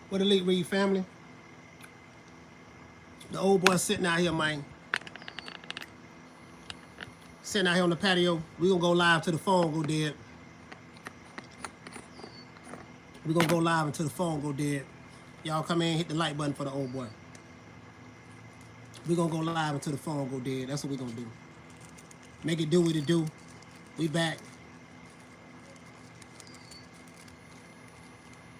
What Elite Read family? The old boy sitting out here, man. Sitting out here on the patio. We gonna go live till the phone go dead. We gonna go live until the phone go dead. Y'all come in, hit the like button for the old boy. We gonna go live until the phone go dead. That's what we gonna do. Make it do what it do. We back.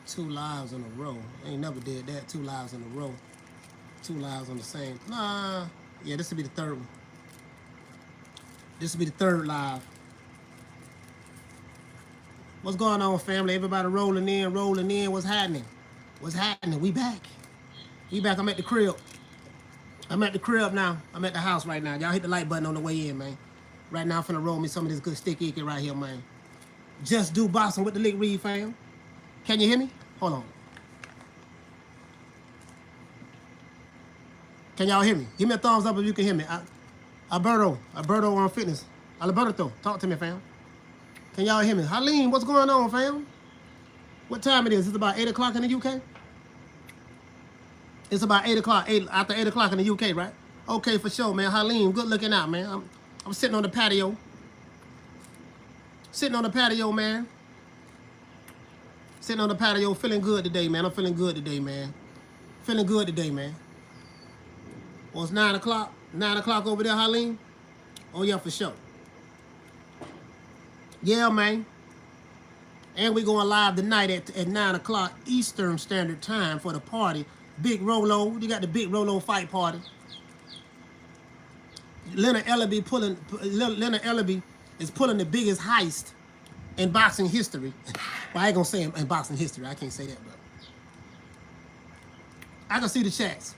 2 lives in a row. Ain't never did that. 2 lives in a row. 2 lives on the same. Nah. Yeah, this will be the third one. This will be the third live. What's going on, family? Everybody rolling in, rolling in. What's happening? What's happening? We back. We back. I'm at the crib. I'm at the crib now. I'm at the house right now. Y'all hit the like button on the way in, man. Right now, I'm finna roll me some of this good stick icky right here, man. Just do boxing with the Lick Read, fam. Can you hear me? Hold on. Can y'all hear me? Give me a thumbs up if you can hear me. Alberto on fitness. Alberto, talk to me, fam. Can y'all hear me? Haleen, what's going on, fam? What time it is? It's about 8 o'clock in the UK? It's about 8 o'clock, after 8 o'clock in the UK, right? Okay, for sure, man. Haleen, good looking out, man. I'm sitting on the patio. Sitting on the patio, man. Sitting on the patio, feeling good today, man. I'm feeling good today, man. Feeling good today, man. Well, it's 9 o'clock. 9 o'clock over there, Haleen? Oh, yeah, for sure. Yeah, man. And we going live tonight at 9 o'clock Eastern Standard Time for the party. Big Rolo. You got the Big Rolo fight party. Leonard Ellaby is pulling the biggest heist in boxing history. Well, I ain't gonna say in boxing history. I can't say that, but I can see the chats.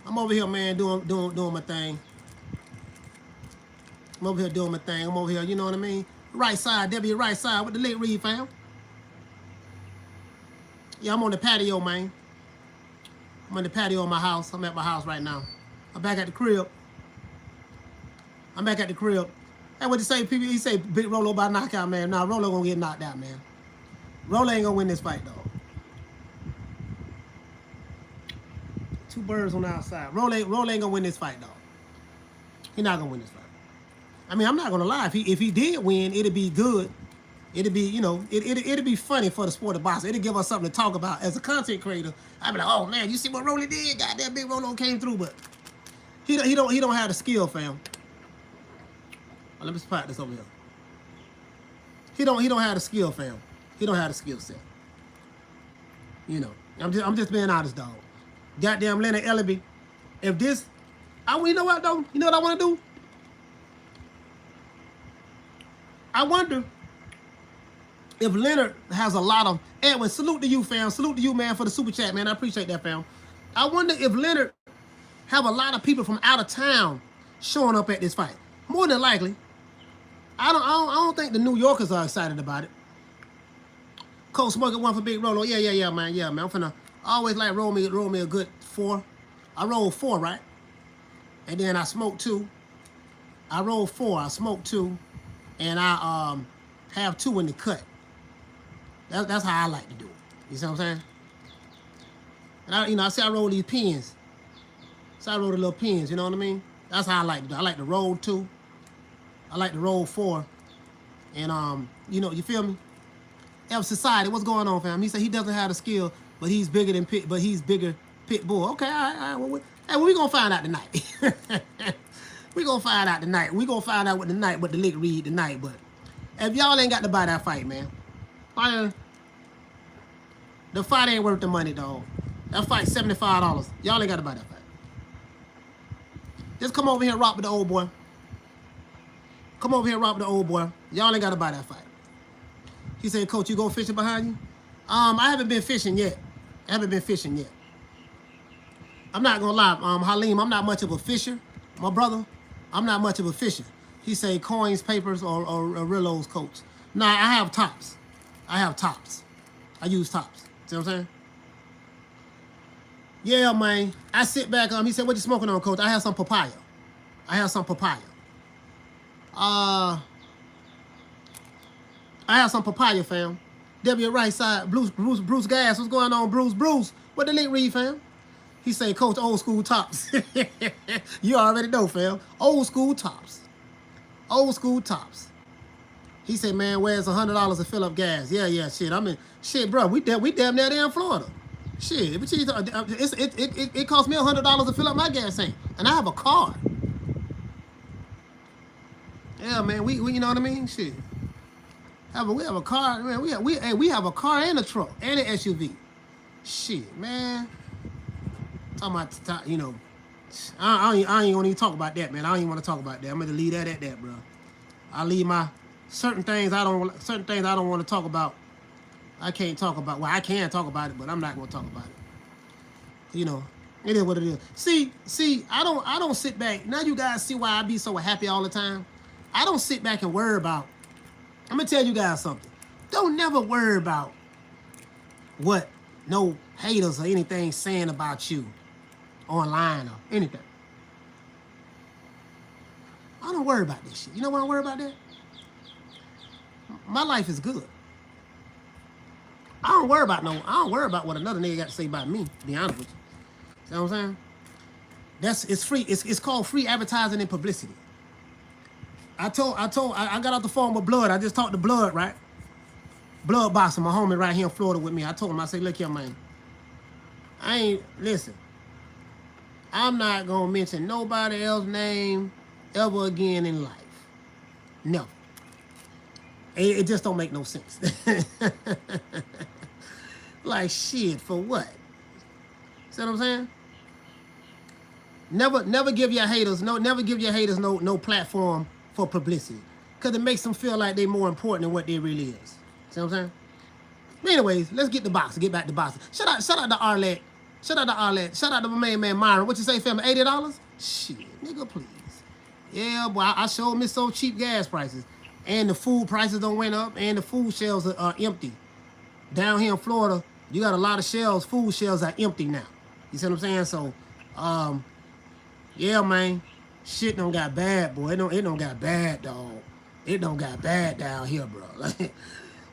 I'm over here, man, doing my thing. I'm over here doing my thing. I'm over here, you know what I mean? Right side, W right side with the Lick Read, fam. Yeah, I'm on the patio, man. I'm on the patio of my house. I'm at my house right now. I'm back at the crib. I'm back at the crib. Hey, what you say, people? He say Big Rolo by knockout, man. Nah, Rolo gonna get knocked out, man. Rolo ain't gonna win this fight, dog. 2 birds on the outside. Rolo ain't gonna win this fight, dog. He not gonna win this fight. I mean, I'm not gonna lie. If he did win, it'd be good. It'd be, you know, it'd be funny for the sport of boxing. It'd give us something to talk about as a content creator. I'd be like, oh man, you see what Rolo did? Goddamn, Big Rolo came through, but he don't have the skill, fam. Let me spot this over here. He don't have the skill, fam. He don't have the skill set. You know, I'm just being honest, dog. Goddamn Leonard Ellaby. If this, you know what though? You know what I want to do? I wonder if Leonard has a lot of Edwin. Salute to you, fam. Salute to you, man, for the super chat, man. I appreciate that, fam. I wonder if Leonard have a lot of people from out of town showing up at this fight. More than likely. I don't think the New Yorkers are excited about it. Cold Smoker 1 for Big Rolo. Yeah, man. Yeah, man. I'm finna always like roll me a good 4. I rolled 4, right? And then I smoked 2. I rolled 4. I smoked 2, and I have 2 in the cut. That's how I like to do it. You see what I'm saying? And I say I roll these pins. So I roll the little pins. You know what I mean? That's how I like to do it. I like to roll 2. I like to roll 4, and you know, you feel me? F Society, what's going on, fam? He said he doesn't have the skill, but he's bigger than Pit Bull. Okay, all right. Well, we gonna find out tonight. We gonna find out tonight. We gonna find out what the Lick Read tonight. But if y'all ain't got to buy that fight, man, the fight ain't worth the money, dog. That fight $75. Y'all ain't got to buy that fight. Just come over here and rock with the old boy. Come over here and rock with the old boy. Y'all ain't got to buy that fight. He said, Coach, you go fishing behind you? I haven't been fishing yet. I'm not going to lie, Halim, I'm not much of a fisher. My brother, I'm not much of a fisher. He say coins, papers, or Rillos, Coach. Nah, I have tops. I use tops. See what I'm saying? Yeah, man. I sit back. He said, what you smoking on, Coach? I have some papaya. I have some papaya, fam. W right side, Bruce Gas. What's going on, Bruce? What the link read, fam? He say, Coach, old school tops. You already know, fam. Old school tops. Old school tops. He said, man, where's $100 to fill up gas? Yeah, shit. I mean, shit, bro. We damn near there in Florida. Shit, it cost me $100 to fill up my gas tank, and I have a car. Yeah, man. We you know what I mean? Shit. We have a car. Man, we have a car and a truck and an SUV. Shit, man. Talking about, you know, I ain't gonna even talk about that, man. I don't even want to talk about that. I'm gonna leave that at that, bro. I leave my certain things I don't want to talk about. I can't talk about. Well, I can talk about it, but I'm not gonna talk about it. You know, it is what it is. See, I don't sit back. Now you guys see why I be so happy all the time. I don't sit back and worry about. I'm gonna tell you guys something. Don't never worry about what no haters or anything saying about you online or anything. I don't worry about this shit. You know what I worry about that? My life is good. I don't worry about what another nigga got to say about me, to be honest with you. See what I'm saying? It's free. It's called free advertising and publicity. I got off the phone with Blood. I just talked to Blood, right? Blood Boxer, my homie right here in Florida with me. I told him, I said, look here, man. Listen. I'm not gonna mention nobody else's name ever again in life. No. It just don't make no sense. Like shit, for what? See what I'm saying? Never give your haters no platform for publicity. Cause it makes them feel like they're more important than what they really is. See what I'm saying? But anyways, let's get back to boxing. Shout out to Arlette. Shout out to my main man Myron. What you say, family? $80? Shit, nigga, please. Yeah, boy, I showed me so cheap gas prices. And the food prices don't went up, and the food shelves are empty. Down here in Florida, you got a lot of shelves, food shelves are empty now. You see what I'm saying? So, yeah, man, shit don't got bad, boy. It don't got bad, dog. It don't got bad down here, bro. Like,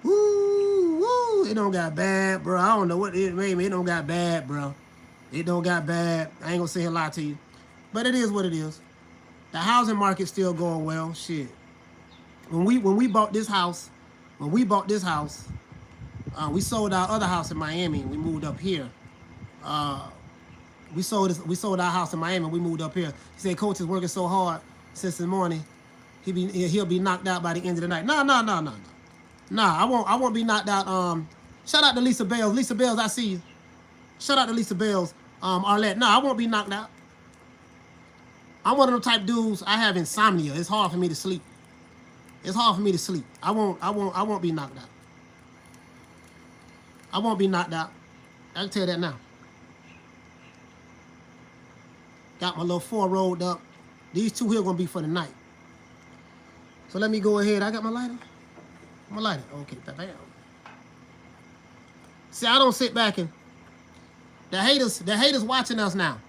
woo, it don't got bad, bro. I don't know what it made me. It don't got bad, bro. It don't got bad. I ain't gonna say a lie to you, but it is what it is. The housing market's still going well. Shit. When we bought this house, we sold our other house in Miami. We moved up here. We sold our house in Miami. We moved up here. He said, Coach is working so hard since the morning. He'll be knocked out by the end of the night. No. Nah, I won't be knocked out. Shout out to Lisa Bells. Lisa Bells, I see you. Shout out to Lisa Bells. Arlette. No, I won't be knocked out. I'm one of them type dudes. I have insomnia. It's hard for me to sleep. I won't be knocked out. I won't be knocked out. I can tell you that now. Got my little 4 rolled up. These 2 here gonna be for the night. So let me go ahead. I got my lighter. Okay, bam. See, I don't sit back and the haters watching us now.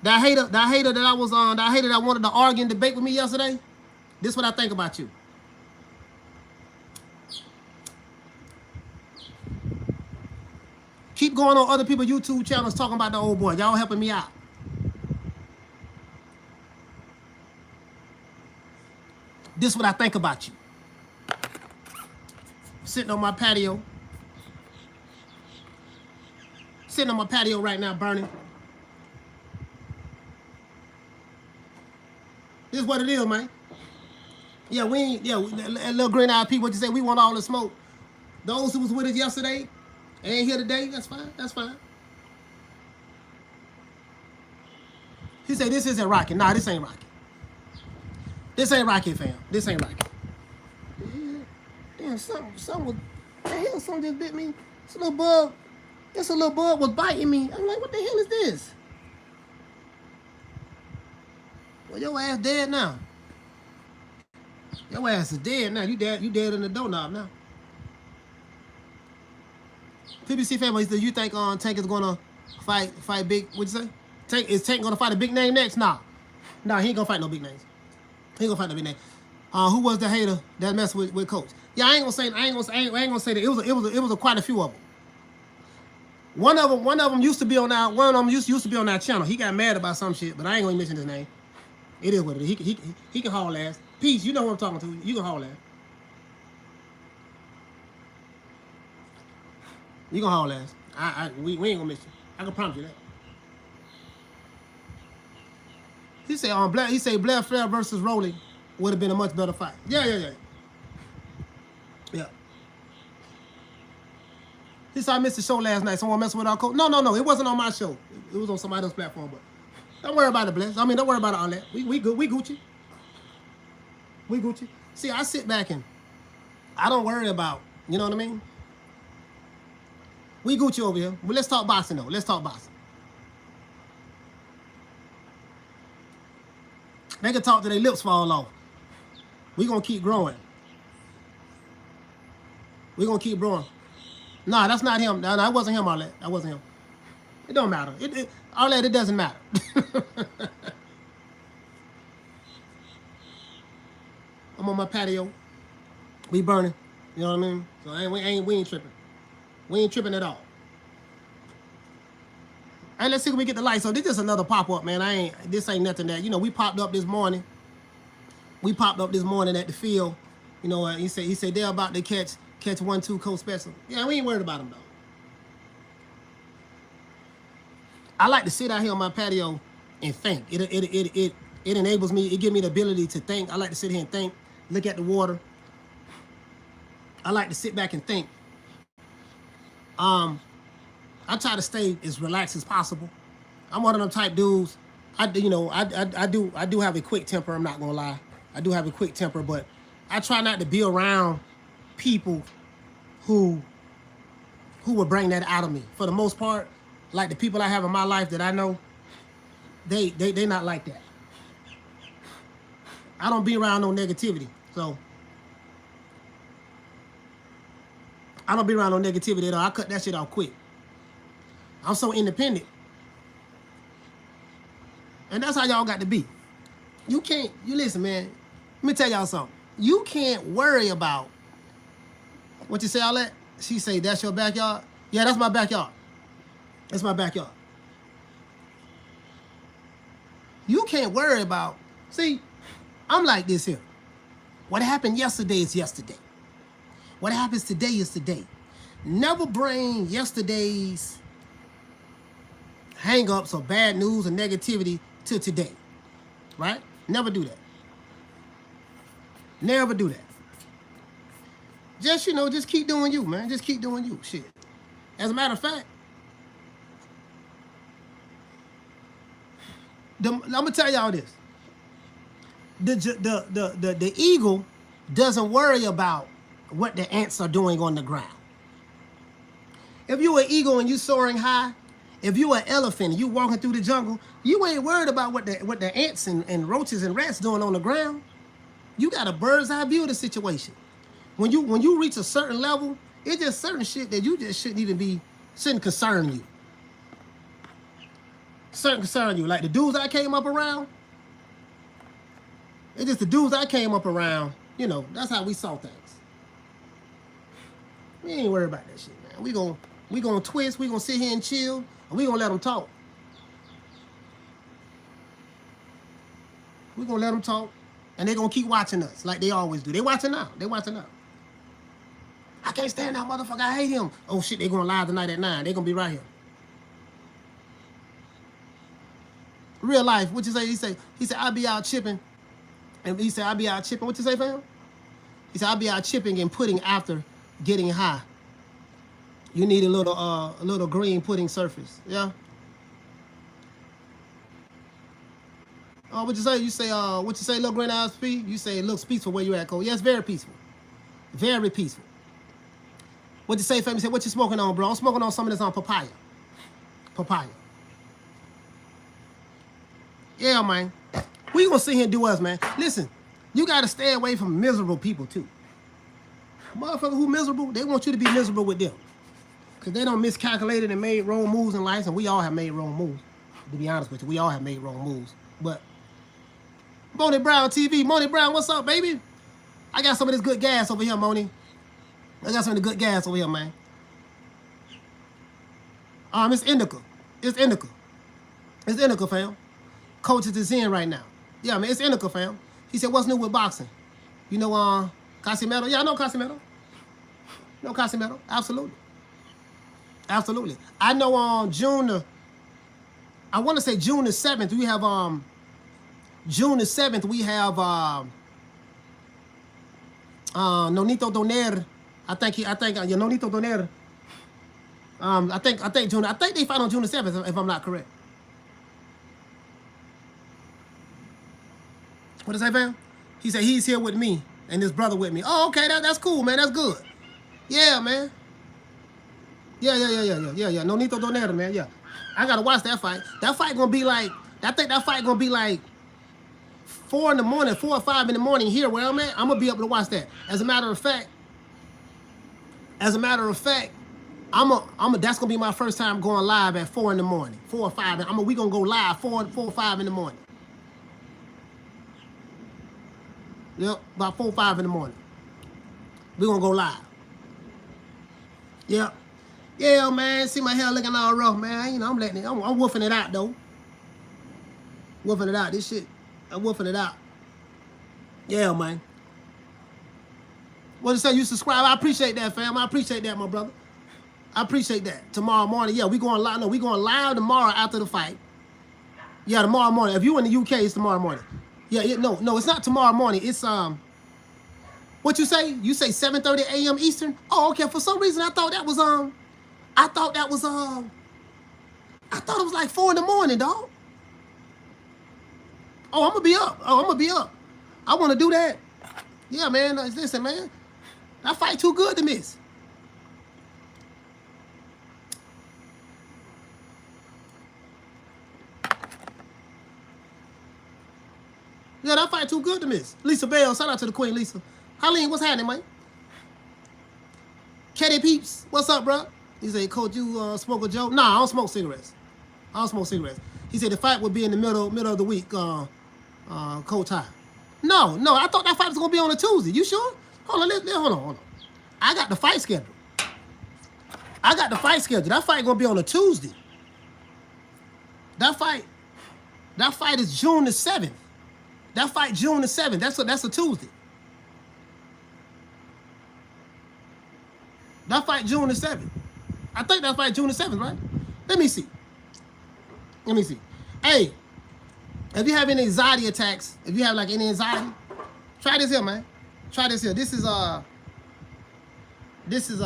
That hater that wanted to argue and debate with me yesterday. This is what I think about you. Keep going on other people's YouTube channels talking about the old boy. Y'all helping me out. This is what I think about you. Sitting on my patio. Sitting on my patio right now, burning. This is what it is, man. Yeah, little green-eyed people, what you say, we want all the smoke. Those who was with us yesterday, ain't here today, that's fine. He said, this isn't rocket. Nah, this ain't rocket. This ain't rocket, fam. This ain't rocket. Damn, something just bit me. It's a little bug. This a little bug was biting me. I'm like, what the hell is this? Well, your ass dead now. Your ass is dead now. You dead in the doorknob now. PBC family, do you think Tank is gonna fight big? What'd you say? Is Tank gonna fight a big name next? Nah, he ain't gonna fight no big names. He ain't gonna fight no big name. Who was the hater that messed with Coach? Yeah, I ain't gonna say that. It was quite a few of them. One of them used to be on our used to be on our channel. He got mad about some shit, but I ain't gonna mention his name. It is what it is. He can haul ass. Peace, you know who I'm talking to. You can haul ass. You can haul ass. We ain't gonna miss you. I can promise you that. He said on Blair. He said Blair Flair versus Rolling would have been a much better fight. Yeah. He said I missed the show last night. Someone messing with our coach. No. It wasn't on my show. It was on somebody else's platform. But don't worry about it, Bless. I mean, don't worry about all that. We good. We Gucci. We Gucci. See, I sit back and I don't worry about. You know what I mean? We Gucci over here. But let's talk boxing though. Let's talk boxing. They can talk till their lips fall off. We gonna keep growing. We gonna keep growing. Nah, that's not him. No, that wasn't him, all that. That wasn't him. It don't matter. All that, it doesn't matter. I'm on my patio. We burning. You know what I mean? So we ain't tripping. We ain't tripping at all. Hey, let's see if we get the lights. So this is another pop-up, man. This ain't nothing that, you know, we popped up this morning. We popped up this morning at the field. You know, he said they're about to catch 1-2 Coach Special. Yeah, we ain't worried about them though. I like to sit out here on my patio and think. It enables me, it gives me the ability to think. I like to sit here and think, look at the water. I like to sit back and think. I try to stay as relaxed as possible. I'm one of them type dudes. I do have a quick temper. I'm not gonna lie. I do have a quick temper, but I try not to be around people who would bring that out of me. For the most part, like the people I have in my life that I know, they not like that. I don't be around no negativity, so I don't be around no negativity at all. I cut that shit off quick. I'm so independent. And that's how y'all got to be. You listen, man, let me tell y'all something. You can't worry about, what you say, all that? She say, that's your backyard? Yeah, that's my backyard. That's my backyard. You can't worry about, see, I'm like this here. What happened yesterday is yesterday. What happens today is today. Never bring yesterday's hang-ups or bad news or negativity to today, right? Never do that. Never do that. Just, just keep doing you, man. Just keep doing you, shit. As a matter of fact, I'm gonna tell y'all this. The eagle doesn't worry about what the ants are doing on the ground. If you an eagle and you soaring high, if you an elephant and you walking through the jungle, you ain't worried about what the ants and roaches and rats doing on the ground. You got a bird's eye view of the situation. When you reach a certain level, it's just certain shit that you just shouldn't concern you. Certain concern you. Like the dudes I came up around, it's just the dudes I came up around, that's how we saw things. We ain't worried about that shit, man. We gonna twist, we gonna sit here and chill, and we gonna let them talk. We gonna let them talk, and they gonna keep watching us like they always do. They watching now. I can't stand that motherfucker. I hate him. Oh shit, they gonna live tonight at 9. They gonna be right here. Real life, what you say? He said, I'll be out chipping. And he said, I'll be out chipping. What you say, fam? He said, I'll be out chipping and pudding after getting high. You need a little green pudding surface. Yeah? Oh, what you say? You say, what you say, little green eyes speed? You say it looks peaceful where you at, Cole. Yes, very peaceful. Very peaceful. What you say, fam? You say, what you smoking on, bro? I'm smoking on some of this on papaya. Papaya. Yeah, man. We gonna sit here and do us, man. Listen, you gotta stay away from miserable people too. Motherfucker who miserable, they want you to be miserable with them. Cause they don't miscalculated and made wrong moves in life, and we all have made wrong moves. To be honest with you, we all have made wrong moves. But Moni Brown TV, Moni Brown, what's up, baby? I got some of this good gas over here, Moni. I got some of the good gas over here, man. It's indica. It's indica. It's indica, fam. Coach is in right now. Yeah, man, it's indica, fam. He said, what's new with boxing? You know, Casimero? Yeah, I know Casimero. No Casimero. Absolutely. Absolutely. I know on I want to say June the 7th, we have, June the 7th, we have, Nonito Doner. Nonito Doner. I think they fight on June the 7th, if I'm not correct. What does that, fam? He said he's here with me and his brother with me. Oh, okay, that's cool, man. That's good. Yeah, man. Yeah. Nonito Doner, man. Yeah. I gotta watch that fight. That fight gonna be like, I think that fight gonna be like 4 in the morning, 4 or 5 in the morning here where I'm at. I'm gonna be able to watch that. As a matter of fact, that's gonna be my first time going live at 4 in the morning, 4 or 5. We gonna go live 4 or 5 in the morning. Yep, about 4 or 5 in the morning. We gonna go live. Yep. Yeah, man. See my hair looking all rough, man. You know, I'm woofing it out though. Woofing it out. This shit, I'm woofing it out. Yeah, man. What to say? You subscribe? I appreciate that, fam. I appreciate that, my brother. I appreciate that. Tomorrow morning, yeah, we going live. No, we going live tomorrow after the fight. Yeah, tomorrow morning. If you in the UK, it's tomorrow morning. Yeah, no, it's not tomorrow morning. It's what you say? You say 7:30 a.m. Eastern? Oh, okay. For some reason, I thought it was like 4 in the morning, dog. Oh, I'm gonna be up. I want to do that. Yeah, man. Listen, man. That fight too good to miss. Yeah, that fight too good to miss. Lisa Bell, shout out to the Queen, Lisa. Harleen, what's happening, man? Katie Peeps, what's up, bro? He said, Coach, you smoke a joke? Nah, I don't smoke cigarettes. He said the fight would be in the middle of the week, Coach High. No, I thought that fight was going to be on a Tuesday. You sure? Hold on. I got the fight schedule. That fight going to be on a Tuesday. That fight is June the 7th. That fight June the 7th. That's a Tuesday. That fight June the 7th. I think that fight June the 7th, right? Let me see. Hey, if you have any anxiety attacks, if you have like any anxiety, try this here, man. Try this here. This is what is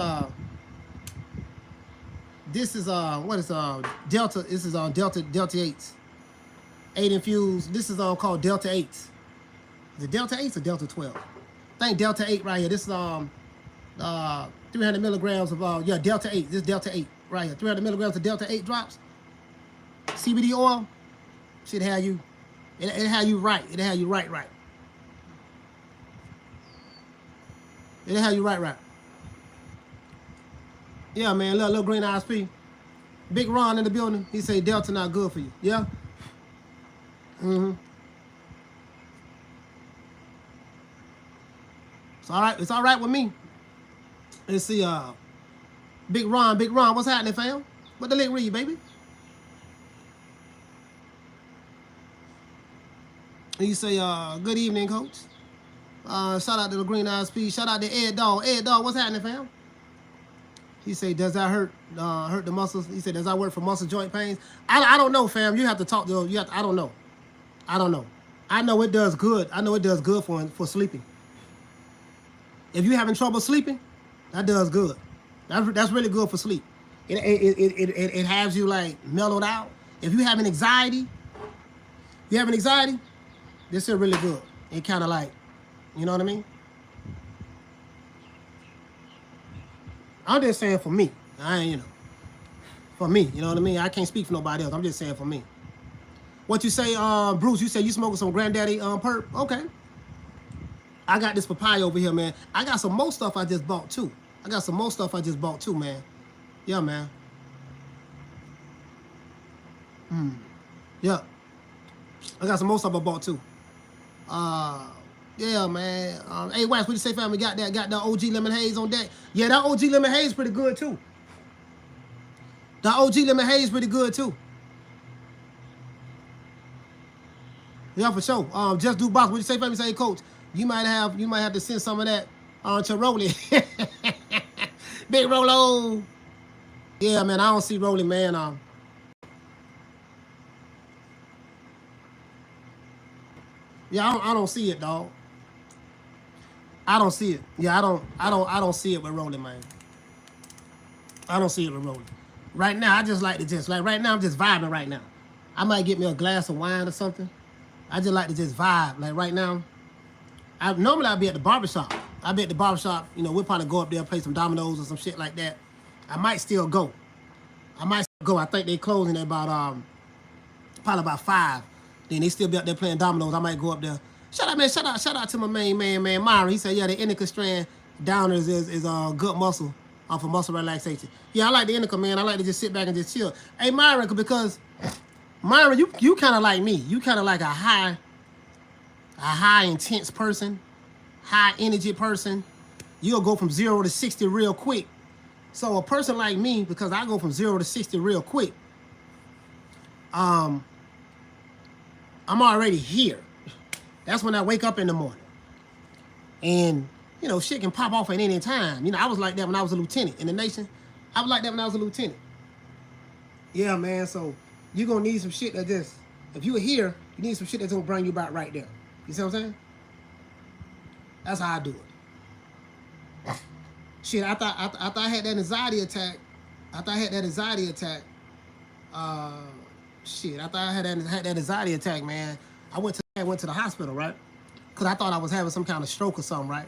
Delta. This is Delta 8s. 8 infused. This is called Delta 8s. Is it Delta 8s or Delta 12? I think Delta 8 right here. This is 300 milligrams of Delta 8. This is Delta 8 right here. 300 milligrams of Delta 8 drops. CBD oil should have you. It have you right. It have you right. It have you right. Yeah, man. Little green ISP. Big Ron in the building. He say Delta not good for you. Yeah. It's all right with me. Let's see, Big Ron, what's happening, fam? What the link read, baby? And you say, good evening, coach. Shout out to the Green Eyes P. Shout out to Ed Dog. Ed Dog, what's happening, fam? He say, does that hurt the muscles? He said, does that work for muscle joint pains? I don't know, fam. You have to talk to. I don't know. I know it does good. I know it does good for sleeping. If you're having trouble sleeping, that does good. That's really good for sleep. It has you like mellowed out. If you having anxiety, this is really good. It kind of like, you know what I mean? I'm just saying for me. I ain't, for me, you know what I mean? I can't speak for nobody else. I'm just saying for me. What you say, Bruce? You say you smoking some Granddaddy perp? Okay. I got this papaya over here, man. I got some more stuff I just bought too. Man. Yeah, man. Yeah. I got some more stuff I bought too. Yeah, man. Hey, Wax, what you say, family? Got that OG lemon haze on deck? Yeah, that OG lemon haze pretty good too. The OG lemon haze pretty good too. Yeah, for sure. Just do box. What you say, family? Say, Coach, you might have to send some of that to Rolly. Big Rolo. Yeah, man. I don't see Rolly, man. Yeah, I don't see it, dog. I don't see it. Yeah, I don't see it with Rolly, man. I don't see it with Rolly. Right now, I just like to just like right now I'm just vibing right now. I might get me a glass of wine or something. I just like to just vibe. Like right now, normally I'd be at the barbershop. I'd be at the barbershop, you know, we'll probably go up there, play some dominoes or some shit like that. I might still go. I think they closing at about probably about 5. Then they still be up there playing dominoes. I might go up there. Shout out, man. Shout out to my main man, Myron. He said, yeah, the indica strand downers is good muscle for muscle relaxation. Yeah, I like the indica, man. I like to just sit back and just chill. Hey, Myron, because Myron, you kind of like me. You kind of like a high intense person, high energy person. You'll go from 0 to 60 real quick. So a person like me, because I go from 0 to 60 real quick, I'm already here. That's when I wake up in the morning. And, you know, shit can pop off at any time. You know, I was like that when I was a lieutenant in the Nation. I was like that when I was a lieutenant. Yeah, man, so you're going to need some shit that just, if you were here, you need some shit that's going to bring you back right there. You see what I'm saying? That's how I do it. Shit, I thought I had that anxiety attack. Shit, I thought I had that anxiety attack, man. I went to the hospital, right? Because I thought I was having some kind of stroke or something, right?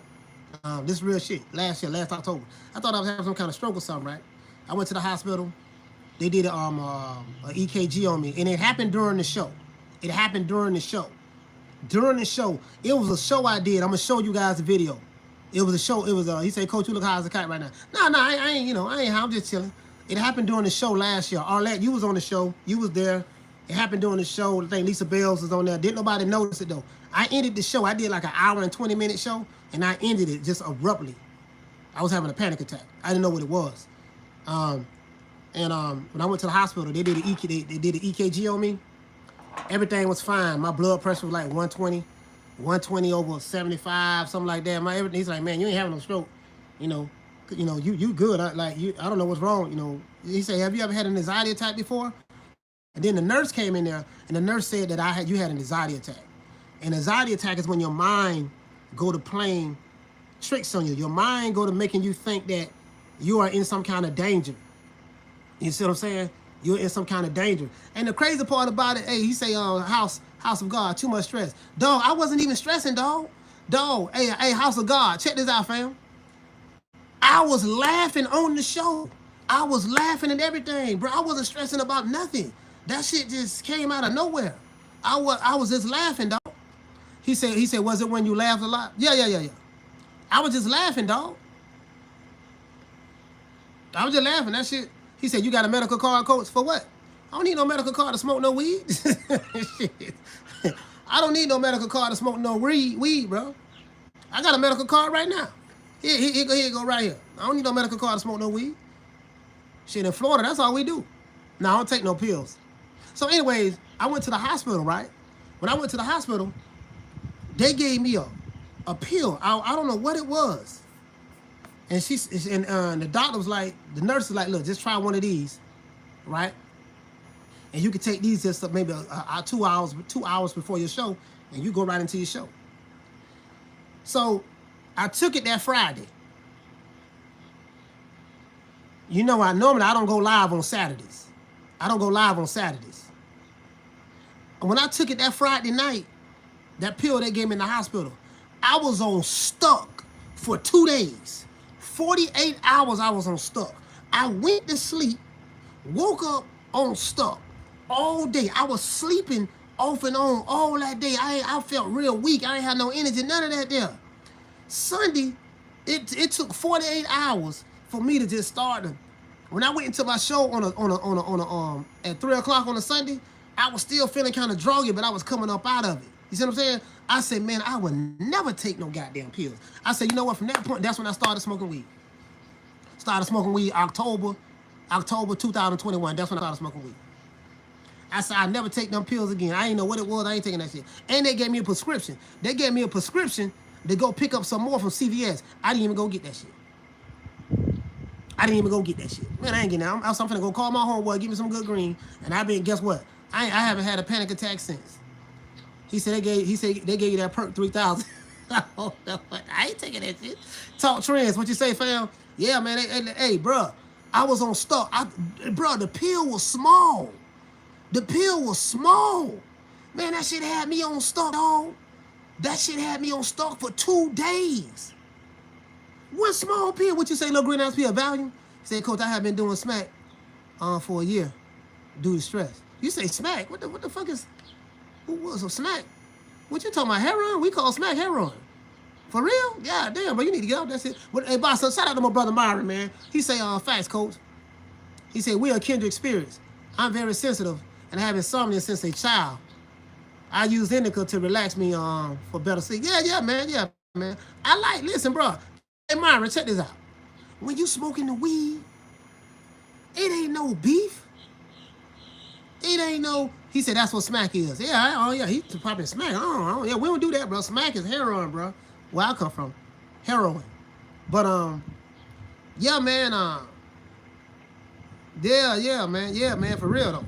This is real shit. Last October. I thought I was having some kind of stroke or something, right? I went to the hospital. They did a EKG on me, and it happened during the show. During the show, it was a show I did. I'm gonna show you guys the video. It was a show. It was he said, "Coach, you look high as a kite right now." No, I ain't. You know, I ain't high. I'm just chilling. It happened during the show last year. Arlette, you was on the show. You was there. It happened during the show. I think Lisa Bells was on there. Didn't nobody notice it though. I ended the show. I did like an hour and 20-minute show, and I ended it just abruptly. I was having a panic attack. I didn't know what it was. When I went to the hospital, they did an EKG on me. Everything was fine. My blood pressure was like 120 over 75, something like that. He's like, man, you ain't having no stroke. You know, you good. I don't know what's wrong. You know, he said, have you ever had an anxiety attack before? And then the nurse came in there, and the nurse said that you had an anxiety attack. An anxiety attack is when your mind go to playing tricks on you. Your mind go to making you think that you are in some kind of danger. You see what I'm saying? You're in some kind of danger. And the crazy part about it, hey, he say, house of God, too much stress. Dog, I wasn't even stressing, dog. Hey, house of God, check this out, fam. I was laughing on the show. I was laughing and everything, bro. I wasn't stressing about nothing. That shit just came out of nowhere. I was just laughing, dog. He said, was it when you laughed a lot? Yeah. I was just laughing, dog. I was just laughing. That shit. He said, you got a medical card, Coach? For what? I don't need no medical card to smoke no weed. Shit. I don't need no medical card to smoke no weed, bro. I got a medical card right now. Here go right here. I don't need no medical card to smoke no weed. Shit, in Florida, that's all we do. No, I don't take no pills. So anyways, I went to the hospital, right? When I went to the hospital, they gave me a pill. I don't know what it was. And the doctor was like, the nurse was like, look, just try one of these, right? And you can take these just maybe 2 hours before your show, and you go right into your show. So I took it that Friday. You know, normally I don't go live on Saturdays. And when I took it that Friday night, that pill they gave me in the hospital, I was on stuck for 2 days. 48 hours I was on stuck. I went to sleep, woke up on stuck all day. I was sleeping off and on all that day. I felt real weak. I ain't had no energy, none of that there. Sunday, it took 48 hours for me to just start. When I went into my show at 3 o'clock on a Sunday, I was still feeling kind of druggy, but I was coming up out of it. You see what I'm saying? I said, man, I would never take no goddamn pills. I said, you know what? From that point, that's when I started smoking weed. Started smoking weed October 2021. That's when I started smoking weed. I said, I never take them pills again. I ain't know what it was. I ain't taking that shit. And they gave me a prescription. They gave me a prescription to go pick up some more from CVS. I didn't even go get that shit. I didn't even go get that shit. Man, I ain't getting that. I'm finna go call my homeboy, give me some good green. And I've been, guess what? I haven't had a panic attack since. He said they gave you that perk 3,000. I ain't taking that shit. Talk trends. What you say, fam? Yeah, man. Hey, bro. I was on stock. Bro, the pill was small. The pill was small. Man, that shit had me on stock, dog. That shit had me on stock for 2 days. One small pill. What you say, little green ass pill? Valium? He said, Coach, I have been doing smack for a year due to stress. You say smack? What the fuck is... Who was a smack? What you talking about? Heroin? We call smack heroin. For real? Yeah, damn, bro. You need to get out. That's it. But, hey, boss, so shout out to my brother Myron, man. He say, facts, Coach. He said, we are kindred spirits. I'm very sensitive and I have insomnia since a child. I use indica to relax me for better sleep. Yeah, man. Listen, bro. Hey, Myron, check this out. When you smoking the weed, it ain't no beef. It ain't no... He said that's what smack is. Yeah, he probably smack. Yeah, we don't do that, bro. Smack is heroin, bro. Where I come from. Heroin. But, yeah, man, yeah, man, for real, though.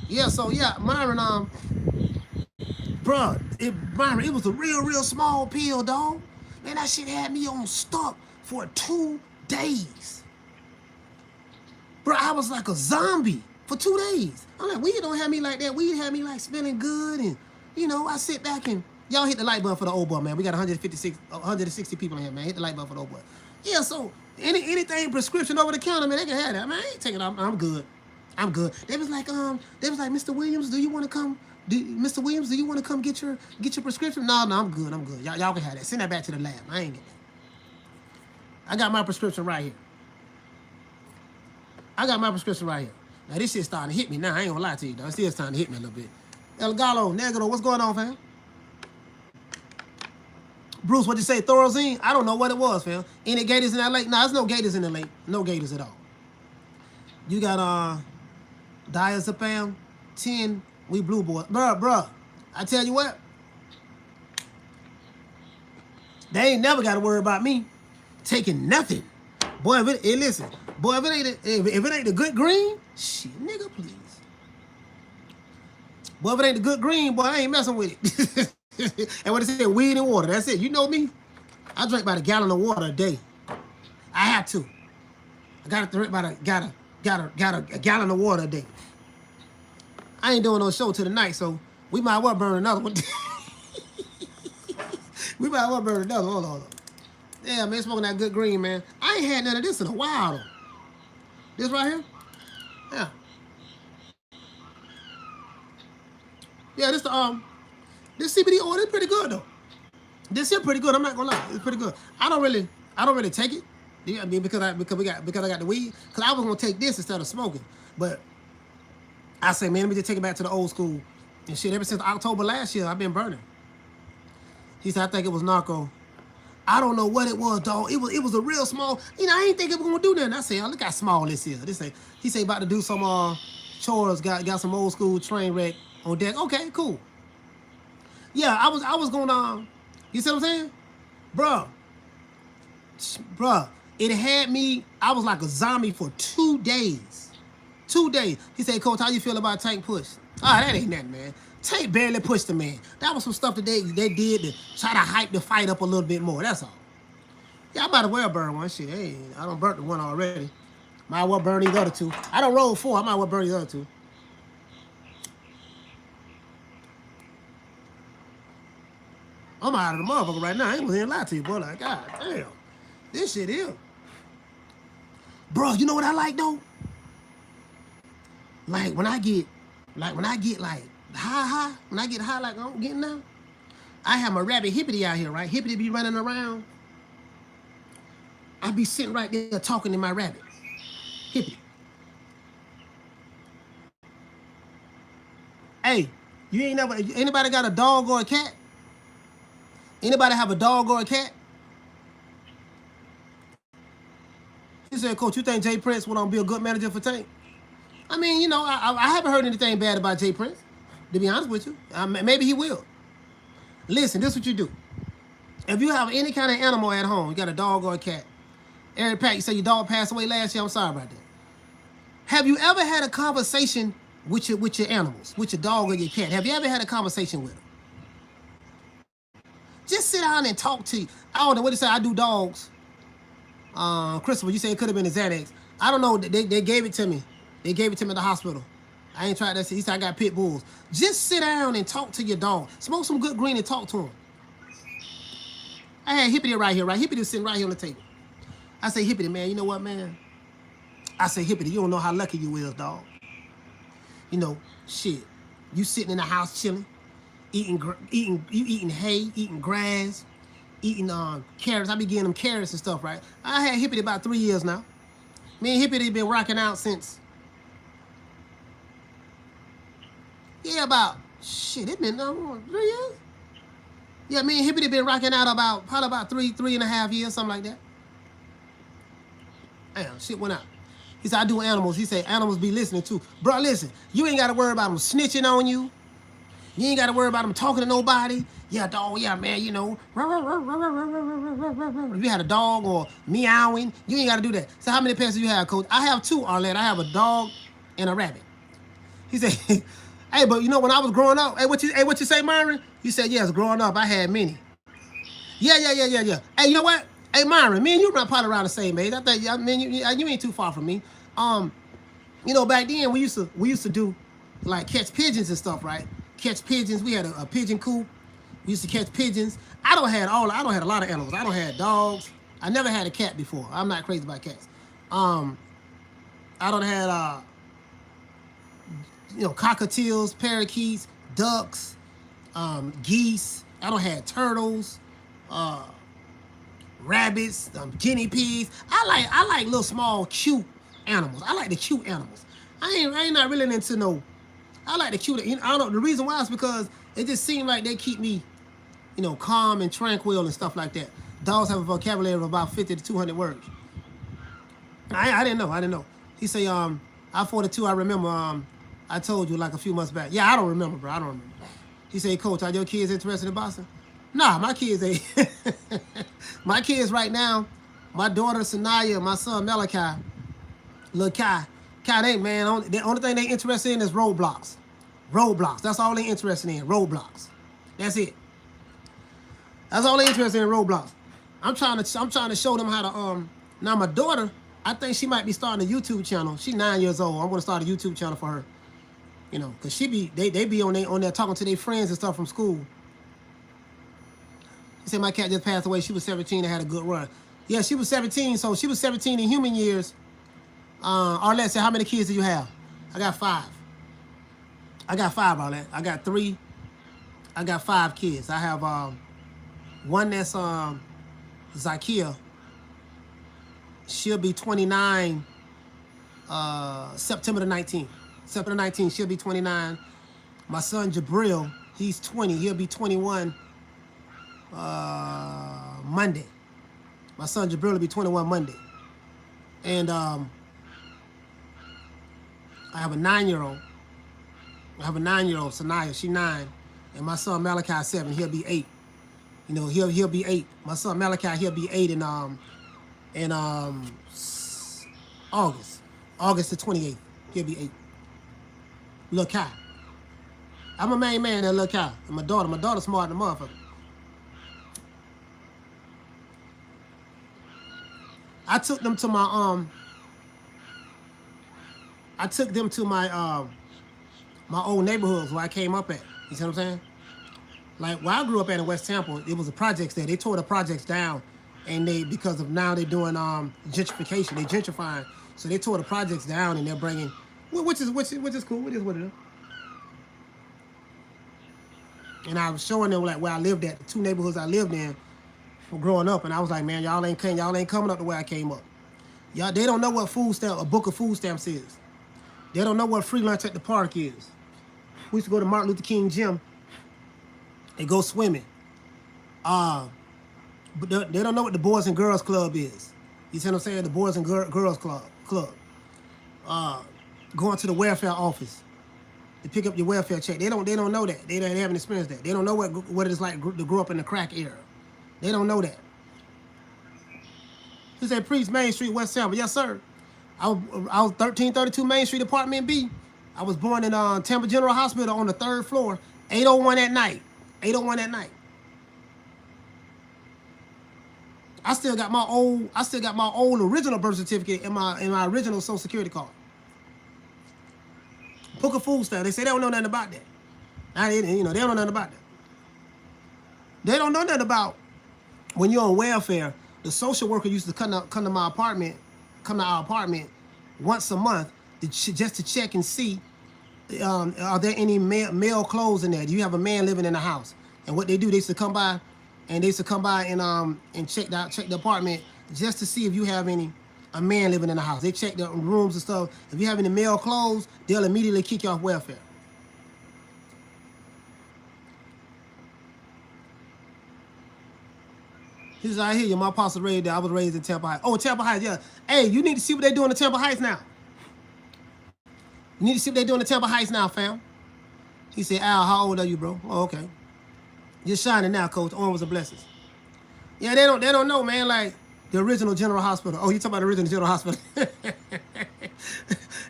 Yeah, so, yeah, Myron, bro, Myron, it was a real small pill, dog. Man, that shit had me on stock for 2 days. Bro, I was like a zombie for 2 days. I'm like, weed don't have me like that. Weed had me like smelling good. And, you know, I sit back and y'all hit the light button for the old boy, man. We got 160 people in here, man. Hit the light button for the old boy. Yeah, so anything prescription over the counter, man, they can have that. Man, I ain't taking it. I'm good. I'm good. They was like, Mr. Williams, do you want to come? Mr. Williams, do you want to come get your prescription? No, I'm good. Y'all can have that. Send that back to the lab. I ain't get that. I got my prescription right here. Now, this shit's starting to hit me now. I ain't gonna lie to you, though. It's still starting to hit me a little bit. El Gallo, Negro, what's going on, fam? Bruce, what'd you say? Thorazine? I don't know what it was, fam. Any gators in that lake? No, there's no gators in the lake. No gators at all. You got, diazepam, 10, we blue boys. Bruh, I tell you what. They ain't never got to worry about me taking nothing. Boy, listen. Boy, if it ain't the good green, shit, nigga, please. Boy, if it ain't the good green, boy, I ain't messing with it. And what they say, weed and water. That's it. You know me. I drink about a gallon of water a day. I have to. I gotta drink about a gallon of water a day. I ain't doing no show till the night, so we might well burn another one. Hold on. Yeah, man, smoking that good green, man. I ain't had none of this in a while, though. This right here? Yeah. Yeah, this CBD oil is pretty good, though. This here pretty good. I'm not gonna lie, it's pretty good. I don't really take it. You know what I mean? Because I got the weed. Because I was gonna take this instead of smoking, but I say, man, let me just take it back to the old school and shit. Ever since October last year, I've been burning. He said, I think it was narco. I don't know what it was, dog. It was a real small. You know, I ain't think it was gonna do nothing. I said, oh, look how small this is. He say about to do some chores. Got some old school train wreck on deck. Okay, cool. Yeah, I was gonna. You see what I'm saying, bro? It had me. I was like a zombie for 2 days. 2 days. He said, Coach, how you feel about Tank push? That ain't nothing, man. Tank barely pushed the man. That was some stuff that they did to try to hype the fight up a little bit more. That's all. Yeah, I might as well burn one. Shit, hey, I don't burn the one already. Might as well burn these other two. I don't roll 4. I might as well burn these other two. I'm out of the motherfucker right now. I ain't gonna lie to you, boy. Like, God damn. This shit here. Bro, you know what I like, though? Like, when I get high, when I get high like I'm getting now, I have my rabbit Hippity out here, right? Hippity be running around. I be sitting right there talking to my rabbit. Hippity. Hey, You ain't never, anybody got a dog or a cat? Anybody have a dog or a cat? He said, Coach, you think Jay Prince would be a good manager for Tank? I mean, you know, I haven't heard anything bad about Jay Prince, to be honest with you. Maybe he will. Listen, this is what you do. If you have any kind of animal at home, you got a dog or a cat. Eric Pack, you say your dog passed away last year. I'm sorry about that. Have you ever had a conversation with your animals, with your dog or your cat? Have you ever had a conversation with them? Just sit down and talk to you. I don't know what you say. I do dogs. Christopher, you say it could have been a Xanax. I don't know. They gave it to me. They gave it to me at the hospital. I ain't tried that. He said I got pit bulls. Just sit down and talk to your dog. Smoke some good green and talk to him. I had Hippity right here, right? Hippity sitting right here on the table. I say, Hippity, man, you know what, man? I say, Hippity, you don't know how lucky you is, dog. You know, shit. You sitting in the house chilling, eating hay, eating grass, eating carrots. I be getting them carrots and stuff, right? I had Hippity about 3 years now. Me and Hippity been rocking out since, yeah, about, shit, it been 3 years? Yeah, me and Hippity been rocking out probably about three and a half years, something like that. Damn, shit went out. He said, I do animals. He said, animals be listening too. Bro, listen, you ain't got to worry about them snitching on you. You ain't got to worry about them talking to nobody. Yeah, dog, yeah, man, you know. If you had a dog or meowing, you ain't got to do that. So how many pets do you have, Coach? I have 2, Arlette. I have a dog and a rabbit. He said, hey, but you know, when I was growing up, hey, what you say, Myron? You said, yes, growing up, I had many. Yeah. Hey, you know what? Hey, Myron, me and you run probably around the same age. I think, I mean, you ain't too far from me. You know, back then we used to do like catch pigeons and stuff, right? Catch pigeons. We had a pigeon coop. We used to catch pigeons. I don't had a lot of animals. I don't had dogs. I never had a cat before. I'm not crazy about cats. I don't had you know, cockatiels, parakeets, ducks, geese. I don't had turtles, rabbits, guinea pigs. I like little small cute animals. I like the cute animals. I ain't not really into no. I like the cute. I don't know. The reason why is because it just seemed like they keep me, you know, calm and tranquil and stuff like that. Dogs have a vocabulary of about 50 to 200 words. I didn't know. He say, I-42, I remember, I told you like a few months back. Yeah, I don't remember, bro. I don't remember. He said, Coach, are your kids interested in boxing? Nah, my kids ain't. My kids right now, my daughter Sanaya, my son Malachi, little Kai. Kai, they, man, the only thing they interested in is Roblox. Roblox. That's all they interested in, Roblox. That's it. That's all they interested in, Roblox. I'm trying to show them how to, now my daughter, I think she might be starting a YouTube channel. She's 9 years old. I'm going to start a YouTube channel for her. You know, because they be on there talking to their friends and stuff from school. He said my cat just passed away. She was 17 and had a good run. Yeah, she was 17. So she was 17 in human years. Arlette said, how many kids do you have? I got 5. Arlette. I got 3. I got 5 kids. I have one that's Zakia. She'll be 29 September the 19th. September the 19th, she'll be 29. My son Jabril, he's 20. He'll be 21 Monday. My son Jabril will be 21 Monday. And I have a 9-year-old. Sanaya, she's 9. And my son Malachi 7, he'll be 8. You know, he'll be 8. My son Malachi, he'll be 8 in August the 28th. He'll be 8. Lil' Kai. I'm a main man that Lil' Kai. And my daughter's smart than a motherfucker. I took them to my my old neighborhoods where I came up at. You see what I'm saying? Like where I grew up at in West Tampa, it was the projects there. They tore the projects down, and because of now they're doing gentrification. They gentrifying, so they tore the projects down, and they're bringing, which is cool. It is what it is. And I was showing them like where I lived at, the 2 neighborhoods I lived in from growing up, and I was like, man, y'all ain't coming up the way I came up. Y'all, they don't know what a book of food stamps is. They don't know what free lunch at the park is. We used to go to Martin Luther King gym and go swimming. But they don't know what the Boys and Girls Club is. You see what I'm saying? The Boys and Girls Club. Going to the welfare office to pick up your welfare check. They don't know that. They haven't experienced that. They don't know what it's like to grow up in the crack era. They don't know that. He said, Priest, Main Street, West Tampa. Yes, sir. I was 1332 Main Street, Apartment B. I was born in Tampa General Hospital on the 3rd floor, 8:01 at night. 8:01 at night. I still got my old original birth certificate in my original Social Security card. Book of food stamps. They say they don't know nothing about that. They don't know nothing about that. They don't know nothing about when you're on welfare. The social worker used to come to our apartment once a month just to check and see are there any male clothes in there? Do you have a man living in the house? And what they do, they used to come by and check the apartment just to see if you have a man living in the house. They check the rooms and stuff. If you have any male clothes, they'll immediately kick you off welfare. He says, I hear you. My apostle raised there. I was raised in Tampa Heights. Oh, Tampa Heights, yeah. Hey, you need to see what they're doing in Tampa Heights now. You need to see what they're doing in Tampa Heights now, fam. He said, Al, how old are you, bro? Oh, okay. You're shining now, coach. Onwards and blessings. Yeah, they don't know, man, like the original General Hospital. Oh, you talking about the original General Hospital?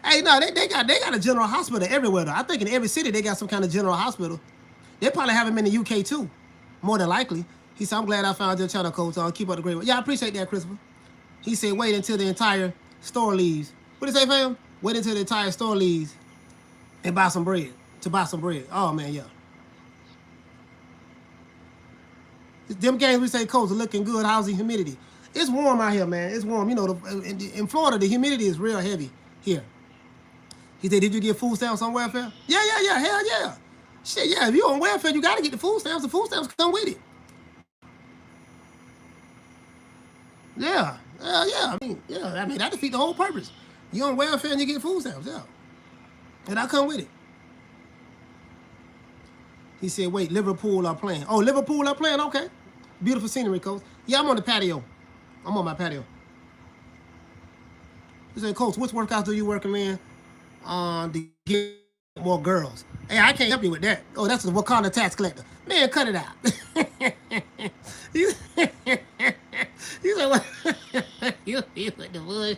Hey, no, they got a General Hospital everywhere, though. I think in every city they got some kind of General Hospital. They probably have them in the UK, too, more than likely. He said, I'm glad I found your channel, coach. I'll keep up the great work. Yeah, I appreciate that, Christopher. He said, wait until the entire store leaves. What did he say, fam? Wait until the entire store leaves and buy some bread. To buy some bread. Oh, man, yeah. Them games we say, coach, are looking good. How's the humidity? It's warm out here, man. It's warm. You know, in Florida, the humidity is real heavy here. He said, did you get food stamps on welfare? Yeah. Hell yeah. Shit, yeah. If you're on welfare, you got to get the food stamps. The food stamps come with it. Yeah. I mean, that defeat the whole purpose. You're on welfare and you get food stamps, yeah. And I come with it. He said, wait, Liverpool are playing. Oh, Liverpool are playing? Okay. Beautiful scenery, coach. Yeah, I'm on the patio. I'm on my patio. He said, coach, which workouts do you working in to get more girls? Hey, I can't help you with that. Oh, that's the Wakanda tax collector. Man, cut it out. You said, what? You with the wood.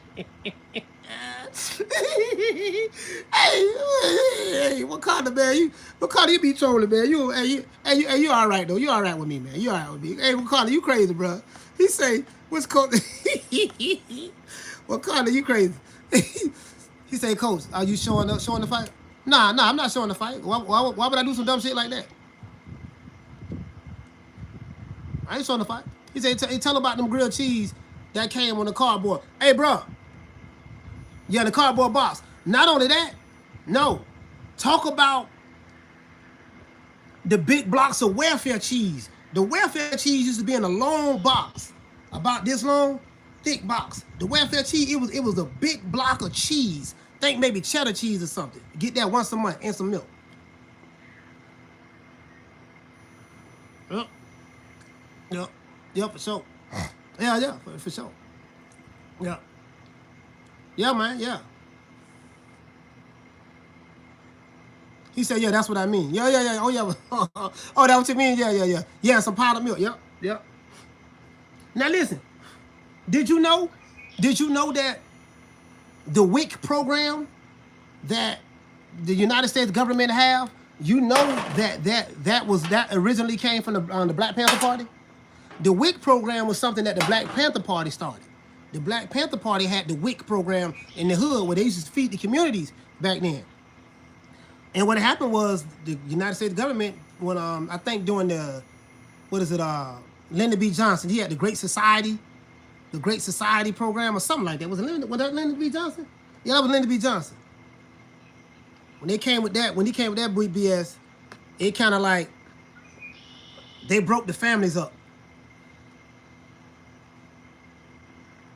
Hey, Wakanda, man. Wakanda, you be trolling, man. You all right, though. You all right with me, man. You all right with me. Hey, Wakanda, you crazy, bro. He say, what's called? Wakanda, you crazy. He say, coach, are you showing the fight? Nah, I'm not showing the fight. Why would I do some dumb shit like that? I ain't showing the fight. He said, tell about them grilled cheese that came on the cardboard. Hey, bro. Yeah, the cardboard box. Not only that, no. Talk about the big blocks of welfare cheese. The welfare cheese used to be in a long box, about this long, thick box. The welfare cheese, it was a big block of cheese. Think maybe cheddar cheese or something. Get that once a month and some milk. Yep, for sure. Yeah, for sure. Yeah, man, yeah. He said, yeah, that's what I mean. Yeah. Oh, yeah. Oh, that's what you mean? Yeah. Yeah, some powdered milk. Yep. Now, listen. Did you know that the WIC program that the United States government have, you know that originally came from the Black Panther Party? The WIC program was something that the Black Panther Party started. The Black Panther Party had the WIC program in the hood where they used to feed the communities back then. And what happened was the United States government, when I think during the, Lyndon B. Johnson, he had the Great Society program or something like that. Was that Lyndon B. Johnson? Yeah, that was Lyndon B. Johnson. When he came with that BS, it kind of like, they broke the families up.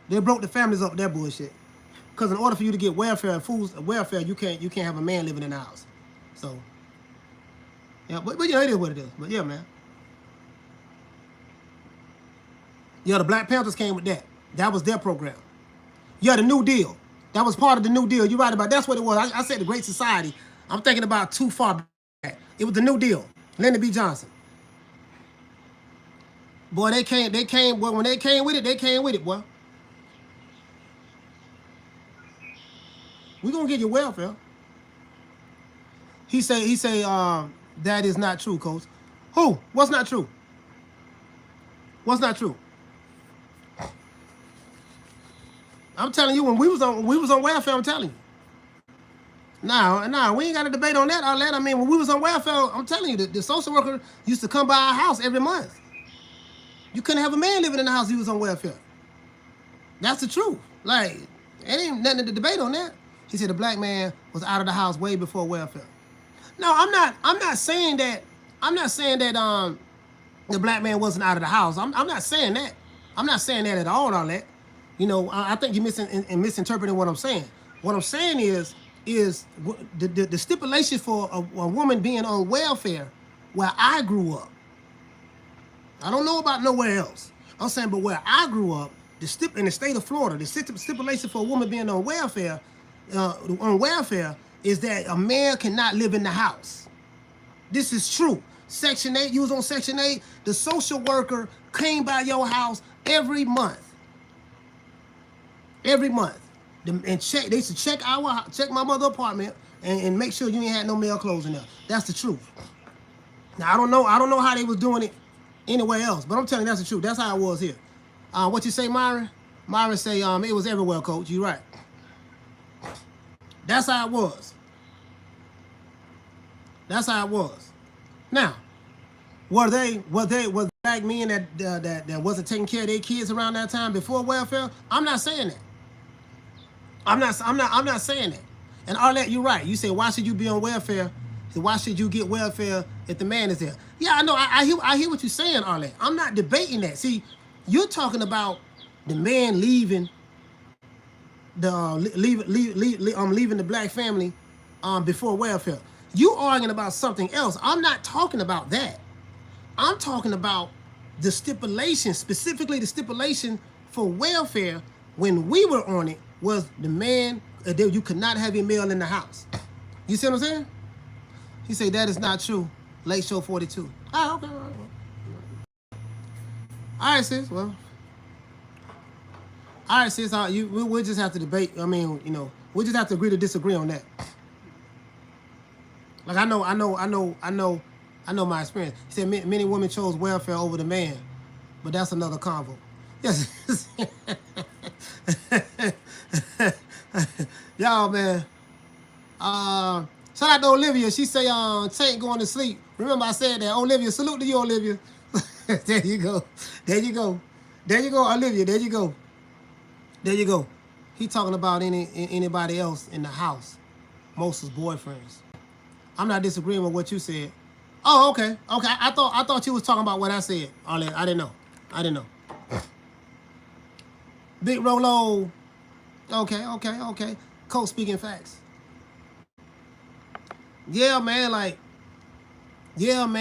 They broke the families up with that bullshit. Because in order for you to get welfare, you can't have a man living in the house. So Yeah, but you know, it is what it is. But yeah, man. Yeah, the Black Panthers came with that. That was their program. Yeah, the New Deal. That was part of the New Deal. You're right about that's what it was. I said the Great Society. I'm thinking about too far back. It was the New Deal. Lyndon B. Johnson. Boy, well, when they came with it, boy. We gonna get your welfare. He say, that is not true, Coach. Who? What's not true? What's not true? I'm telling you, when we was on welfare, I'm telling you. Nah, we ain't got a debate on that. I mean, when we was on welfare, I'm telling you, the social worker used to come by our house every month. You couldn't have a man living in the house if he was on welfare. That's the truth. Like, it ain't nothing to debate on that. He said the black man was out of the house way before welfare. No, I'm not saying that. I'm not saying that the black man wasn't out of the house. I'm not saying that. I'm not saying that at all that. You know, I think you're misinterpreting what I'm saying. What I'm saying is the stipulation for a woman being on welfare where I grew up. I don't know about nowhere else. I'm saying, but where I grew up, in the state of Florida, the stipulation for a woman being on welfare is that a man cannot live in the house. This is true. Section 8, you was on Section 8, the social worker came by your house every month. Every month. And they used to check my mother's apartment and make sure you ain't had no male clothes in there. That's the truth. Now I don't know how they was doing it anywhere else, but I'm telling you that's the truth. That's how it was here. What you say, Myron? Myron say it was everywhere, Coach. You right. That's how it was. That's how it was. Now, were black men that wasn't taking care of their kids around that time before welfare? I'm not saying that. I'm not saying that. And Arlette, you're right. You say, why should you be on welfare? So why should you get welfare if the man is there? Yeah, I know. I hear what you're saying, Arlette. I'm not debating that. See, you're talking about the man leaving the black family before welfare. You arguing about something else. I'm not talking about that. I'm talking about the stipulation, specifically the stipulation for welfare when we were on it was the man, you could not have a male in the house. You see what I'm saying? He said that is not true. Late show 42. Oh, okay. All right, sis. Well, all right, sis. We'll just have to debate. I mean, you know, we'll just have to agree to disagree on that. Like I know my experience. He said many women chose welfare over the man, but that's another convo. Yes. Y'all, man. Shout out to Olivia. She say Tank going to sleep. Remember I said that. Olivia, salute to you, Olivia. There you go. There you go, Olivia. There you go. He talking about anybody else in the house. Most is boyfriends. I'm not disagreeing with what you said. Oh, okay. I thought you was talking about what I said. I didn't know. Big Rolo. Okay. Coach speaking facts. Yeah, man. Like, you know,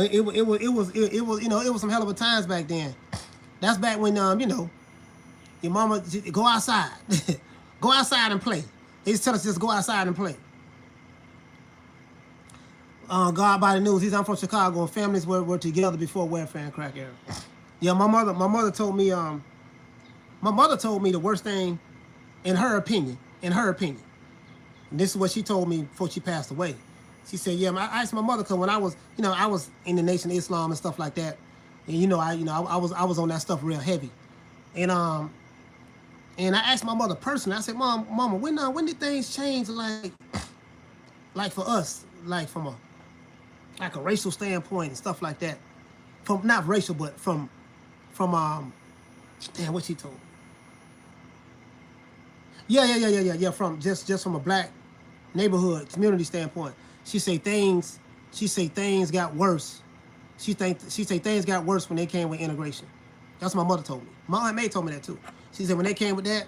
it was some hell of a times back then. That's back when your mama go outside, go outside and play. They just tell us just go outside and play. God by the news. I'm from Chicago, and families were together before welfare and crack era. Yeah, my mother told me the worst thing, in her opinion. And this is what she told me before she passed away. She said, "Yeah, I asked my mother because when I was in the Nation of Islam and stuff like that, and I was on that stuff real heavy, and I asked my mother personally. I said, Mama, when did things change? Like for us, like from a racial standpoint and stuff like that. From not racial, but from what she told me. Yeah. From just from a black neighborhood community standpoint, she say things got worse. She say things got worse when they came with integration. That's what my mother told me. My Aunt May told me that too. She said when they came with that,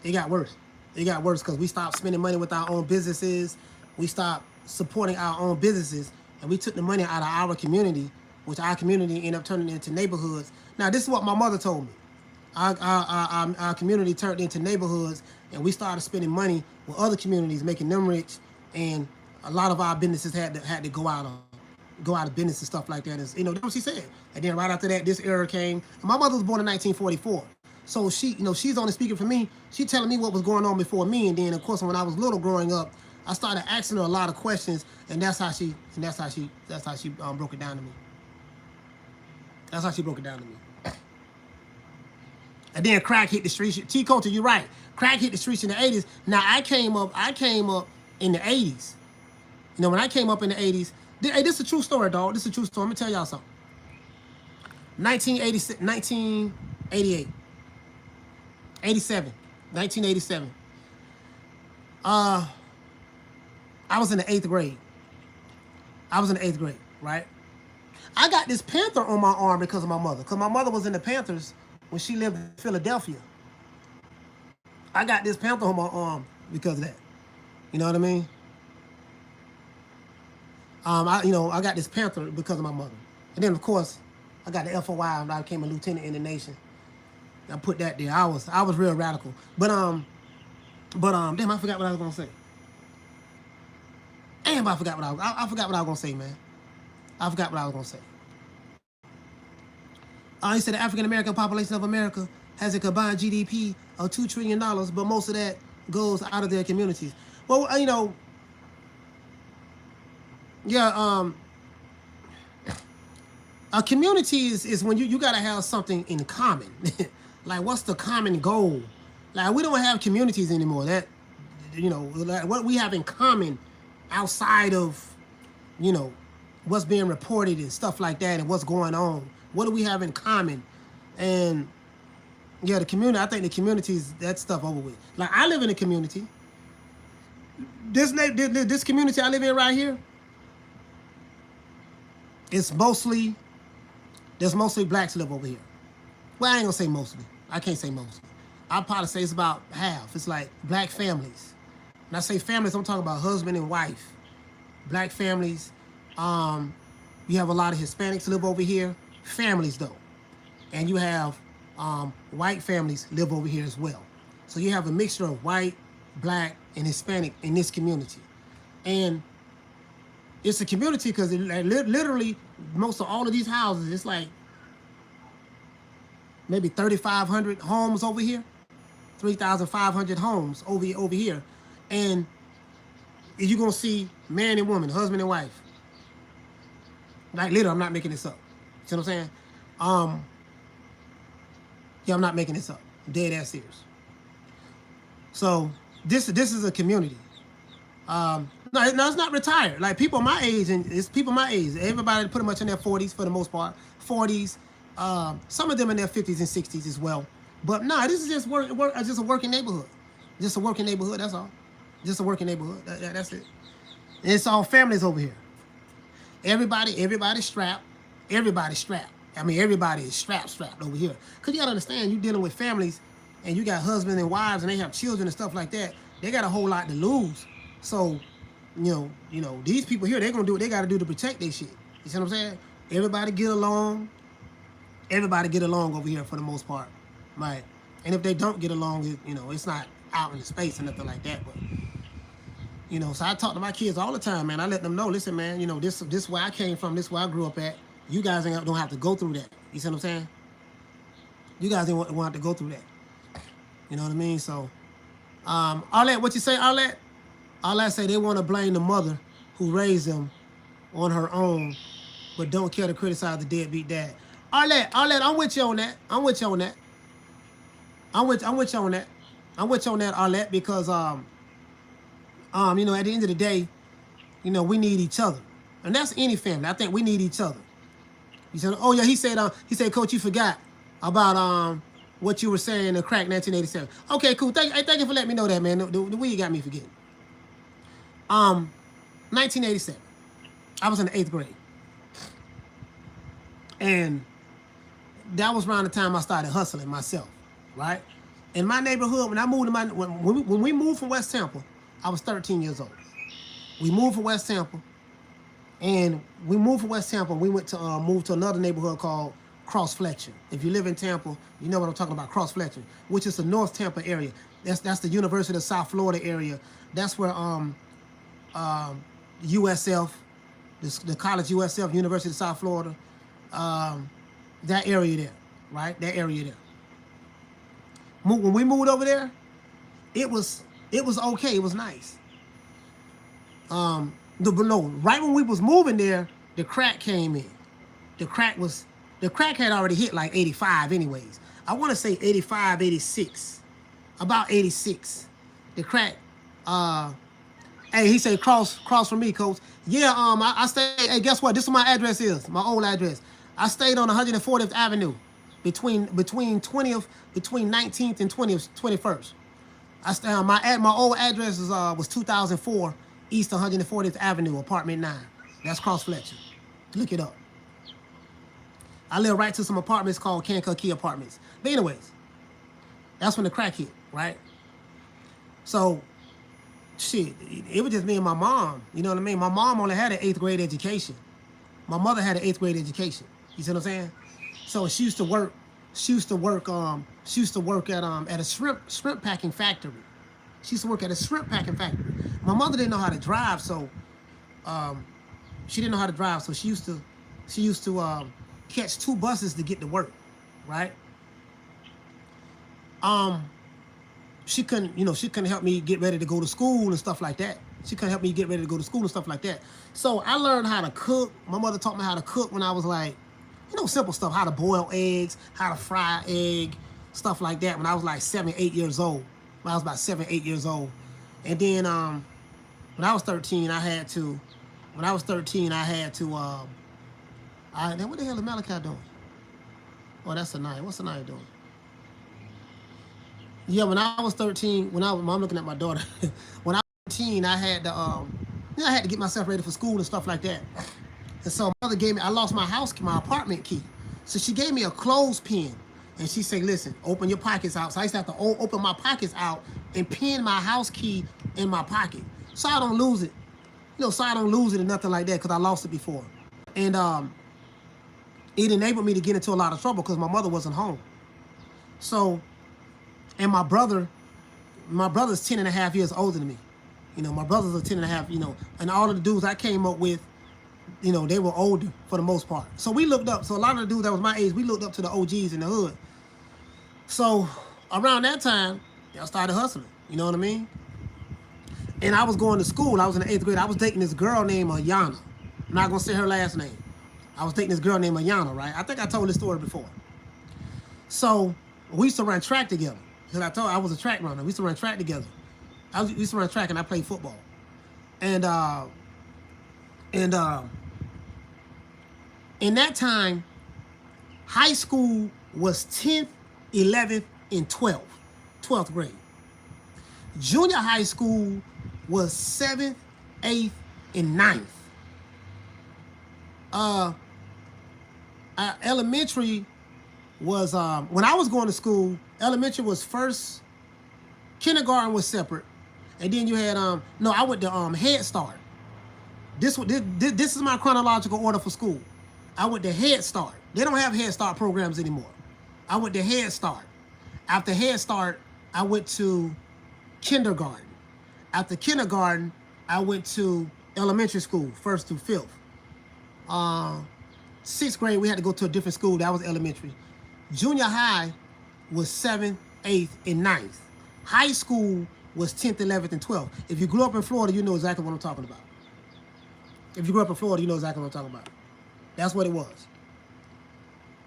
it got worse. It got worse because we stopped spending money with our own businesses. we stopped supporting our own businesses, and we took the money out of our community, which our community ended up turning into neighborhoods. Now, this is what my mother told me. Our community turned into neighborhoods, and we started spending money with other communities, making them rich, and a lot of our businesses had to go out of business and stuff like that. Is, that's what she said. And then right after that, this era came. My mother was born in 1944, so she, she's only speaking for me. She telling me what was going on before me, and then of course when I was little growing up, I started asking her a lot of questions, and that's how she broke it down to me. That's how she broke it down to me. And then crack hit the streets. T-Culture, you're right. Crack hit the streets in the 80s. Now, I came up in the 80s. When I came up in the 80s, hey, this is a true story, dog. This is a true story. Let me tell y'all something. 1988. 1987. I was in the 8th grade. Right? I got this panther on my arm because of my mother. Because my mother was in the Panthers when she lived in Philadelphia. I got this panther on my arm because of that. You know what I mean? I got this panther because of my mother. And then, of course, I got the FOI and I became a lieutenant in the nation. I put that there. I was real radical. But damn, I forgot what I was gonna say. Damn, I forgot what I was gonna say, man. I forgot what I was gonna say. He said the African American population of America has a combined GDP of $2 trillion, but most of that goes out of their communities. Well, a community is when you gotta have something in common. Like, what's the common goal? Like, we don't have communities anymore. That, like what we have in common outside of, what's being reported and stuff like that and what's going on. What do we have in common? And yeah, the community, I think the communities, that stuff over with. Like, I live in a community. This community I live in right here, there's mostly blacks live over here. Well, I ain't gonna say mostly. I can't say mostly. I'll probably say it's about half. It's like black families. When I say families, I'm talking about husband and wife. Black families. You have a lot of Hispanics live over here. Families, though. And you have white families live over here as well. So you have a mixture of white, black, and Hispanic in this community. And it's a community because literally most of all of these houses, it's like maybe 3,500 homes over here, 3,500 homes over here. And you're going to see man and woman, husband and wife. Like, literally, I'm not making this up. See what I'm saying? Yeah, I'm not making this up. I'm dead ass serious. So this is a community. No, it's not retired. Like, people my age, and it's people my age. Everybody pretty much in their 40s for the most part. 40s. Some of them in their 50s and 60s as well. But no, this is just just a working neighborhood. Just a working neighborhood, that's all. Just a working neighborhood. That's it. And it's all families over here. Everybody's strapped. Everybody's strapped. I mean, everybody is strapped over here. Because you got to understand, you're dealing with families, and you got husbands and wives, and they have children and stuff like that. They got a whole lot to lose. So, these people here, they're going to do what they got to do to protect their shit. You see what I'm saying? Everybody get along. Everybody get along over here for the most part. Right? And if they don't get along, it's not out in the space or nothing like that. But, so I talk to my kids all the time, man. I let them know, listen, man, this is where I came from. This is where I grew up at. You guys don't have to go through that. You see what I'm saying? You guys don't want to go through that. You know what I mean? So, Arlette, what you say, Arlette? Arlette say they want to blame the mother who raised them on her own, but don't care to criticize the deadbeat dad. Arlette, I'm with you on that. I'm with you on that, Arlette, because at the end of the day, we need each other. And that's any family. I think we need each other. He said, oh yeah, he said, Coach, you forgot about what you were saying in Crack 1987. Okay, cool. Thank you for letting me know that, man. The weed got me forgetting. 1987. I was in the 8th grade. And that was around the time I started hustling myself, right? In my neighborhood, when I moved to when we moved from West Tampa, I was 13 years old. We moved from West Tampa, and we moved from West Tampa. We went to move to another neighborhood called Cross Fletcher. If you live in Tampa, you know what I'm talking about. Cross Fletcher, which is the North Tampa area. That's the University of South Florida area. That's where USF, the college USF, University of South Florida, that area there, right? That area there. When we moved over there, it was okay. It was nice. Right when we was moving there, the crack came in. The crack had already hit like 85 anyways. I want to say 85, 86. About 86. The crack, hey, he said cross from me, coach. Yeah, I stayed, hey, guess what? This is my address is, my old address. I stayed on 140th Avenue between 19th and 21st. My old address was 2004 East 140th Avenue, apartment 9. That's Cross Fletcher. Look it up. I live right to some apartments called Kankakee Apartments. But anyways, that's when the crack hit, right? So, shit, it was just me and my mom. You know what I mean? My mom only had an 8th grade education. My mother had an 8th grade education. You see what I'm saying? So she used to work at a shrimp packing factory. She used to work at a shrimp packing factory. My mother didn't know how to drive, so she didn't know how to drive, so she used to catch 2 buses to get to work, right? She couldn't help me get ready to go to school and stuff like that. She couldn't help me get ready to go to school and stuff like that. So I learned how to cook. My mother taught me how to cook when I was like, simple stuff, how to boil eggs, how to fry egg, stuff like that when I was like 7, 8 years old. When I was about 7, 8 years old. And then when I was 13, I had to, then what the hell is Malachi doing? Oh, that's Anaya. What's Anaya doing? Yeah, when I was 13, I'm looking at my daughter. When I was 13, I had to, I had to get myself ready for school and stuff like that. And so my mother I lost my apartment key. So she gave me a clothespin. And she said, listen, open your pockets out. So I used to have to open my pockets out and pin my house key in my pocket. So I don't lose it. So I don't lose it or nothing like that because I lost it before. And it enabled me to get into a lot of trouble because my mother wasn't home. So, and my brother's 10 and a half years older than me. My brothers are 10 and a half, and all of the dudes I came up with, they were older for the most part. So we looked up. So a lot of the dudes that was my age, we looked up to the OGs in the hood. So around that time, I started hustling. You know what I mean? And I was going to school. I was in the 8th grade. I was dating this girl named Ayana. I'm not going to say her last name. I was dating this girl named Ayana, right? I think I told this story before. So we used to run track together. Because I was a track runner. We used to run track together. We used to run track and I played football. And in that time, high school was 10th, 11th, and 12th grade. Junior high school was 7th, 8th, and 9th. Elementary was, when I was going to school, elementary was first, kindergarten was separate, and then you had, I went to Head Start. This is my chronological order for school. I went to Head Start. They don't have Head Start programs anymore. I went to Head Start. After Head Start, I went to kindergarten. After kindergarten, I went to elementary school, 1st through 5th. 6th grade, we had to go to a different school. That was elementary. Junior high was 7th, 8th, and 9th. High school was 10th, 11th, and 12th. If you grew up in Florida, you know exactly what I'm talking about. If you grew up in Florida, you know exactly what I'm talking about. That's what it was.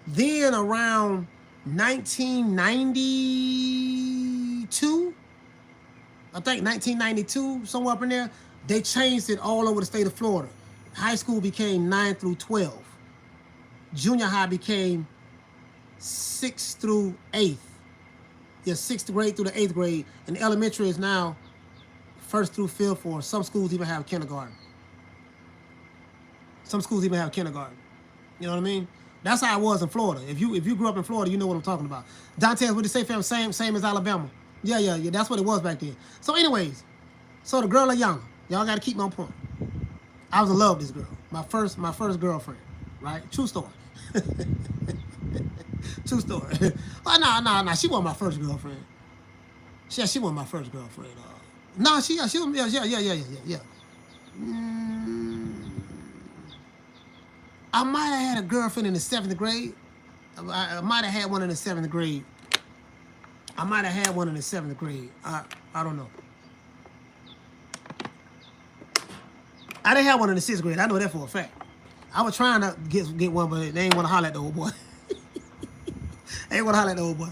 Then around 1992, I think 1992, somewhere up in there, they changed it all over the state of Florida. High school became 9 through 12. Junior high became 6th through 8th. Yeah, 6th grade through the 8th grade. And elementary is now 1st through 5th, or some schools even have kindergarten. Some schools even have kindergarten. You know what I mean? That's how it was in Florida. If you grew up in Florida, you know what I'm talking about. Dantes, what did they say, fam? Same as Alabama. Yeah. That's what it was back then. So anyways, so the girl Ayana, y'all got to keep me on point. I was in love with this girl. My first girlfriend, right? True story. True story. Oh, no. She wasn't my first girlfriend. She wasn't my first girlfriend. No, she was, yeah. I might have had a girlfriend in the 7th grade. I might have had one in the 7th grade. I don't know. I didn't have one in the 6th grade. I know that for a fact. I was trying to get one, but they ain't want to holler at the old boy. They ain't want to holler at the old boy.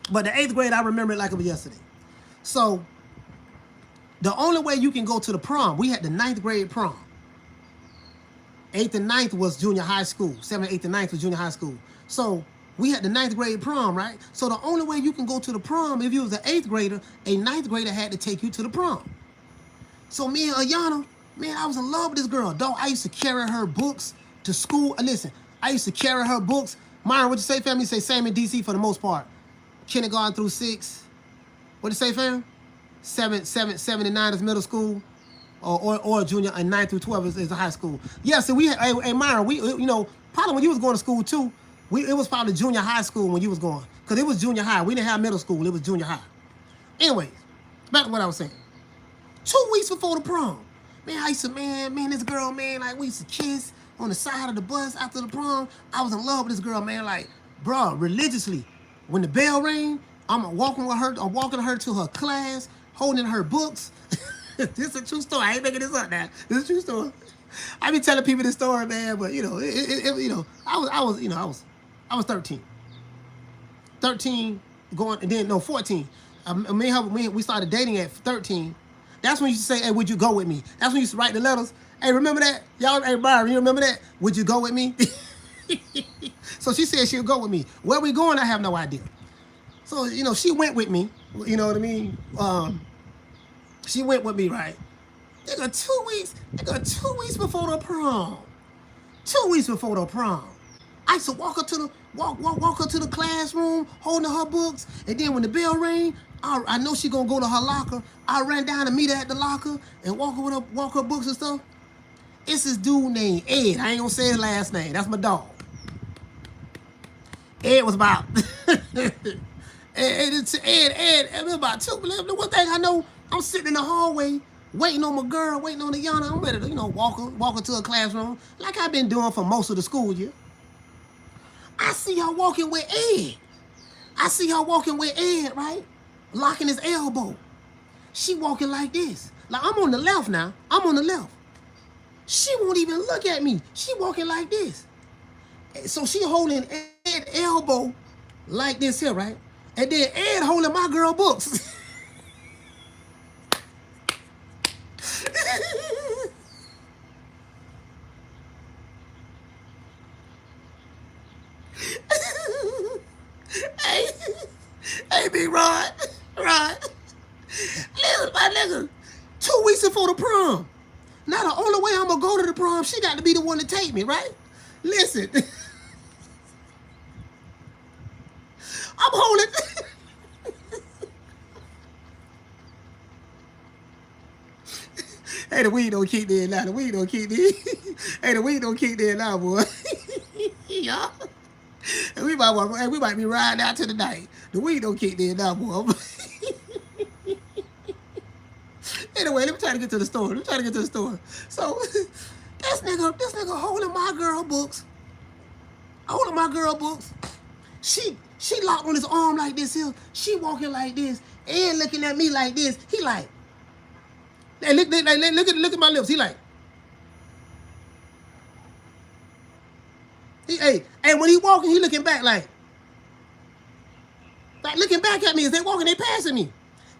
But the 8th grade, I remember it like it was yesterday. So, the only way you can go to the prom, we had the 9th grade prom. 8th and 9th was junior high school. 7th, 8th, and 9th was junior high school. So, we had the 9th grade prom, right? So, the only way you can go to the prom, if you was an 8th grader, a 9th grader had to take you to the prom. So, me and Ayana, man, I was in love with this girl. Dog, I used to carry her books to school. Listen, I used to carry her books. Myron, what'd you say, fam? You say same in D.C. for the most part. Kindergarten through 6. What'd you say, fam? 7 and 9 is middle school. Or junior, and 9 through 12 is the high school. Yeah, so we had, hey, Myron, probably when you was going to school too, it was probably junior high school when you was going. Because it was junior high. We didn't have middle school. It was junior high. Anyways, back to what I was saying. 2 weeks before the prom. Man, I used to, man, this girl, man, like, we used to kiss on the side of the bus after the prom. I was in love with this girl, man, like, bro, religiously. When the bell rang, I'm walking her to her class, holding her books. This is a true story. I ain't making this up now. This is a true story. I be telling people this story, man, but I was 13. 13 going, and then 14. We started dating at 13. That's when you used to say, hey, would you go with me? That's when you used to write the letters. Hey, remember that? Y'all, hey, Byron, you remember that? Would you go with me? So she said she'll go with me. Where we going, I have no idea. So, she went with me. You know what I mean? She went with me, right? They got 2 weeks before the prom. 2 weeks before the prom. I used to walk her to the classroom, holding her books, and then when the bell rang, I know she gonna go to her locker. I ran down to meet her at the locker and walk her books and stuff. It's this dude named Ed. I ain't gonna say his last name. That's my dog. Ed was about Ed was about 2. One thing I know, I'm sitting in the hallway waiting on my girl, waiting on the Yana. I'm ready to, walk her to a classroom like I've been doing for most of the school year. I see her walking with Ed. Right? Locking his elbow. She walking like this. Like, I'm on the left now. She won't even look at me. She walking like this. So she holding Ed's elbow like this here, right? And then Ed holding my girl books. Hey, big Rod. Listen, my nigga. 2 weeks before the prom. Now the only way I'm gonna go to the prom, she got to be the one to take me, right? Listen. I'm holding. Hey, the weed don't keep there now. Hey, the weed don't keep there now, boy. Yeah. And we might be riding out to the night. The weed don't kick there now, boy. Anyway, let me try to get to the store. So, this nigga holding my girl books. She locked on his arm like this here. She walking like this and looking at me like this. He like, hey, look at my lips. He like, hey, when he walking, he looking back like looking back at me as they walking, they passing me.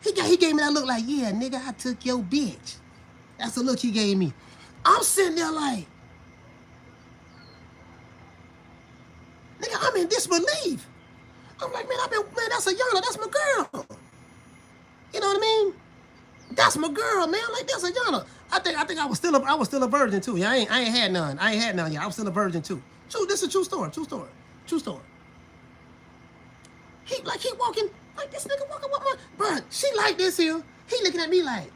He gave me that look like, yeah, nigga, I took your bitch. That's the look he gave me. I'm sitting there like, nigga, I'm in disbelief. I'm like, man, that's Ayana, that's my girl. You know what I mean? That's my girl, man. Like, that's Ayana. I think I was still a virgin too. Yeah, I ain't had none. Yeah, I was still a virgin too. This is a true story. He walking like this nigga walking with my bruh. She like this here. He looking at me like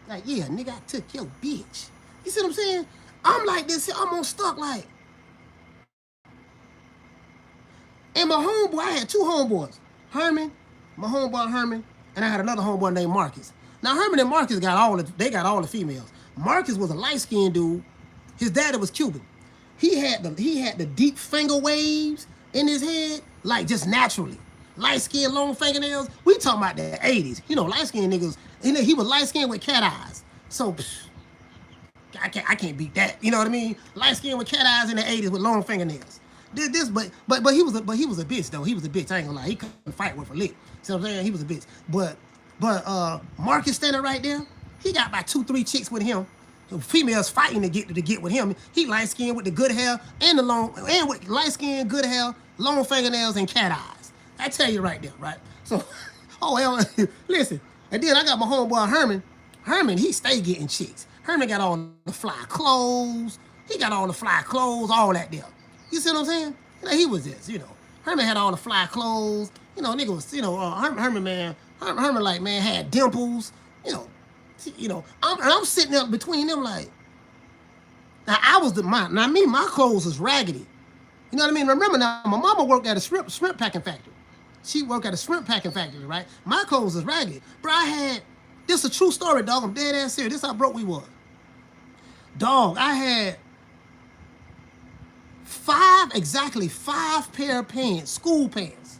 Like, yeah, nigga, I took your bitch. You see what I'm saying? I'm like this, I'm on stuck like. And my homeboy, I had two homeboys. Herman, my homeboy Herman, and I had another homeboy named Marcus. Now Herman and Marcus got all the females. Marcus was a light-skinned dude. His daddy was Cuban. He had the deep finger waves in his head, like just naturally. Light skin, long fingernails. We talking about the 80s. You know, light skinned niggas. He was light skinned with cat eyes. So I can't beat that. You know what I mean? Light skinned with cat eyes in the 80s with long fingernails. But he was a bitch though. He was a bitch. I ain't gonna lie. He couldn't fight with a lick. See what I'm saying? He was a bitch. But Marcus standing right there, he got about 2-3 chicks with him. Females fighting to get with him. He light skinned with the good hair and with light skinned, good hair, long fingernails and cat eyes. I tell you right there, right? So, listen. And then I got my homeboy Herman. Herman, he stay getting chicks. Herman got all the fly clothes. He got all the fly clothes, all that there. You see what I'm saying? You know, he was this, you know. Herman had all the fly clothes. You know, nigga was, Herman, man. Herman, like, man, had dimples. I'm sitting up between them like, my clothes was raggedy. You know what I mean? Remember now, my mama worked at a shrimp packing factory. She worked at a shrimp packing factory, right? My clothes was raggedy. Bro, this is a true story, dog. I'm dead ass serious. This how broke we was. Dog, I had exactly five pair of pants, school pants.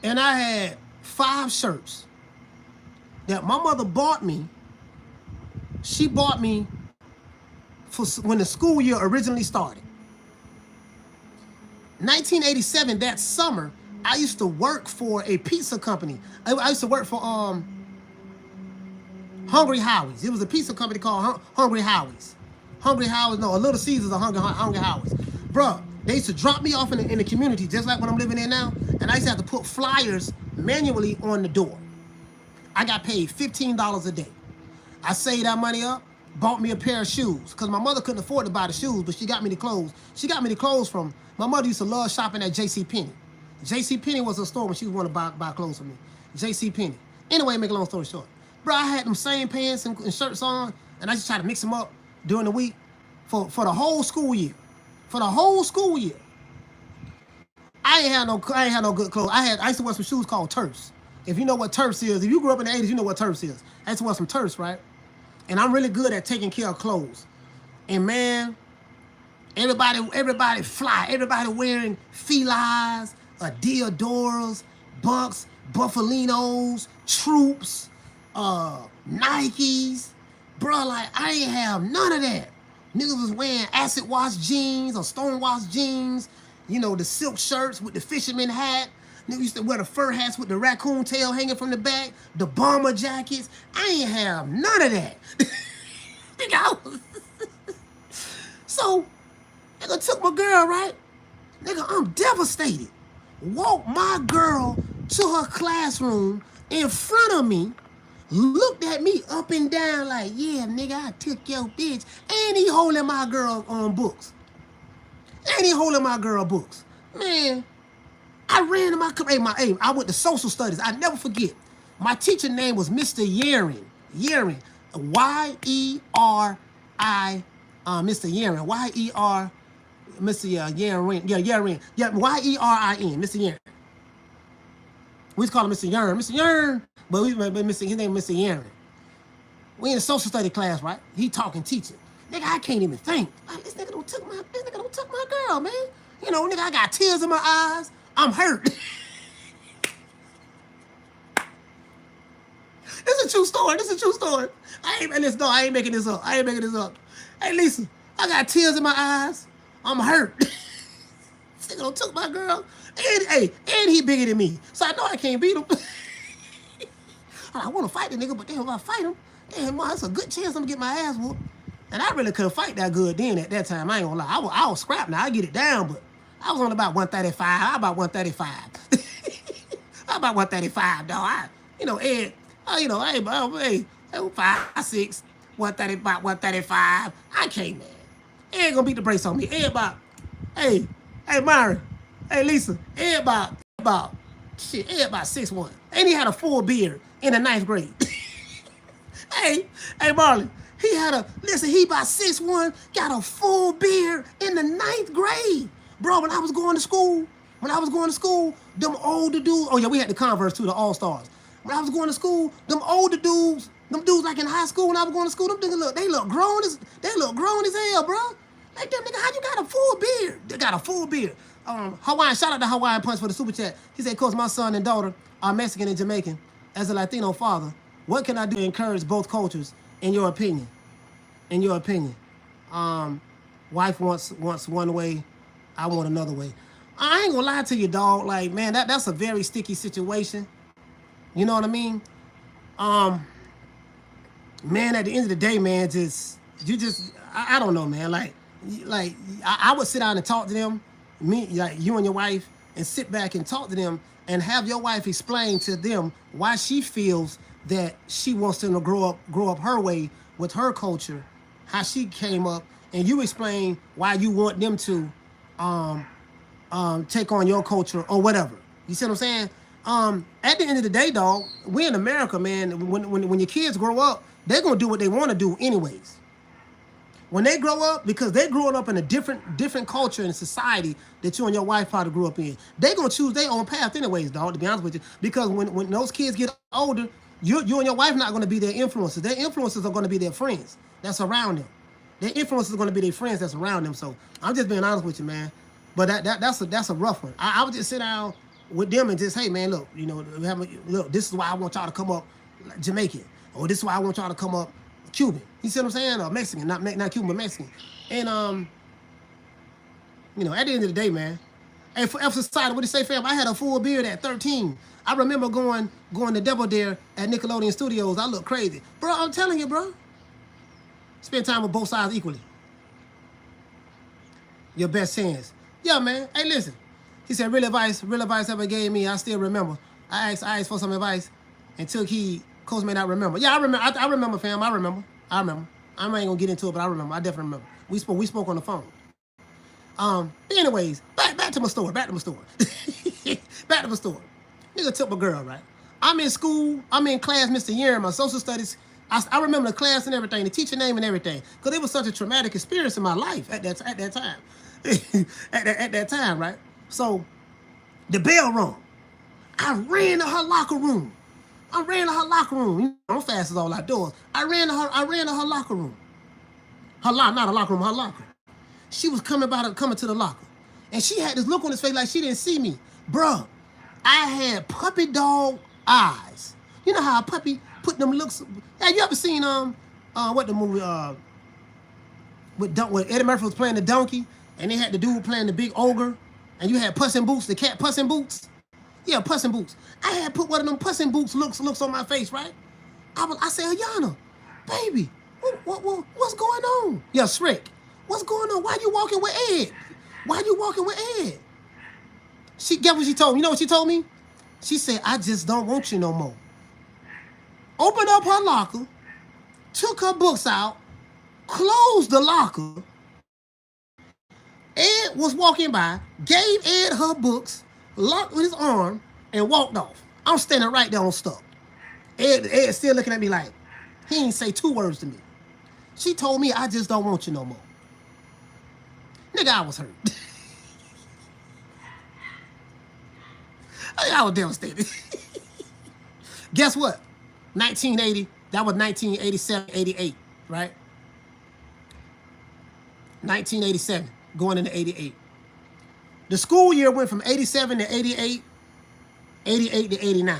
And I had 5 shirts that my mother bought me. She bought me for when the school year originally started. 1987, that summer, I used to work for a pizza company. I used to work for Hungry Howie's. It was a pizza company called Hungry Howie's. Hungry Howie's, no, a Little Caesars or Hungry Howie's. Bruh, they used to drop me off in the community, just like when I'm living there now, and I used to have to put flyers manually on the door. I got paid $15 a day. I saved that money up, bought me a pair of shoes, because my mother couldn't afford to buy the shoes, but she got me the clothes. She got me the clothes from, my mother used to love shopping at JCPenney. JCPenney was a store when she would want to buy clothes from me. JCPenney. Anyway, make a long story short. Bro, I had them same pants and shirts on, and I just tried to mix them up during the week for the whole school year. For the whole school year. I ain't had no good clothes. I used to wear some shoes called Turfs. If you know what Turfs is, if you grew up in the 80s, you know what Turfs is. I used to wear some Turfs, right? And I'm really good at taking care of clothes. And man, everybody fly. Everybody wearing Felines, Diodoras, Bucks, Buffalinos, Troops, Nikes. Bro, like, I ain't have none of that. Niggas was wearing acid wash jeans or stone wash jeans. You know, the silk shirts with the fisherman hat. Niggas used to wear the fur hats with the raccoon tail hanging from the back. The bomber jackets. I ain't have none of that. So, nigga took my girl, right? Nigga, I'm devastated. Walked my girl to her classroom in front of me, looked at me up and down like, yeah, nigga, I took your bitch. And he holding my girl on books. Man, I ran to my I went to social studies. I never forget. My teacher name was Mr. Yerin. Y-E-R-I, Mr. Yerin. Y-E-R, Mr. Yerin. Yeah, Yerin. Yeah, Y-E-R-I-N, Mr. Yerin. We used to call him Mr. Yerin. Mr. Yerin. But his name is Mr. Yerin. We in a social study class, right? He talking, teaching. Nigga, I can't even think. Like, this nigga don't took my girl, man. You know, nigga, I got tears in my eyes. I'm hurt. This is a true story. I ain't making this up. Hey, Lisa, I got tears in my eyes. I'm hurt. This nigga don't took my girl. And he bigger than me. So I know I can't beat him. I want to fight the nigga, but damn, if I fight him, damn, man, that's a good chance I'm going to get my ass whooped. And I really couldn't fight that good then at that time. I ain't gonna lie. I was scrap now. I get it down, but I was on about 135. I about 135, dog. Ed, 5'6", 130, about 135. I can't, man. Ed gonna beat the brakes on me. Ed about, hey, Myron, hey, Lisa, Ed about 6'1". And he had a full beard in the 9th grade. Hey, hey, Marlon. He about 6'1", got a full beard in the 9th grade. Bro, when I was going to school, them older dudes, oh yeah, we had the Converse too, the All-Stars. When I was going to school, them older dudes, them dudes like in high school when I was going to school, them niggas they look grown as hell, bro. Like, them nigga, how you got a full beard? They got a full beard. Hawaiian, shout out to Hawaiian Punch for the super chat. He said, "Course, my son and daughter are Mexican and Jamaican. As a Latino father, what can I do to encourage both cultures, in your opinion? In your opinion?" Wife wants one way, I want another way. I ain't gonna lie to you, dog. Like, man, that's a very sticky situation. You know what I mean? Man, at the end of the day, man, I don't know, man. Like I would sit down and talk to them, like you and your wife, and sit back and talk to them and have your wife explain to them why she feels that she wants them to grow up her way with her culture, how she came up, and you explain why you want them to take on your culture or whatever. You see what I'm saying? At the end of the day, dog, we in America, man. When your kids grow up, they're gonna do what they want to do anyways. When they grow up, because they're growing up in a different culture and society that you and your wife probably grew up in, they're gonna choose their own path anyways, dog, to be honest with you. Because when those kids get older, you and your wife not gonna be their influences. Their influences are gonna be their friends that's around them. Their influences are gonna be their friends that's around them. So I'm just being honest with you, man. But that's a rough one. I would just sit down with them and just, hey man, look, you know, look, this is why I want y'all to come up Jamaican, or this is why I want y'all to come up Cuban. You see what I'm saying? Or Mexican, not Cuban, but Mexican. And you know, at the end of the day, man, hey, for F Society, what do you say, fam? I had a full beard at 13. I remember going to Double Dare at Nickelodeon Studios. I look crazy, bro. I'm telling you, bro. Spend time with both sides equally. Your best chance. Yeah, man. Hey, listen. He said, real advice ever gave me, I still remember. I asked for some advice and took heed. Coach may not remember. Yeah, I remember. I remember, fam. I remember. I ain't gonna get into it, but I remember. I definitely remember. We spoke on the phone. Anyways, back to my story. Back to my story. Nigga took my girl, right? I'm in school. I'm in class, Mr. Yerin, my social studies. I remember the class and everything, the teacher name and everything, because it was such a traumatic experience in my life at that time. at that time, right? So the bell rung. I ran to her locker room. I'm fast as all outdoors. I ran to her locker room. Not a locker room, her locker. She was coming to the locker. And she had this look on his face like she didn't see me. Bruh, I had puppy dog eyes. You know how a puppy put them looks. Have you ever seen what the movie with Eddie Murphy was playing the donkey and they had the dude playing the big ogre and you had Puss in Boots, the cat Puss in Boots? Yeah, Puss in Boots. I had put one of them Puss in Boots looks on my face, right? I said, Ayana, baby, what's going on? Yeah, Shrek, what's going on? Why you walking with Ed? Guess what she told me? You know what she told me? She said, I just don't want you no more. Opened up her locker, took her books out, closed the locker. Ed was walking by, gave Ed her books, locked with his arm, and walked off. I'm standing right there on stuff. Ed still looking at me like, he ain't say 2 words to me. She told me, I just don't want you no more. Nigga, I was hurt. I was devastated. Guess what? 1980, that was 1987, 88, right? 1987, going into 88. The school year went from 87 to 88, 88 to 89.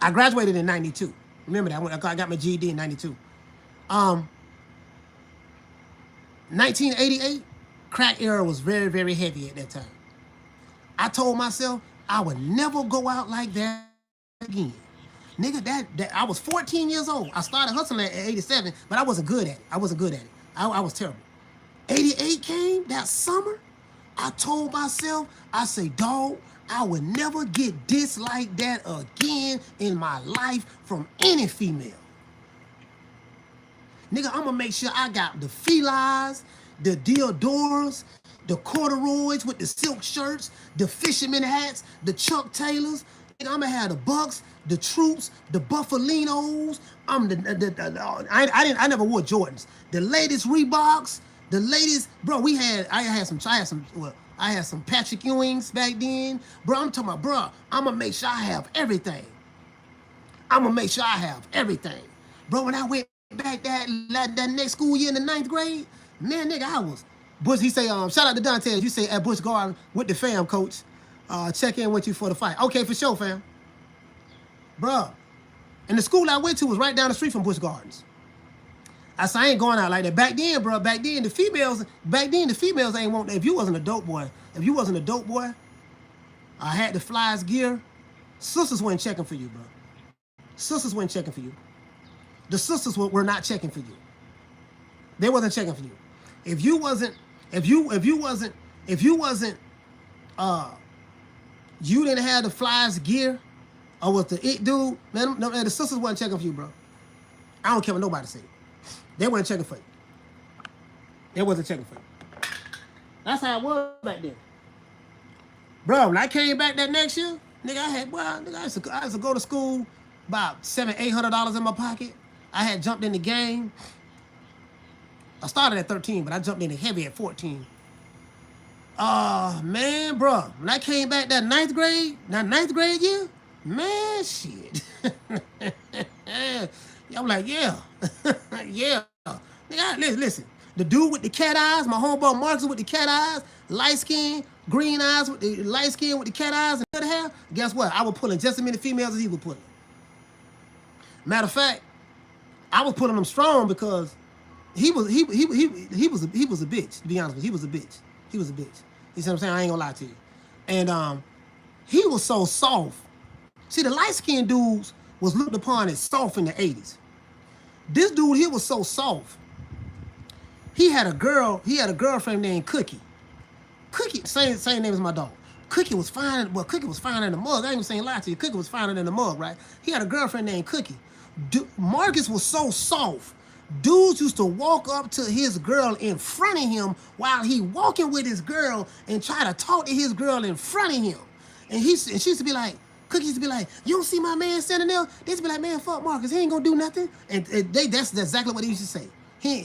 I graduated in 92. Remember that, I got my GED in 92. 1988, crack era was very, very heavy at that time. I told myself I would never go out like that again. Nigga, that I was 14 years old. I started hustling at 87, but I wasn't good at it. I was terrible. 88 came that summer. I told myself, I say, dog, I would never get this like that again in my life from any female. Nigga, I'm gonna make sure I got the felines, the Deodoras, the corduroys with the silk shirts, the fisherman hats, the Chuck Taylors. Nigga, I'm gonna have the Bucks, the Troops, the Buffalinos. I never wore Jordans. The latest Reeboks, the latest, bro. I had some Patrick Ewings back then, bro. I'm talking about, bro. I'm gonna make sure I have everything. I'm gonna make sure I have everything, bro. When I went back that next school year in the 9th grade, man, nigga, I was. Bush, he say, shout out to Dante. You say at Bush Garden with the fam, coach. Check in with you for the fight. Okay, for sure, fam. Bruh. And the school I went to was right down the street from Busch Gardens. I said, I ain't going out like that. Back then, bro, the females ain't want, if you wasn't a dope boy, I had the Flyers gear, sisters weren't checking for you, bro. Sisters weren't checking for you. The sisters were not checking for you. They wasn't checking for you. If you wasn't, you didn't have the Flyers gear, or was the it dude, man, the sisters wasn't checking for you, bro. I don't care what nobody say. They weren't checking for you. They wasn't checking for you. That's how it was back then. Bro, when I came back that next year, nigga, I used to go to school about $700-800 in my pocket. I had jumped in the game. I started at 13, but I jumped in the heavy at 14. Man, bro, when I came back that ninth grade year, man, shit. I'm like, yeah. Yeah. Nigga, listen. The dude with the cat eyes, my homeboy Marcus with the cat eyes, light skin, green eyes with the light skin with the cat eyes and the hair. Guess what? I was pulling just as many females as he was pulling. Matter of fact, I was pulling them strong because he was a bitch. To be honest with you, he was a bitch. You see what I'm saying? I ain't gonna lie to you. And he was so soft. See, the light-skinned dudes was looked upon as soft in the 80s. This dude here was so soft. He had a girlfriend named Cookie. Cookie, same name as my dog. Cookie was fine. Well, Cookie was fine in the mug. I ain't even saying lie to you. Cookie was finer than the mug, right? He had a girlfriend named Cookie. Marcus was so soft. Dudes used to walk up to his girl in front of him while he walking with his girl and try to talk to his girl in front of him. And she used to be like, Cookie used to be like, you don't see my man standing there? They used to be like, man, fuck Marcus, he ain't gonna do nothing. And that's exactly what they used to say.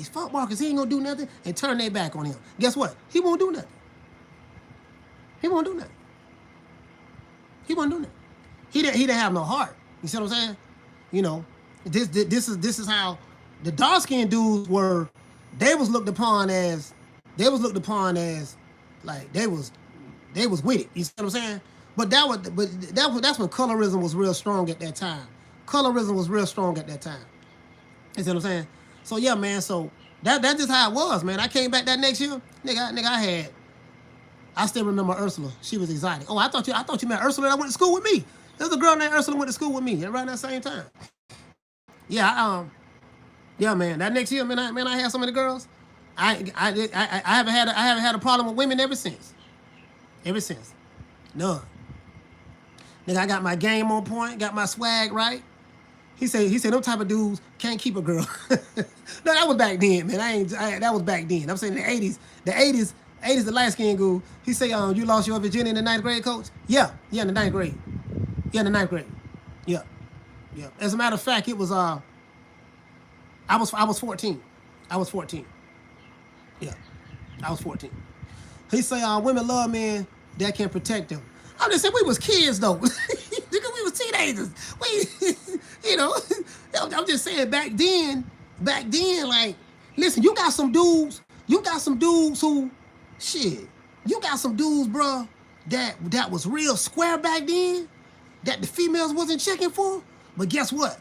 Fuck Marcus, he ain't gonna do nothing, and turn their back on him. Guess what? He won't do nothing. He won't do nothing. He didn't have no heart. You see what I'm saying? You know, this is how the dark-skinned dudes were. They was looked upon as like they was with it. You see what I'm saying? But that's when colorism was real strong at that time. Colorism was real strong at that time. You see what I'm saying? So yeah, man. So that's just how it was, man. I came back that next year, nigga. I still remember Ursula. She was exotic. Oh, I thought you meant Ursula that went to school with me. There's a girl named Ursula went to school with me around that same time. Yeah, yeah, man. That next year, man, I had so many girls. I haven't had a problem with women ever since. None. Nigga, I got my game on point, got my swag right. He said, them type of dudes can't keep a girl. No, that was back then, man. That was back then. I'm saying the 80s, the light skinned dude. He say, you lost your virginity in the 9th grade, coach? Yeah, in the 9th grade. Yeah, in the 9th grade. Yeah. As a matter of fact, it was I was 14. I was 14. Yeah, I was 14. He say, women love men that can protect them. I'm just saying we was kids though. We was teenagers. I'm just saying back then, like, listen, you got some dudes who, shit, you got some dudes, bro, that was real square back then, that the females wasn't checking for. But guess what?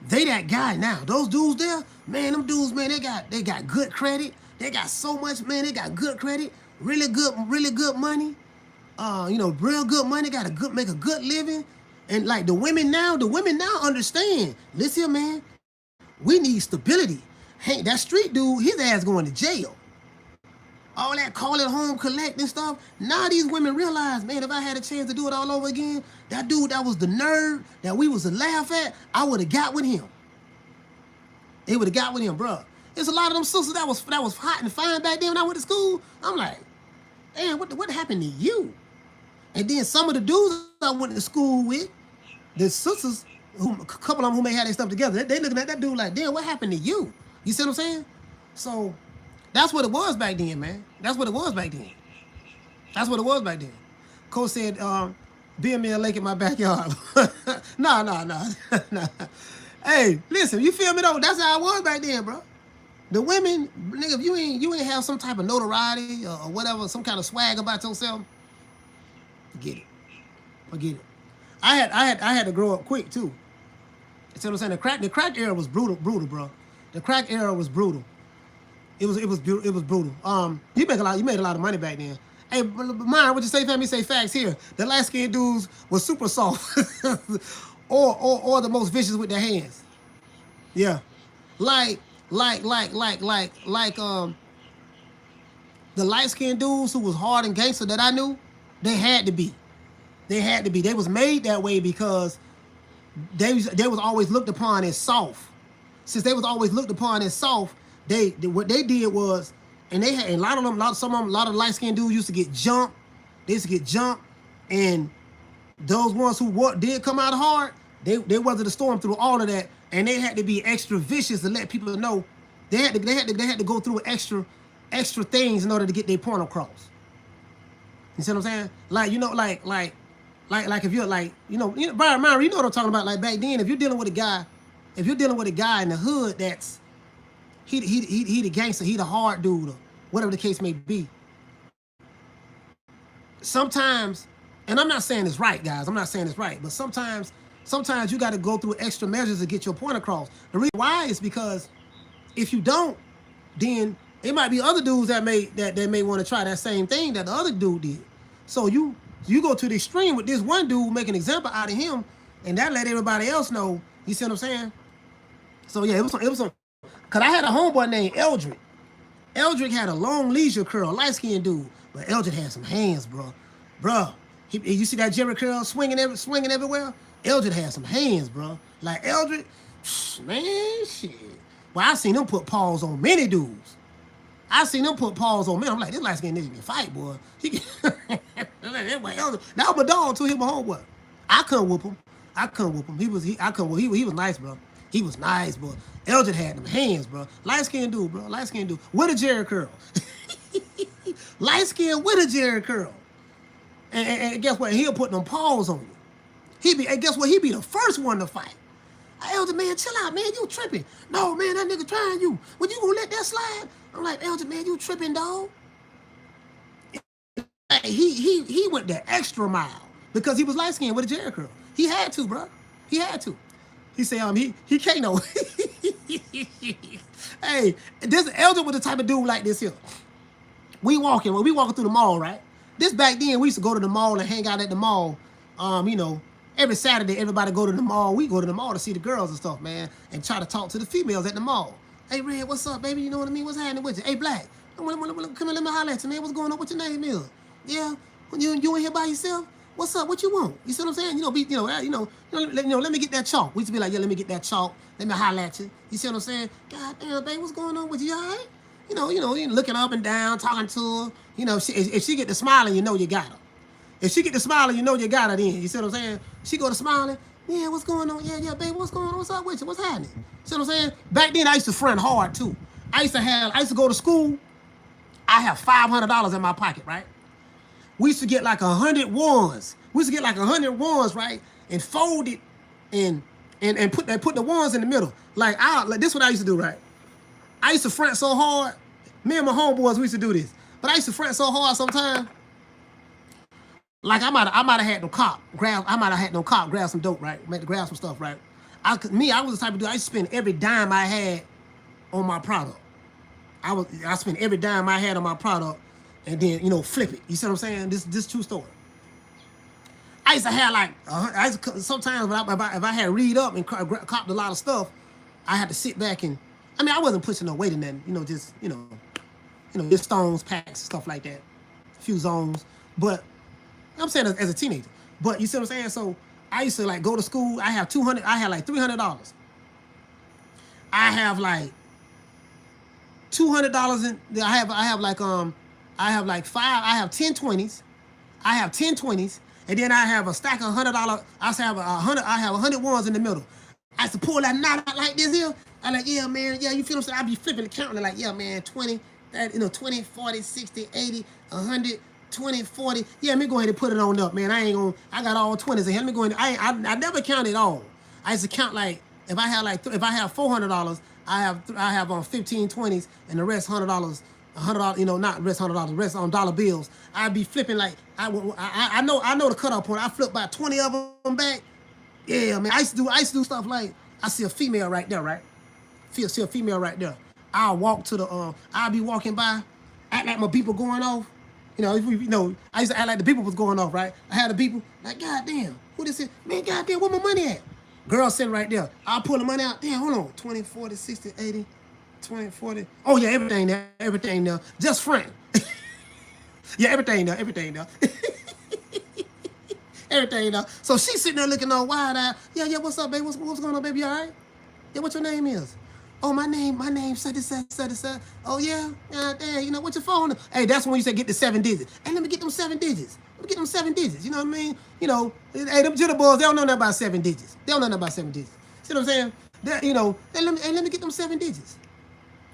They that guy now. Those dudes there, man, them dudes, man, they got good credit. They got so much, man, they got good credit, really good money. Real good money, make a good living. And like the women now understand. Listen, man, we need stability. Hey, that street dude, his ass going to jail. All that call it home, collect and stuff. Now these women realize, man, if I had a chance to do it all over again, that dude that was the nerd that we was to laugh at, I would have got with him. They would have got with him, bro. There's a lot of them sisters that was hot and fine back then when I went to school. I'm like, damn, what happened to you? And then some of the dudes I went to school with, the sisters, a couple of them who may have their stuff together, they looking at that dude like, damn, what happened to you? You see what I'm saying? So that's what it was back then, man. That's what it was back then. That's what it was back then. Coach said, build me a lake in my backyard. No. Hey, listen, you feel me though? That's how it was back then, bro. The women, nigga, if you ain't have some type of notoriety or whatever, some kind of swag about yourself, forget it. I had to grow up quick too. You see what I'm saying? The crack era was brutal, bro. The crack era was brutal. It was brutal. You made a lot of money back then. Hey, mine, what you say, family? Say facts here. The light skinned dudes were super soft, or the most vicious with their hands. Yeah, like the light skinned dudes who was hard and gangster that I knew, they had to be. They was made that way because they was always looked upon as soft. Since they was always looked upon as soft, what they did was, and they had a lot of the light skinned dudes used to get jumped. They used to get jumped, and those ones who did come out hard, they weathered the storm through all of that, and they had to be extra vicious to let people know. They had to go through extra things in order to get their point across. You see what I'm saying? Like, you know, like if you're like, Brian Myrie, you know what I'm talking about. Like back then, if you're dealing with a guy in the hood that's he the gangster, he the hard dude, or whatever the case may be. Sometimes, and I'm not saying it's right, guys. I'm not saying it's right, but sometimes you got to go through extra measures to get your point across. The reason why is because if you don't, then it might be other dudes that may want to try that same thing that the other dude did. So you go to the extreme with this one dude, make an example out of him, and that let everybody else know. You see what I'm saying? So yeah, it was some. Cause I had a homeboy named Eldrick. Eldrick had a long leisure curl, light skinned dude, but Eldrick had some hands, bro. You see that Jerry curl swinging everywhere? Eldrick had some hands, bro. Like Eldrick, man, shit. Well, I seen him put paws on many dudes. I'm like, this light skinned nigga can fight, boy. That was my dog too. He was my homeboy. I couldn't whoop him. He was nice, bro. He was nice, bro. Eldrick had them hands, bro. Light skinned dude, bro. Light skinned dude with a Jerry curl. Light skinned with a Jerry curl. And guess what? He'll put them paws on you. Guess what? He be the first one to fight. Eldrick, man, chill out, man. You tripping? No, man, that nigga trying you. When you gonna let that slide? I'm like, Eldrick, man, you tripping, dog? He went the extra mile because he was light skinned with a Jerry curl. He had to, bro. He had to. He said, he can't know. Hey, this Eldrick was the type of dude like this here. We walking through the mall, right? This back then, we used to go to the mall and hang out at the mall. Every Saturday, everybody go to the mall. We go to the mall to see the girls and stuff, man, and try to talk to the females at the mall. Hey, Red, what's up, baby? You know what I mean? What's happening with you? Hey, Black, come here, let me holler at you, man. What's going on? What your name is? Yeah, you in here by yourself? What's up? What you want? You see what I'm saying? Let me get that chalk. We used to be like, yeah, let me get that chalk. Let me holler at you. You see what I'm saying? God damn, babe, what's going on with you? All right? Looking up and down, talking to her. If she get to smiling, you know you got her. If she get to smiling, you know you got her then. You see what I'm saying? She go to smiling. Yeah, what's going on? Yeah, babe, what's going on? What's up with you? What's happening? See what I'm saying? Back then, I used to front hard, too. I used to go to school. I have $500 in my pocket, right? We used to get like 100 ones. Right? And fold it and put the ones in the middle. Like this is what I used to do, right? I used to front so hard. Me and my homeboys, we used to do this. But I used to front so hard sometimes. Like I might have had no cop grab some dope, right? Grab some stuff, right? I was the type of dude, I used to spend every dime I had on my product. I spent every dime I had on my product and then, flip it. You see what I'm saying? This true story. I used to have sometimes if I had read up and copped a lot of stuff, I had to sit back and, I wasn't pushing no weight in that, just stones, packs, stuff like that, a few zones. But I'm saying as a teenager. But you see what I'm saying? So I used to go to school. I had like $300. I have like $200 in. I have 10 20s. I have 10 20s, And then I have a stack of $100. I have I have 100 ones in the middle. I used to pull that knot out like this here. I like, yeah, man, yeah, you feel what I'm saying? I be flipping the counting like, yeah, man, 20, 30, 20, 40, 60, 80, 100, 20, 40. Yeah, let me go ahead and put it on up, man. I got all 20s in here. Let me go ahead. I never counted all. I used to count like, if I have $400, I have on 15 20s and the rest $100, $100, not rest $100, rest on dollar bills. I'd be flipping like, I know the cutoff point. I flip about 20 of them back. Yeah, man, I used to do stuff like, I see a female right there, right? See a female right there. I'll walk to the, I'll be walking by, act like my people going off. I used to act like the people was going off, right? I had the people, like, goddamn, who this is? Man, goddamn, where my money at? Girl sitting right there. I'll pull the money out. Damn, hold on. 20, 40, 60, 80, 20, 40. Oh, yeah, everything there. Just front. Yeah, everything there. Everything there. So she's sitting there looking all wide-eyed. Yeah, what's up, baby? What's going on, baby? You all right? Yeah, what your name is? Oh, my name, such. Oh, yeah? Yeah, damn, what's your phone? Hey, that's when you say get the 7 digits. Hey, let me get them 7 digits. You know what I mean? Hey, them jitter boys, they don't know nothing about 7 digits. See what I'm saying? Hey, let me get them 7 digits.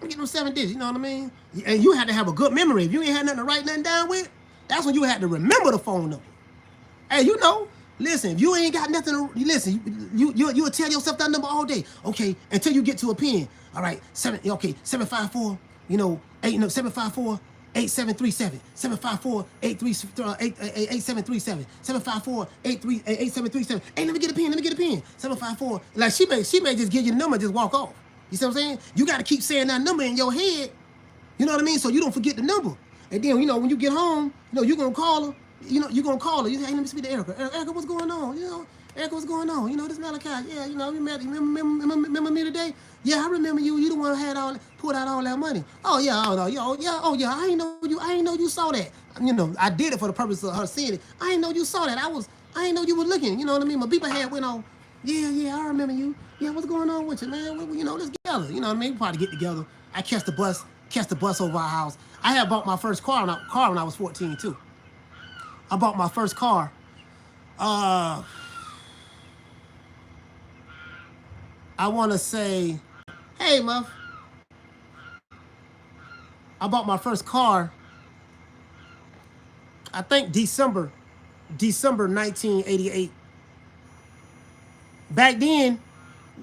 Let me get them 7 digits, you know what I mean? And you had to have a good memory. If you ain't had nothing to write nothing down with, that's when you had to remember the phone number. Hey, listen, if you ain't got nothing to listen, you'll tell yourself that number all day. Okay, until you get to a pen. All right, 754, 754 8737, 754 8737, 754 8737. Hey, let me get a pen. 754. Like she may just give you the number, just walk off. You see what I'm saying? You got to keep saying that number in your head. You know what I mean? So you don't forget the number. And then when you get home, you're gonna call her. You're gonna call her. You say, hey, let me speak to Erica. Erica, what's going on? Erica, what's going on? This Malachi. Yeah, you remember me today? Yeah, I remember you. You the one who pulled out all that money. Oh yeah, oh yeah. I ain't know you saw that. I did it for the purpose of her seeing it. I ain't know you saw that. I ain't know you were looking. You know what I mean? My beeper head went on. Yeah, I remember you. Yeah, what's going on with you, man? Let's get together. You know what I mean? We probably get together. I catch the bus over our house. I had bought my first car when I was 14 too. I bought my first car. I want to say, hey, Muff. I bought my first car, I think December 1988. Back then,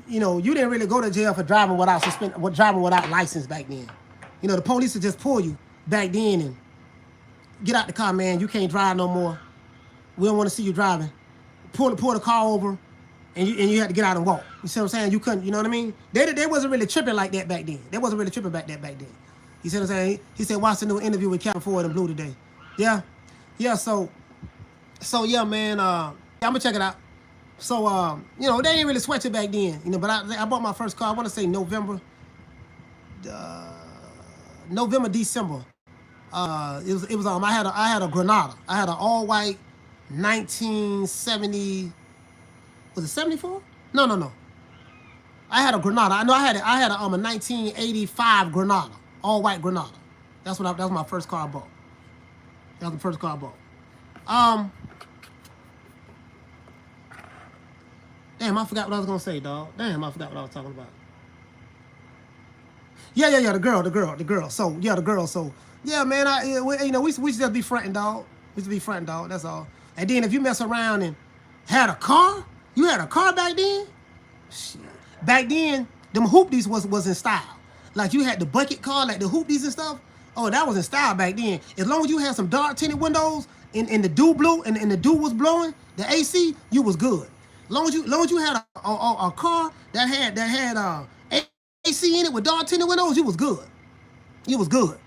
you didn't really go to jail for driving without license back then. The police would just pull you back then and get out the car, man. You can't drive no more. We don't want to see you driving. Pull the car over, and you had to get out and walk. You see what I'm saying? You couldn't. You know what I mean? They wasn't really tripping like that back then. They wasn't really tripping back then. You see what I'm saying? He said, watch the new interview with Captain Ford and Blue today. Yeah. So yeah, man. I'm gonna check it out. So they didn't really sweat it back then. But I bought my first car. I want to say November, December. It was I had a Granada. I had an all white 1970. Was it 74? No. I had a Granada. I know I had a 1985 Granada, all white Granada. That was my first car I bought. That was the first car I bought. Damn, I forgot what I was gonna say, dog. Damn, I forgot what I was talking about. Yeah, the girl. So yeah, the girl. So yeah, man. We should just be fronting, dog. We should be fronting, dog. That's all. And then if you mess around and had a car, you had a car back then. Shit. Back then, them hoopties was in style. Like you had the bucket car, like the hoopties and stuff. Oh, that was in style back then. As long as you had some dark tinted windows and the dew blew and the dew was blowing, the AC, you was good. Long as you had a car that had AC in it with dark tinted windows, you was good. You was good.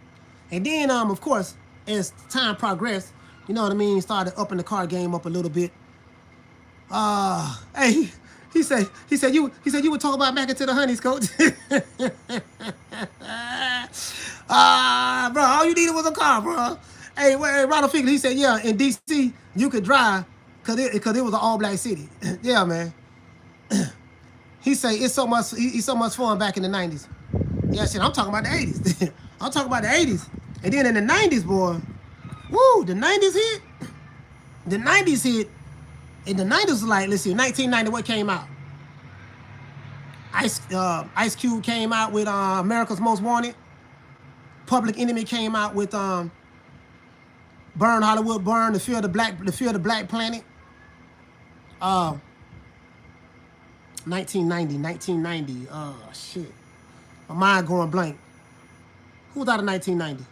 And then of course, as time progressed, you know what I mean, started upping the car game up a little bit. Hey, he said you would talk about back into the honeys, coach. Bro, all you needed was a car, bro. Hey, Ronald Figler, he said, yeah, in DC you could drive cause it was an all black city. Yeah, man. He say it's so much fun back in the 90s. Yeah, shit, I'm talking about the 80s. I'm talking about the 80s. And then in the 90s, boy, woo, the 90s hit. The 90s hit. In the 90s was like, let's see, 1990, what came out? Ice Cube came out with America's Most Wanted. Public Enemy came out with Burn Hollywood Burn, The Fear of the Black Planet. 1990. Oh shit. My mind going blank. Who was out of 1990?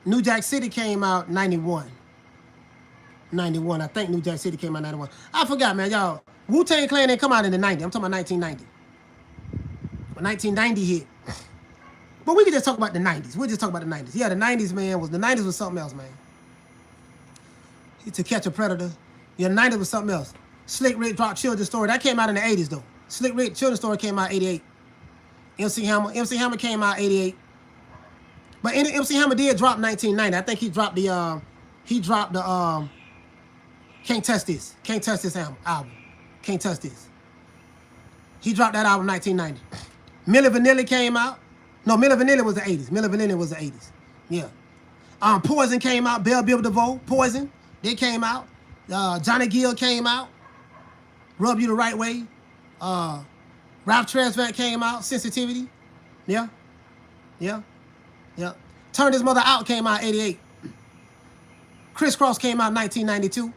New Jack City came out 91. 91. I think New Jack City came out 91. I forgot, man, y'all. Wu-Tang Clan didn't come out in the 90s. I'm talking about 1990. But 1990 hit. But we can just talk about the 90s. We'll just talk about the 90s. Yeah, the 90s, man, the 90s was something else, man. To Catch a Predator. Yeah, the 90s was something else. Slick Rick dropped Children's Story. That came out in the 80s, though. Slick Rick Children's Story came out 88. MC Hammer came out 88. But MC Hammer did drop 1990. I think he dropped the Can't Touch This album. Can't Touch This. He dropped that album in 1990. Milli Vanilli came out. No, Milli Vanilli was the 80s. Milli Vanilli was the 80s. Yeah. Poison came out. Bell Biv DeVoe. Poison. They came out. Johnny Gill came out. Rub You the Right Way. Ralph Tresvant came out. Sensitivity. Yeah. Yeah. Yeah. Turn His Mother Out came out 88. Crisscross came out 1992.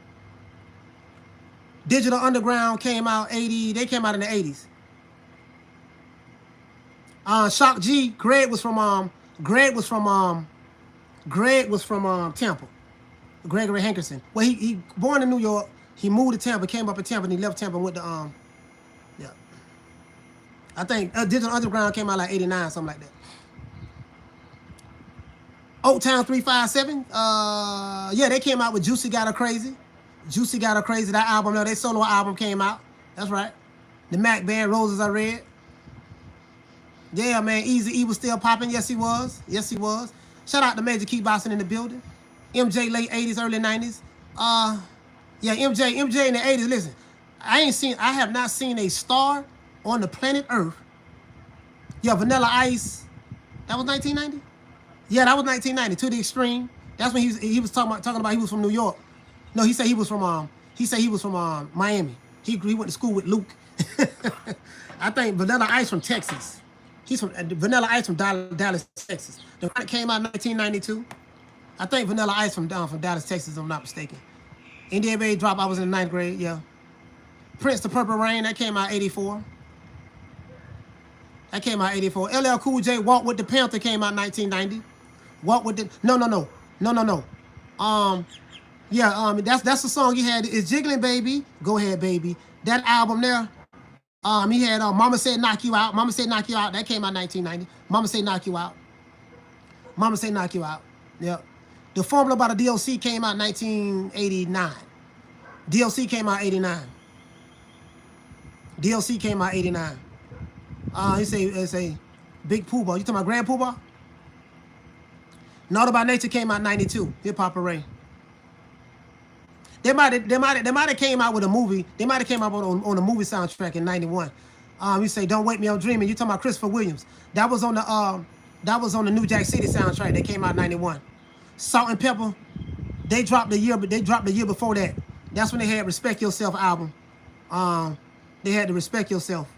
Digital Underground came out 80. They came out in the 80s. Shock G. Greg was from Tampa. Gregory Hankerson. Well, he born in New York. He moved to Tampa, came up in Tampa, and he left Tampa and went to yeah. I think Digital Underground came out like 89, something like that. Old Town 357. Yeah, they came out with Juicy Got Her Crazy. Juicy Got Her Crazy. That album, their solo album came out. That's right. The Mac Band, Roses Are Red. Yeah, man, Eazy-E was still popping. Yes, he was. Yes, he was. Shout out to Major Keith Boston in the building. MJ late 80s, early 90s. Yeah, MJ in the 80s. Listen, I have not seen a star on the planet Earth. Yeah, Vanilla Ice. That was 1990? Yeah, that was 1990, To the Extreme. That's when he was talking about he was from New York. No, he said he was from Miami. He went to school with Luke. I think Vanilla Ice from Texas. He's from Vanilla Ice from Dallas, Texas. The one that came out in 1992. I think Vanilla Ice from Dallas, Texas, if I'm not mistaken. NDAA drop, I was in the 9th grade, yeah. Prince, The Purple Rain, that came out 84. That came out 84. LL Cool J, Walk with the Panther came out 1990. Walk with the No. Yeah, that's the song he had. It's Jiggling Baby. Go Ahead, Baby. That album there. He had Mama Said Knock You Out. Mama Said Knock You Out. That came out 1990. Mama Said Knock You Out. Mama Said Knock You Out. Yep. The Formula by the DLC came out 1989. DLC came out 89. DLC came out 89. It's a Big Poobah. You talking about Grand Poobah? Naughty by Nature came out 92. Hip Hop Array. They might have came out with a movie. They might have came out on a movie soundtrack in 91. You say Don't Wake Me Up Dreaming. You talking about Christopher Williams? That was on the New Jack City soundtrack. They came out in 91. Salt and Pepper. They dropped the year before that. That's when they had Respect Yourself album. They had to Respect Yourself.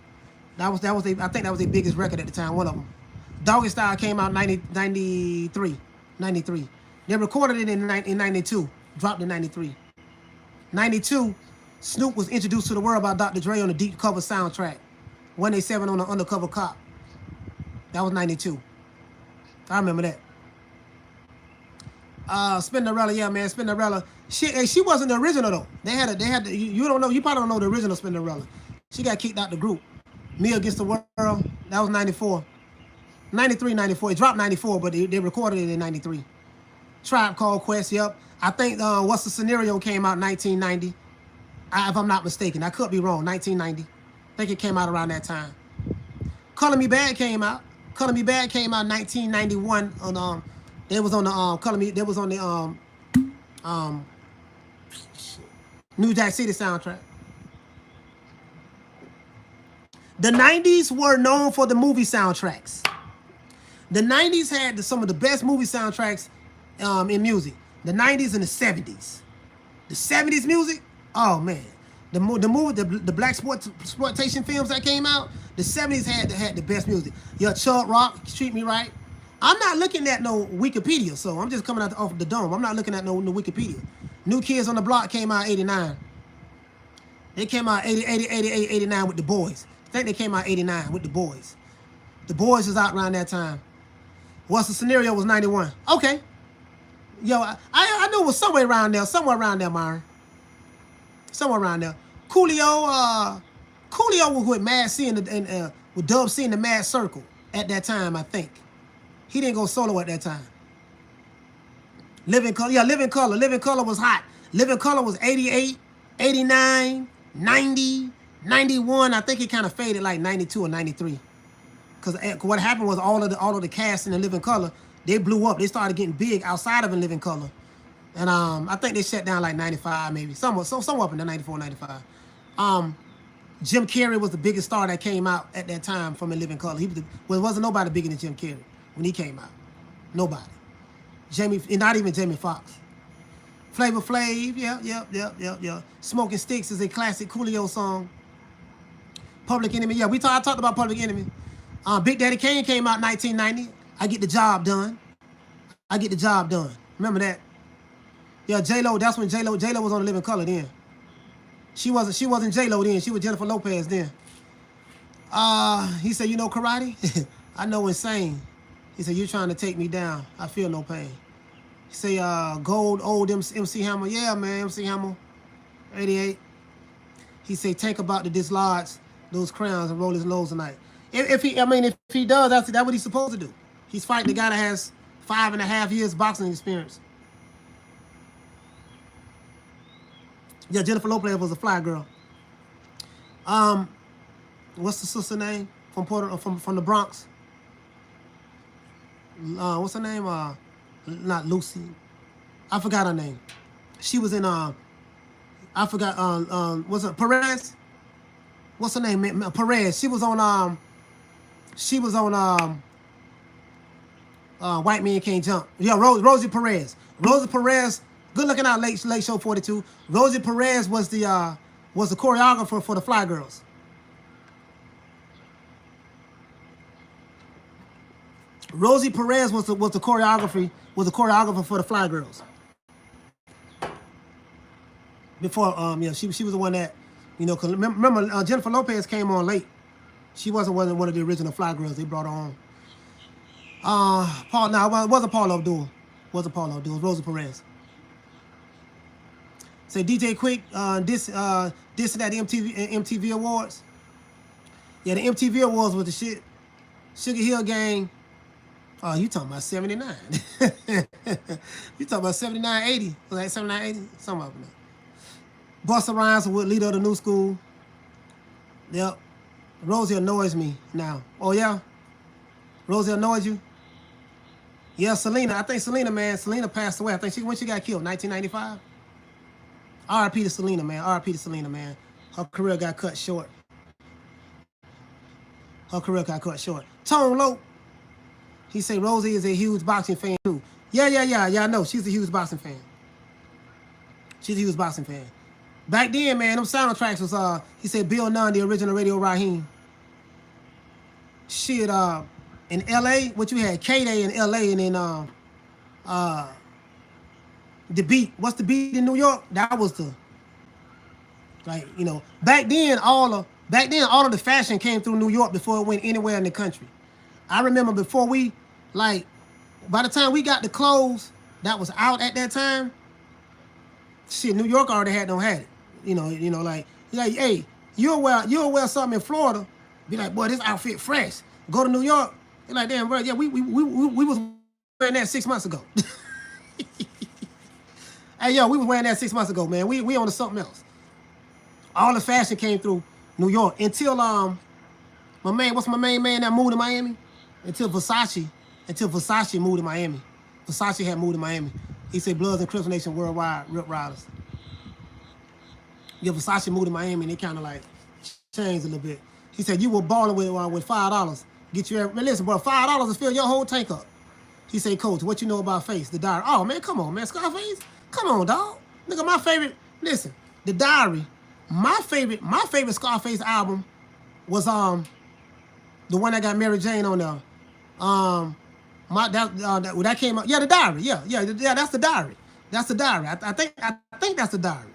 I think that was their biggest record at the time. One of them. Doggy Style came out in 93. They recorded it in 92. Dropped in 93. 92, Snoop was introduced to the world by Dr. Dre on the Deep Cover soundtrack. 187 on the Undercover Cop. That was 92. I remember that. Spinderella, yeah, man, Spinderella. She wasn't the original though. They had you don't know, you probably don't know the original Spinderella. She got kicked out the group. Me Against the World, that was 94. 93, 94. It dropped 94, but they recorded it in 93. Tribe Called Quest, yep. I think What's the Scenario came out in 1990. If I'm not mistaken. I could be wrong. 1990. I think it came out around that time. Color Me Bad came out. Color Me Bad came out in 1991 on they was on the Color Me, they was on the New Jack City soundtrack. The 90s were known for the movie soundtracks. The 90s had some of the best movie soundtracks in music. The 90s and the 70s. The 70s music, oh man. The black exploitation films that came out, the 70s had the best music. Your Chub Rock, Treat Me Right. I'm not looking at no Wikipedia, so I'm just coming out off the dome. I'm not looking at no Wikipedia. New Kids on the Block came out 89. They came out 88, 89 with The Boys. I think they came out 89 with The Boys. The Boys was out around that time. What's the Scenario was 91. Okay. Yo, I knew it was somewhere around there, Myron. Somewhere around there. Coolio was with Mad C and with Dub C in the Mad Circle at that time, I think. He didn't go solo at that time. Living Color, yeah, Living Color. Living Color was hot. Living Color was 88, 89, 90, 91. I think it kind of faded like 92 or 93. Because what happened was all of the cast in the Living Color, they blew up. They started getting big outside of In Living Color. And I think they shut down like 95 maybe. Somewhere up in the 94, 95. Jim Carrey was the biggest star that came out at that time from In Living Color. Wasn't nobody bigger than Jim Carrey when he came out. Nobody. Not even Jamie Foxx. Flavor Flav, yeah. Smoking Sticks is a classic Coolio song. Public Enemy, yeah, I talked about Public Enemy. Big Daddy Kane came out 1990. I Get the Job Done. Remember that? Yeah, J-Lo, that's when J-Lo was on Living Color then. She wasn't J-Lo then. She was Jennifer Lopez then. He said, you know karate? I know Insane. He said, you trying to take me down. I feel no pain. He say, Gold, old MC Hammer. Yeah, man, MC Hammer. 88. He say, think about to dislodge those crowns and roll his lows tonight. If he does, that's what he's supposed to do. He's fighting the guy that has 5.5 years boxing experience. Yeah, Jennifer Lopez was a fly girl. What's the sister name from the Bronx? What's her name? Not Lucy. I forgot her name. She was in I forgot. Was it Perez? What's her name? Perez. She was on White Men Can't Jump. Yeah, Rosie Perez. Rosie Perez. Good looking out, late show 42. Rosie Perez was the choreographer for the Fly Girls. Rosie Perez was the choreographer for the Fly Girls. Before she was the one that, cause remember Jennifer Lopez came on late. She wasn't one of the original Fly Girls. They brought her on. It wasn't Paula Abdul. It was Rosie Perez. Say DJ Quick, this at the MTV Awards. Yeah, the MTV Awards was the shit. Sugar Hill Gang. Oh, you talking about 79. You talking about 79, 80. Was that 79, 80? Something like that. Busta Rhymes was leader of the new school. Yep. Rosie annoys me now. Oh, yeah? Rosie annoys you? Yeah, Selena. I think Selena passed away. I think when she got killed, 1995. R.I.P. to Selena, man. Her career got cut short. Tone Loc. He say Rosie is a huge boxing fan too. Yeah, I know. She's a huge boxing fan. Back then, man, them soundtracks was he said Bill Nunn, the original Radio Raheem. Shit, in LA, what you had, K-Day in LA, and then the beat. What's the beat in New York? That was the back then all of the fashion came through New York before it went anywhere in the country. I remember before by the time we got the clothes that was out at that time, shit, New York already had it. Hey, you'll wear something in Florida, be like, boy, this outfit fresh. Go to New York, you're like, damn, bro, yeah, we was wearing that 6 months ago. Hey, yo, we was wearing that 6 months ago, man. We on to something else. All the fashion came through New York until what's my main man that moved to Miami? Until Versace moved to Miami. Versace had moved to Miami. He said Bloods and Crips Nation worldwide, Rip Riders. Yeah, Versace moved to Miami and they kind of like changed a little bit. He said you were balling with $5. Get you man, listen, bro, $5 to fill your whole tank up. He say, Coach, what you know about Face? The Diary. Oh, man, come on, man. Scarface? Come on, dog. Nigga, my favorite, listen, The Diary, my favorite Scarface album was the one that got Mary Jane on there. That came out. Yeah, The Diary. Yeah, that's The Diary. That's The Diary. I think that's The Diary.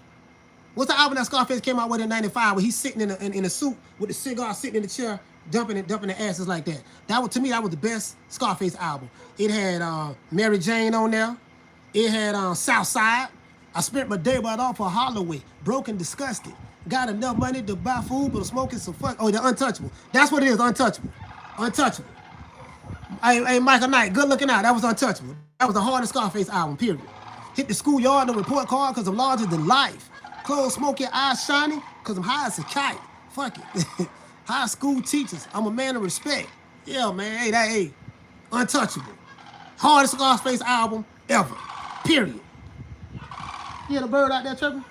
What's the album that Scarface came out with in '95 where he's sitting in a suit with a cigar, sitting in the chair, dumping the asses like that? That was, to me, that was the best Scarface album. It had Mary Jane on there. It had Southside. I spent my day right off for Holloway, broke and disgusted. Got enough money to buy food, but I'm smoking some fuck. Oh, the Untouchable. That's what it is, Untouchable. Untouchable. Hey, Michael Knight, good looking out. That was Untouchable. That was the hardest Scarface album, period. Hit the schoolyard, no report card, because I'm larger than life. Clothes smoky, eyes shining, because I'm high as a kite. Fuck it. High school teachers. I'm a man of respect. Yeah, man. Hey, Untouchable. Hardest Scarface album ever. Period. You hear the bird out there chirping?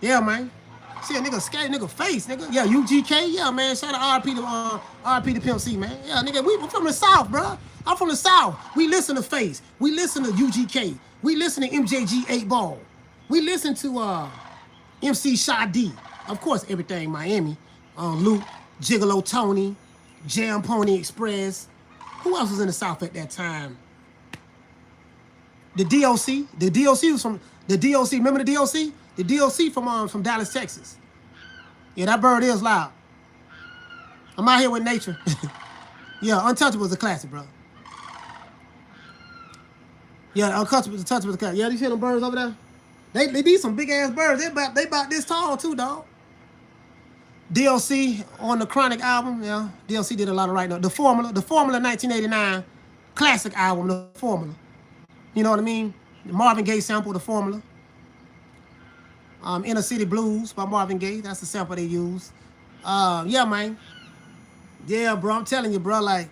Yeah, man. See a nigga skate, nigga face, nigga. Yeah, UGK. Yeah, man. Shout out RP to Pimp C, man. Yeah, nigga, we from the South, bro. I'm from the South. We listen to Face. We listen to UGK. We listen to MJG 8 Ball. We listen to MC Sha-D. Of course, everything Miami. Luke, Gigolo Tony, Jam Pony Express. Who else was in the South at that time? The DOC. The DOC was from the DOC. Remember the DOC? The DOC from Dallas, Texas. Yeah, that bird is loud. I'm out here with nature. Yeah, Untouchable is a classic, bro. Yeah, Untouchable is a classic. Yeah, you see them birds over there? They be some big ass birds. They about this tall too, dog. DLC on the Chronic album, yeah. DLC did a lot of writing up. The Formula 1989 classic album, The Formula. You know what I mean? The Marvin Gaye sample, The Formula. Inner City Blues by Marvin Gaye. That's the sample they use. Yeah, man. Yeah, bro. I'm telling you, bro. Like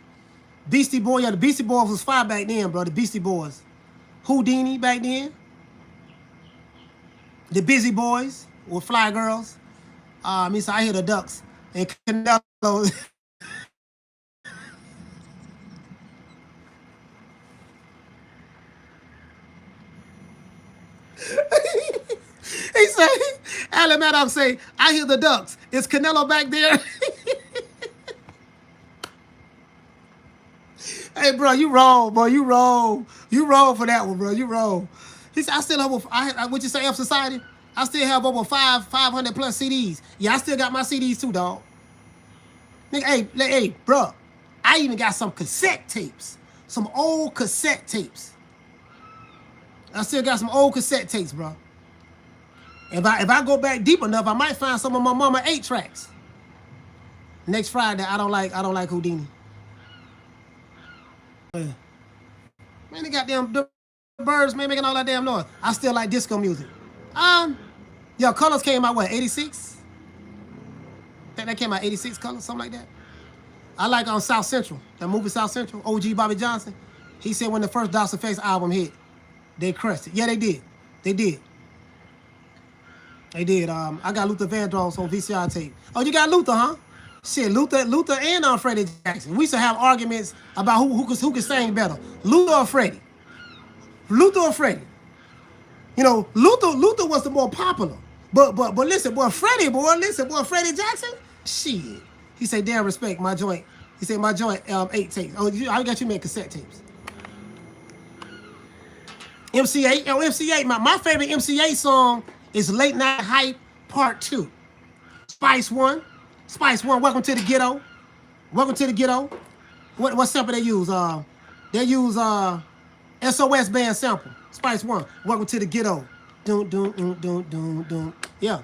Beastie Boy. Yeah, the Beastie Boys was fire back then, bro. The Beastie Boys. Houdini back then. The Busy Boys with Fly Girls. So I hear the Ducks and Canelo. He said, Alan Maddox say, I hear the Ducks. Is Canelo back there? Hey, bro, you wrong, bro. You wrong. You wrong for that one, bro. You wrong. He said, I still have, what you say, F Society? I still have over 500 plus CDs. Yeah, I still got my CDs too, dog. Nigga, hey, bro. I even got some cassette tapes. Some old cassette tapes. I still got some old cassette tapes, bro. If I go back deep enough, I might find some of my mama 8 tracks. Next Friday, I don't like Houdini. Man, they got the birds, man, making all that damn noise. I still like disco music. Yo, Colors came out, what, 86? I think that came out 86, Colors, something like that. I like on South Central, that movie South Central, OG Bobby Johnson. He said when the first DOS Effects album hit, they crushed it. Yeah, they did. They did. They did. I got Luther Vandross on VCR tape. Oh, you got Luther, huh? Shit, Luther and Freddie Jackson. We used to have arguments about who could sing better, Luther or Freddie. Luther or Freddie. You know, Luther was the more popular. But listen, Freddie Jackson, shit. He said, damn respect, my joint. He said, my joint 8 tapes. Oh, I got you made cassette tapes. MC8. Oh, MC8. My favorite MC8 song is Late Night Hype Part 2. Spice One, Welcome to the Ghetto. Welcome to the Ghetto. What sample they use? They use SOS Band sample. Spice One, Welcome to the Ghetto. Dun. Yeah.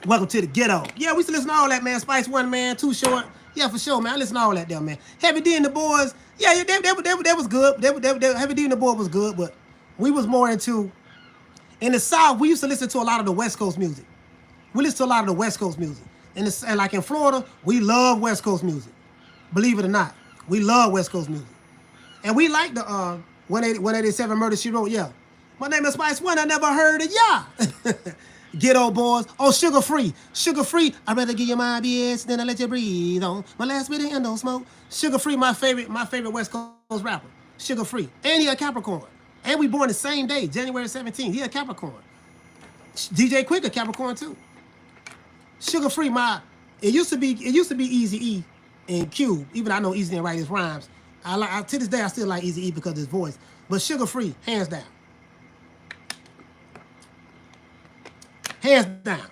Welcome to the Ghetto. Yeah, we used to listen to all that, man. Spice One, man. Too Short. Yeah, for sure, man. I listen to all that there, man. Heavy D and the Boys. Yeah, they was good. Heavy D and the Boys was good, but we was more into. In the South, we used to listen to a lot of the West Coast music. We listen to a lot of the West Coast music. And like in Florida, we love West Coast music. Believe it or not, we love West Coast music. And we like the 187 Murder, She Wrote, yeah. My name is Spice One, I never heard of ya. Ghetto boys. Oh, sugar free. Sugar free. I'd rather give you my BS than I let you breathe on. My last bit of end don't smoke. Sugar free, my favorite West Coast rapper. Sugar free. And he a Capricorn. And we born the same day, January 17th. He a Capricorn. DJ Quick a Capricorn too. Sugar free, it used to be Easy E and Cube. Even I know Easy didn't write his rhymes. To this day I still like Easy E because of his voice. But sugar free, hands down. Hands down.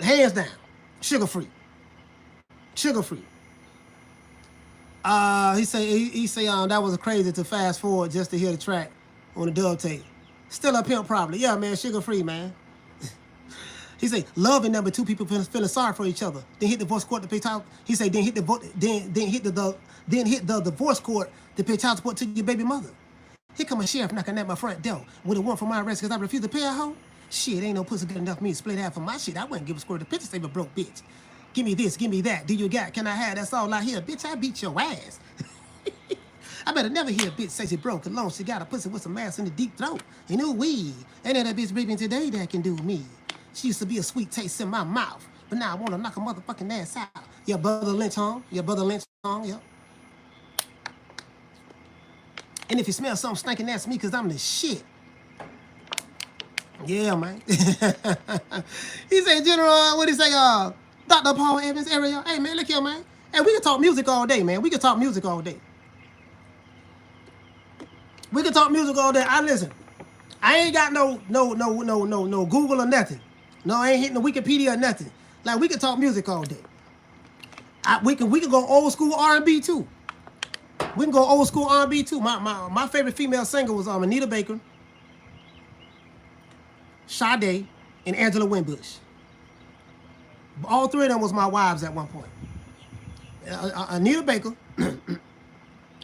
Hands down. Sugar free. Sugar free. He say that was crazy to fast forward just to hear the track on the dub tape. Still a pimp probably. Yeah, man, sugar free, man. He say loving number two people feeling sorry for each other. Then hit the divorce court to pay child. He say then hit the divorce court to pay child support to your baby mother. Here come a sheriff knocking at my front door with a warrant for my arrest because I refuse to pay a hoe. Shit, ain't no pussy good enough for me to split half for my shit. I wouldn't give a squirt a picture save a broke bitch. Give me this, give me that. Do you got? Can I have? That's all I hear. Bitch, I beat your ass. I better never hear a bitch say she broke alone. She got a pussy with some ass in the deep throat. You know weed. Ain't that bitch breathing today that can do me. She used to be a sweet taste in my mouth. But now I want to knock a motherfucking ass out. Your brother Lynch home. Your brother Lynch home, yeah. And if you smell something stinking, that's me because I'm the shit. Yeah, man. He said, General, what he say? Dr. Paul Evans area. Hey, man, look here, man. Hey, we can talk music all day, man. We can talk music all day. We can talk music all day. Listen. I ain't got no Google or nothing. No, I ain't hitting the Wikipedia or nothing. Like we can talk music all day. We can go old school R&B too. We can go old school R&B too. My favorite female singer was Anita Baker, Sade, and Angela Winbush. All three of them was my wives at one point. Anita Baker.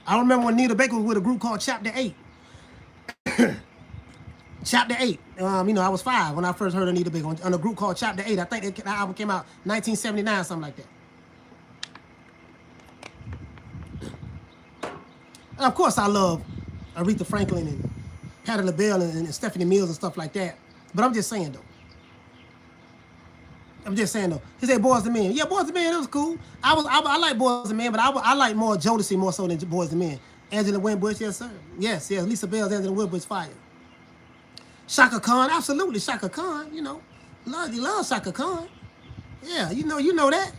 I remember when Anita Baker was with a group called Chapter 8. Chapter 8. I was 5 when I first heard Anita Baker on a group called Chapter 8. I think the album came out 1979, something like that. And of course, I love Aretha Franklin and Patti LaBelle and Stephanie Mills and stuff like that. But I'm just saying, though. He said Boys II Men. Yeah, Boys II Men, it was cool. I like Boys II Men, but I like more Jodeci more so than Boys II Men. Angela Winbush, yes, sir. Yes. Lisa Bell's Angela Winbush fire. Shaka Khan, absolutely, Shaka Khan, you love Shaka Khan. Yeah, you know that.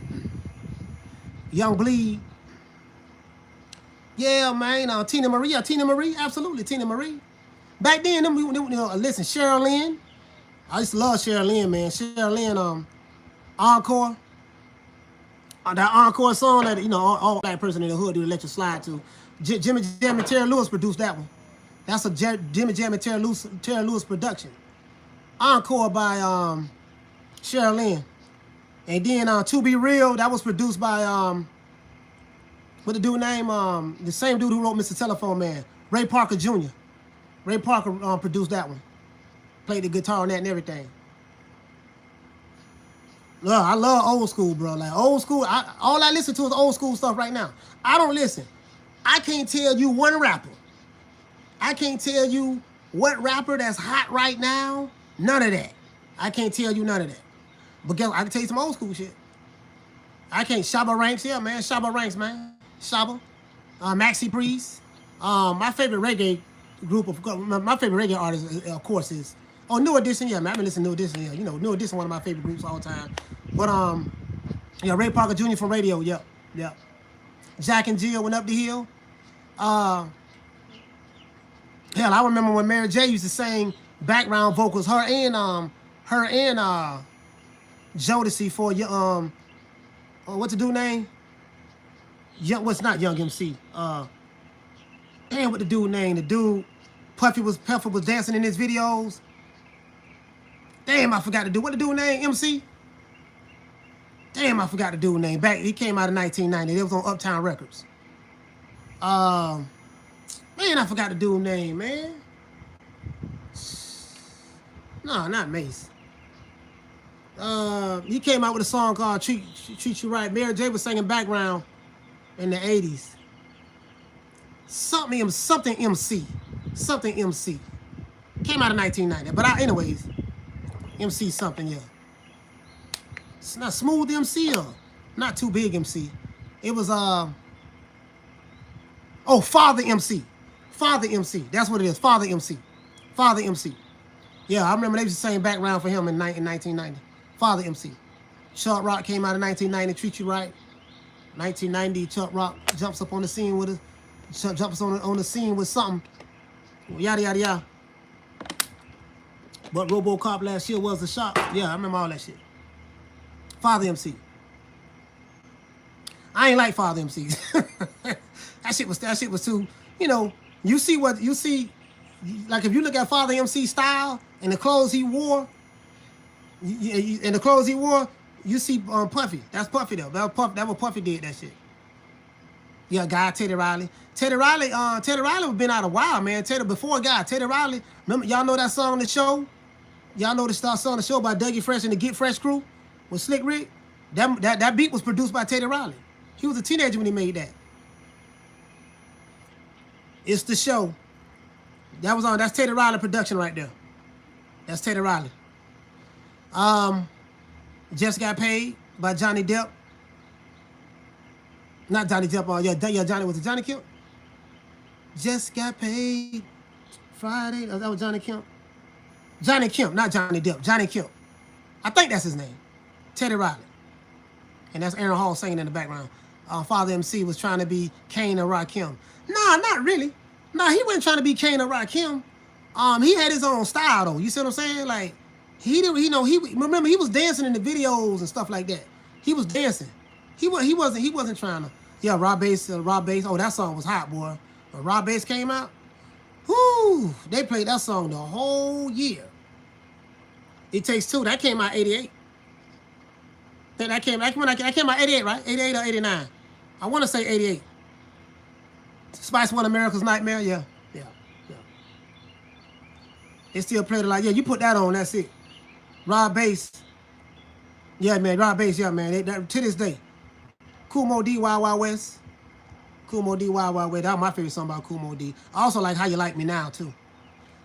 Young Bleed. Yeah, man, Tina Marie, absolutely, Tina Marie. Back then, listen, Cheryl Lynn. I used to love Cheryl Lynn, man. Cheryl Lynn, Encore. That Encore song that, all black person in the hood do the electric slide to. Jimmy Jam and Terry Lewis produced that one. That's a Jimmy Jam and Terry Lewis production. Encore by Cheryl Lynn. And then To Be Real, that was produced by what the dude name? The same dude who wrote Mr. Telephone Man, Ray Parker Jr. Ray Parker produced that one. Played the guitar on that and everything. I love old school, bro. Like old school, all I listen to is old school stuff right now. I don't listen. I can't tell you one rapper. I can't tell you what rapper that's hot right now. None of that. I can't tell you none of that. But guess I can tell you some old school shit. I can't. Shabba Ranks, yeah, man. Shabba Ranks, man. Shabba. Maxi Priest. My favorite reggae my favorite reggae artist, of course, is New Edition. Yeah, man. I've been listening to New Edition. Yeah, New Edition, one of my favorite groups all the time. But Ray Parker Jr. from Radio. Yep. Jack and Jill went up the hill. Hell, I remember when Mary J used to sing background vocals. Her and Jodeci for what's the dude name? What's not Young MC? Damn, what the dude name? The dude Puffy was dancing in his videos. Damn, I forgot the dude. What the dude name? MC? Damn, I forgot the dude name. He came out in 1990. It was on Uptown Records. Man, I forgot the dude name, man. No, not Mace. He came out with a song called Treat You Right. Mary J was singing background in the 80s. Something MC. Came out in 1990. But anyways, MC something, yeah. It's not Smooth MC or not Too Big MC. It was Father MC. Father MC. That's what it is. Father MC. Father MC. Yeah, I remember they was the same background for him in 1990. Father MC. Chuck Rock came out in 1990, Treat You Right. 1990, Chuck Rock jumps up on the scene with jumps on the scene with something. Yada yada yada. But RoboCop last year was the shot. Yeah, I remember all that shit. Father MC. I ain't like Father MCs. that shit was too, you see, like if you look at Father MC style and the clothes he wore, you see Puffy. That's Puffy though. That was Puffy did that shit. Yeah, guy Teddy Riley. Teddy Riley was been out a while, man. Before Teddy Riley. Remember, y'all know that song on the show? Y'all know the song on the show by Dougie Fresh and the Get Fresh crew with Slick Rick? That beat was produced by Teddy Riley. He was a teenager when he made that. It's the show. That's Teddy Riley production right there. That's Teddy Riley. Just Got Paid by Johnny Depp. Not Johnny Depp. Johnny, was it Johnny Kemp? Just Got Paid Friday. That was Johnny Kemp. Johnny Kemp, not Johnny Depp. Johnny Kemp. I think that's his name. Teddy Riley. And that's Aaron Hall singing in the background. Father MC was trying to be Kane or Rakim. Nah, not really. Nah, he wasn't trying to be Kane or Rakim. He had his own style though. You see what I'm saying? Like remember he was dancing in the videos and stuff like that. He was dancing. He wasn't trying to. Yeah, Rob Bass. Oh, that song was hot, boy. When Rob Bass came out, whoo, they played that song the whole year. It Takes Two. That came out 88. That came out 88, right? 88 or 89. I want to say 88. Spice One America's Nightmare, yeah. They still played it like, yeah, you put that on, that's it. Rob Bass. Yeah, man, Rob Bass, yeah, man. To this day. Kool Moe Dee, Wild Wild West. Kool Moe Dee, Wild Wild West. That was my favorite song about Kool Moe Dee. I also like How You Like Me Now, too.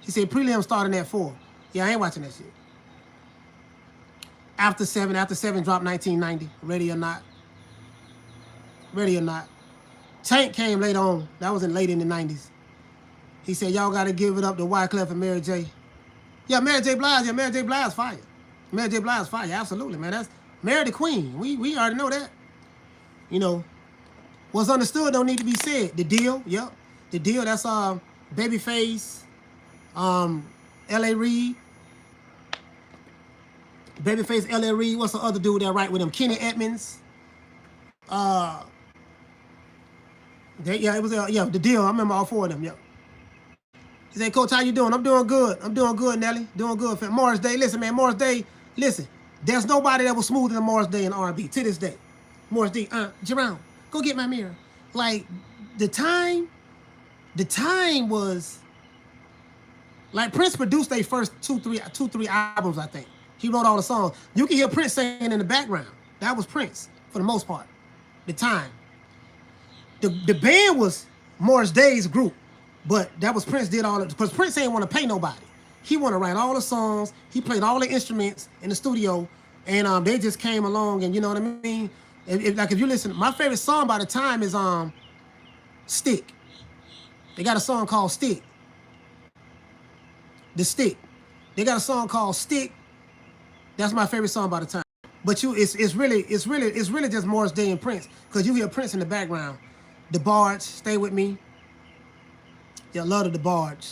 He said prelim starting at 4. Yeah, I ain't watching that shit. After 7 dropped 1990. Ready or Not. Tank came later on. That was late in the 90s. He said, y'all got to give it up to Wyclef and Mary J. Yeah, Mary J. Blige. Yeah, Mary J. Blige fire. Mary J. Blige fire. Absolutely, man. That's Mary the Queen. We already know that. What's understood don't need to be said. The Deal. Yep. The Deal. That's Babyface. L.A. Reid. Babyface, L.A. Reid. What's the other dude that right with him? Kenny Edmonds. The Deal. I remember all 4 of them. Yep. He said, Coach, how you doing? I'm doing good. Nelly. Doing good. Morris Day. Listen, man. Morris Day. Listen. There's nobody that was smoother than Morris Day in R&B to this day. Morris Day. Jerome, go get my mirror. Like, the time was, like, Prince produced their first two, three albums, I think. He wrote all the songs. You can hear Prince singing in the background. That was Prince, for the most part. The time. The band was Morris Day's group, but that was Prince did all it, because Prince ain't want to pay nobody. He want to write all the songs. He played all the instruments in the studio, and they just came along, and you know what I mean? If you listen, my favorite song by the time is Stick. They got a song called Stick. The Stick. They got a song called Stick. That's my favorite song by the time. But it's really just Morris Day and Prince, because you hear Prince in the background. The Barge, Stay With Me. Yeah, love the Barge.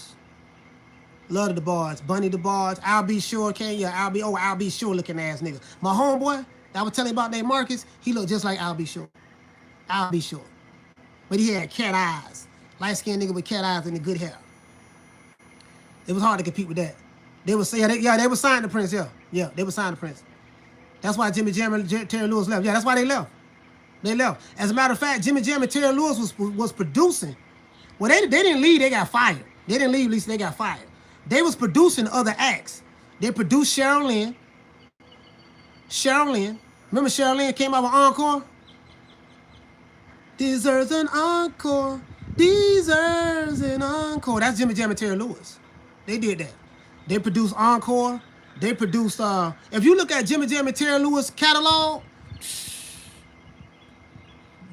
Love the Barge. Bunny the Barge. I'll Be Sure, can you? I'll Be Sure looking ass nigga. My homeboy, that I was telling you about that Marcus, he looked just like I'll Be Sure. I'll Be Sure. But he had cat eyes. Light-skinned nigga with cat eyes and the good hair. It was hard to compete with that. They were signed to Prince, yeah. Yeah, they were signed to Prince. That's why Jimmy Jam and Terry Lewis left. Yeah, that's why they left. They left. As a matter of fact, Jimmy Jam and Terry Lewis was producing. Well, they didn't leave, they got fired. They didn't leave, at least they got fired. They was producing other acts. They produced Cheryl Lynn. Remember Cheryl Lynn came out with Encore? Deserves an encore. Deserves an encore. That's Jimmy Jam and Terry Lewis. They did that. They produced Encore. They produced, if you look at Jimmy Jam and Terry Lewis catalog,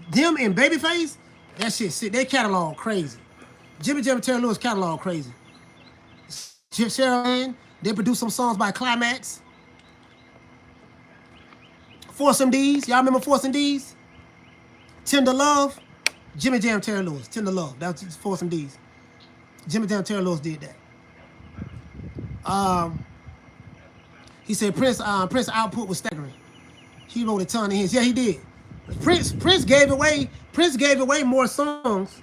them and Babyface, that shit, their catalog crazy. Jimmy Jam and Terry Lewis catalog crazy. Cheryl, they produced some songs by Climax. Force MDs, y'all remember Force MDs? Tender Love, Jimmy Jam, Terry Lewis. Tender Love, that was Force MDs. Jimmy Jam, Terry Lewis did that. He said Prince output was staggering. He wrote a ton of hits. Yeah, he did. Prince gave away more songs.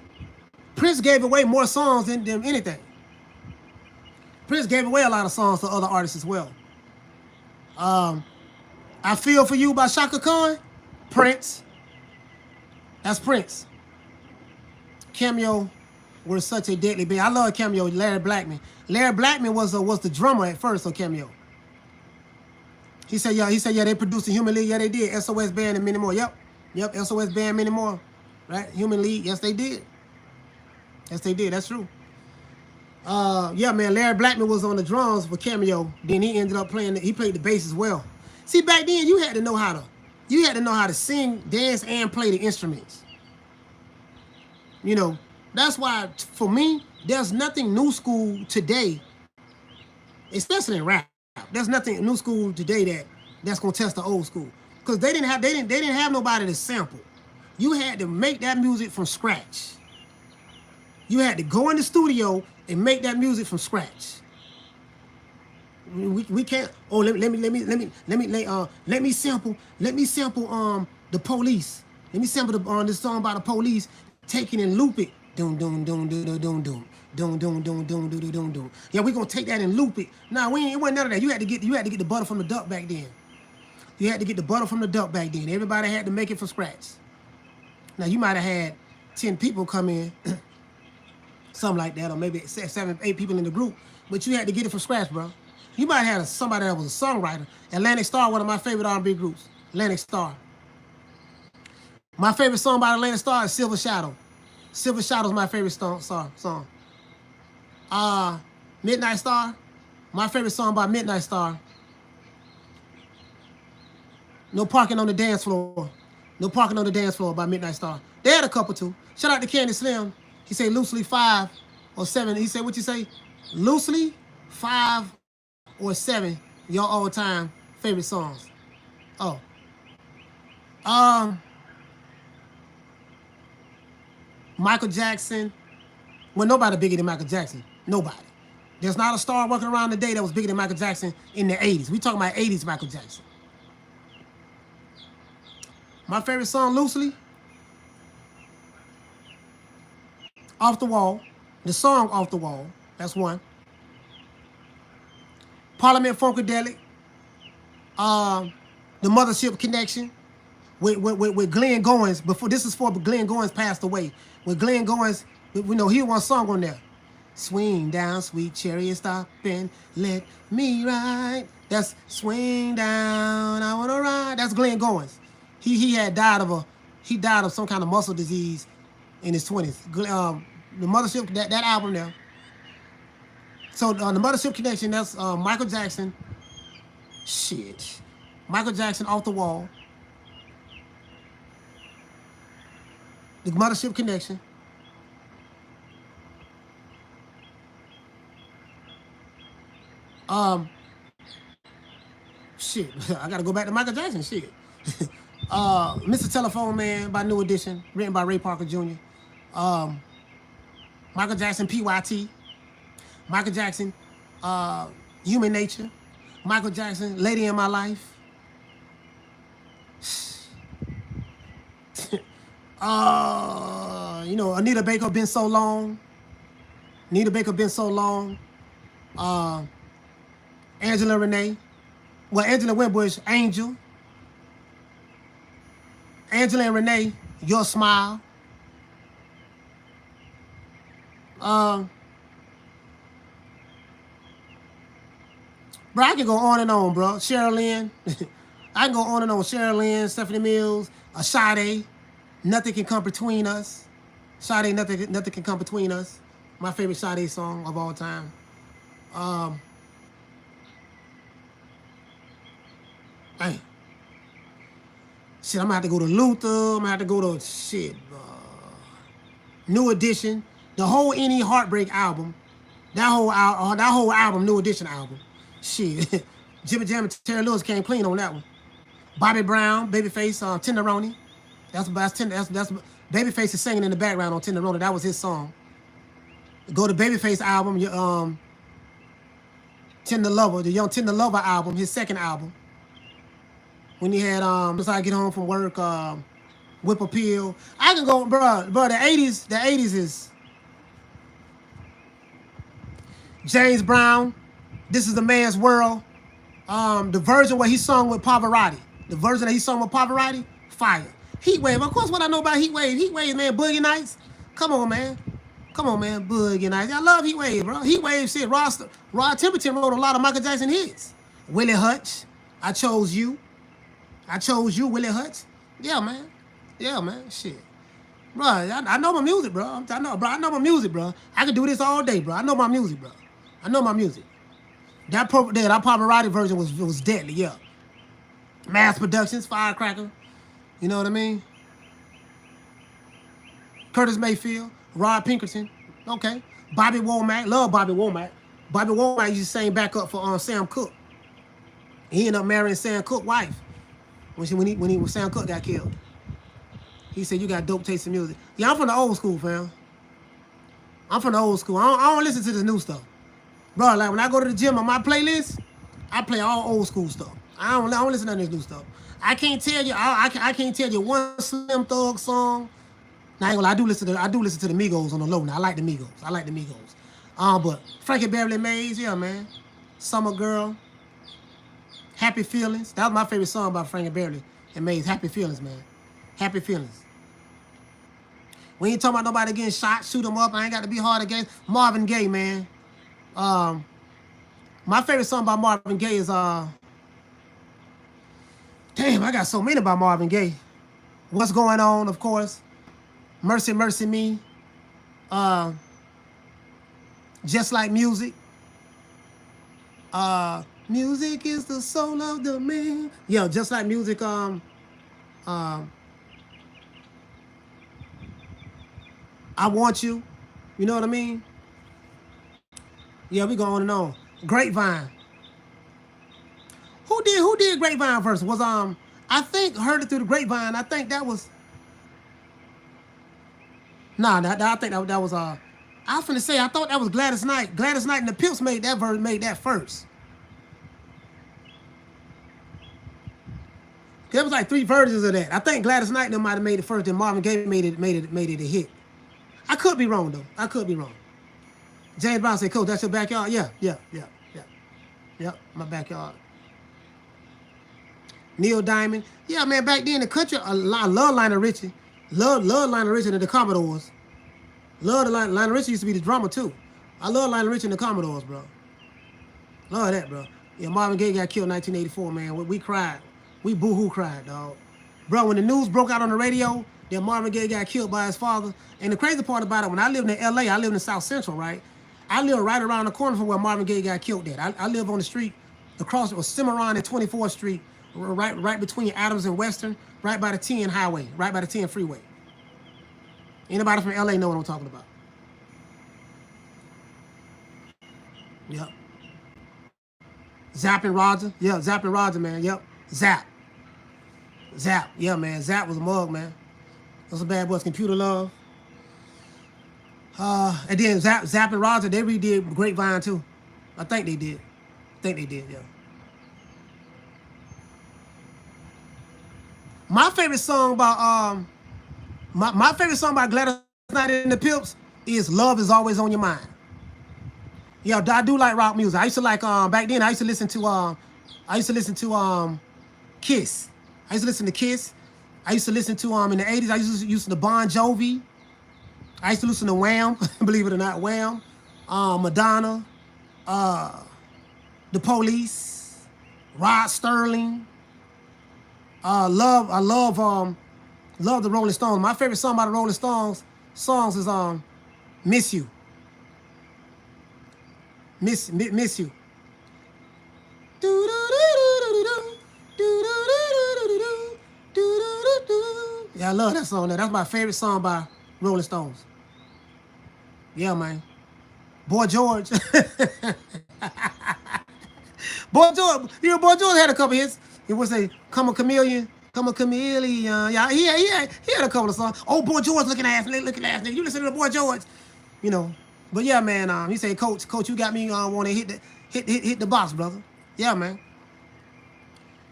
Prince gave away more songs than anything. Prince gave away a lot of songs to other artists as well. I Feel For You by Shaka Khan, Prince. That's Prince. Cameo was such a deadly band. I love Cameo, Larry Blackman. Larry Blackman was the drummer at first on Cameo. He said, yeah, they produced the Human League. Yeah, they did. SOS Band and many more. Yep, SOS Band, many more. Right? Human League, yes, they did. Yes, they did. That's true. Yeah, man, Larry Blackman was on the drums for Cameo. Then he ended up playing, he played the bass as well. See, back then, you had to know how to sing, dance, and play the instruments. You know, that's why, for me, there's nothing new school today, especially in rap. There's nothing new school today that's gonna test the old school, because they didn't have nobody to sample. You had to make that music from scratch. You had to go in the studio and make that music from scratch. We can't. Oh, let me sample the Police. Let me sample this song by the Police. Take it and loop it. Dum dum dum dum dum dum dum. Dum dum dum dum dum dum dum. Yeah, we gonna take that and loop it. Nah, it wasn't none of that. You had to get the butter from the duck back then. You had to get the butter from the duck back then. Everybody had to make it from scratch. Now you might have had 10 people come in, something like that, or maybe 7, 8 people in the group, but you had to get it from scratch, bro. You might have had somebody that was a songwriter. Atlantic Starr, one of my favorite R&B groups. Atlantic Starr. My favorite song by Atlantic Starr is Silver Shadow. Silver Shadow is my favorite song. Midnight Star. My favorite song by Midnight Star. No Parking on the Dance Floor. No Parking on the Dance Floor by Midnight Star. They had a couple too. Shout out to Candy Slim. He said loosely 5 or 7. He said, what you say? Loosely 5 or 7, your all-time favorite songs. Oh. Michael Jackson. Well, nobody bigger than Michael Jackson. Nobody. There's not a star walking around today that was bigger than Michael Jackson in the 80s. We talking about 80s Michael Jackson. My favorite song, Loosely. Off the Wall. The song Off the Wall. That's one. Parliament Funkadelic. The Mothership Connection with Glenn Goins. This is before Glenn Goins passed away. With Glenn Goins, we know he had one song on there. Swing down, sweet chariot, stop and let me ride. That's swing down, I wanna ride. That's Glenn Goins. He died of some kind of muscle disease in his 20s. The Mothership, that album there. So the Mothership Connection, that's Michael Jackson. Shit. Michael Jackson, Off the Wall. The Mothership Connection. Shit. I gotta go back to Michael Jackson. Shit. Mr. Telephone Man by New Edition, written by Ray Parker Jr. Michael Jackson, PYT. Michael Jackson, Human Nature. Michael Jackson, Lady in My Life. Anita Baker, Been So Long. Anita Baker, Been So Long. Angela Renee. Well, Angela Winbush, Angel. Angela and Renee, Your Smile. Bro, I can go on and on, bro. Cheryl Lynn. I can go on and on. Cheryl Lynn, Stephanie Mills, Sade. Nothing Can Come Between Us. Sade, Nothing Can Come Between Us. My favorite Sade song of all time. Hey, shit, I'm gonna have to go to Luther. I'm gonna have to go to shit, New Edition, the whole Any Heartbreak album, that whole album, New Edition album. Shit, Jimmy Jam and Terry Lewis came clean on that one. Bobby Brown, Babyface, Tenderoni. That's Babyface is singing in the background on Tenderoni. That was his song. Go to Babyface album, Tender Lover, the Young Tender Lover album, his second album. When he had Once I Get Home from Work, Whip Appeal. I can go, bro. The 80s is James Brown. This Is the Man's World. The version where he sung with Pavarotti. The version that he sung with Pavarotti, fire. Heatwave. Of course, what I know about Heatwave. Heatwave, man. Boogie Nights. Come on, man. Come on, man. Boogie Nights. I love Heatwave, bro. Heatwave shit. Rod Temperton wrote a lot of Michael Jackson hits. Willie Hutch. I Chose You. I Chose You, Willie Hutch. Yeah, man. Yeah, man. Shit. Bro, I know my music, bro. I know my music, bro. I can do this all day, bro. I know my music, bro. I know my music. That Pavarotti version was deadly, yeah. Mass Productions, Firecracker. You know what I mean? Curtis Mayfield, Rod Pinkerton. Okay. Bobby Womack. Love Bobby Womack. Bobby Womack used to sing back up for Sam Cooke. He ended up marrying Sam Cooke's wife when Sam Cooke got killed. He said, you got dope taste in music. Yeah, I'm from the old school, fam. I'm from the old school. I don't listen to this new stuff. Bro, like when I go to the gym on my playlist, I play all old school stuff. I don't listen to this new stuff. I can't tell you. I can't tell you one Slim Thug song. Now, I ain't gonna lie, I do listen to the Migos on the low. Now I like the Migos. But Frankie Beverly Mays, yeah, man. Summer Girl. Happy Feelings. That was my favorite song by Frankie Beverly and Mays. Happy Feelings, man. Happy Feelings. We ain't talking about nobody getting shot, shoot them up. I ain't got to be hard against Marvin Gaye, man. My favorite song by Marvin Gaye is damn, I got so many by Marvin Gaye. What's Going On, of course. Mercy, Mercy Me. Just Like Music. Music is the soul of the man. Yeah, Just Like Music. I Want You. You know what I mean? Yeah, we go on and on. Grapevine. Who did Grapevine first? Was I think Heard It Through the Grapevine. I think that was. Nah, I think that was I was finna say I thought that was Gladys Knight. Gladys Knight and the Pips made that first. There was like 3 versions of that. I think Gladys Knight and them might have made it first, then Marvin Gaye made it a hit. I could be wrong though. I could be wrong. James Brown said, Coach, that's your backyard? Yeah, my backyard. Neil Diamond. Yeah, man, back then in the country, I love Lionel Richie. Love Lionel Richie and the Commodores. Lionel Richie used to be the drummer too. I love Lionel Richie and the Commodores, bro. Love that, bro. Yeah, Marvin Gaye got killed in 1984, man. We cried. We boo-hoo cried, dog. Bro, when the news broke out on the radio that Marvin Gaye got killed by his father, and the crazy part about it, when I lived in L.A., I lived in South Central, right? I live right around the corner from where Marvin Gaye got killed at. I live on the street across Cimarron and 24th Street, right between Adams and Western, right by the 10 highway, right by the 10 freeway. Anybody from LA know what I'm talking about? Yep. Zapp and Roger. Yeah, Zapp and Roger, man. Yep. Zapp. Yeah, man. Zapp was a mug, man. Those are Bad Boys. Computer Love. And then Zapp and Roger, they redid Grapevine too. I think they did. Yeah. My favorite song by my favorite song by Gladys Knight and the Pips is "Love Is Always on Your Mind." Yeah, I do like rock music. I used to like back then. I used to listen to Kiss. I used to listen to Kiss. I used to listen to in the 80s. I used to listen to Bon Jovi. I used to listen to Wham, believe it or not, Wham, Madonna, The Police, Rod Sterling. I love the Rolling Stones. My favorite song by the Rolling Stones songs is "Miss You." Miss You. Do do do do do do do Yeah, I love that song. That's my favorite song by Rolling Stones. Yeah, man. Boy George. Boy George, Boy George had a couple hits. He would say, "Come a chameleon, come a chameleon." Yeah, he had a couple of songs. Oh, Boy George, looking ass nigga. You listen to the Boy George, you know. But yeah, man. He said, "Coach, you got me want to hit the box, brother." Yeah, man.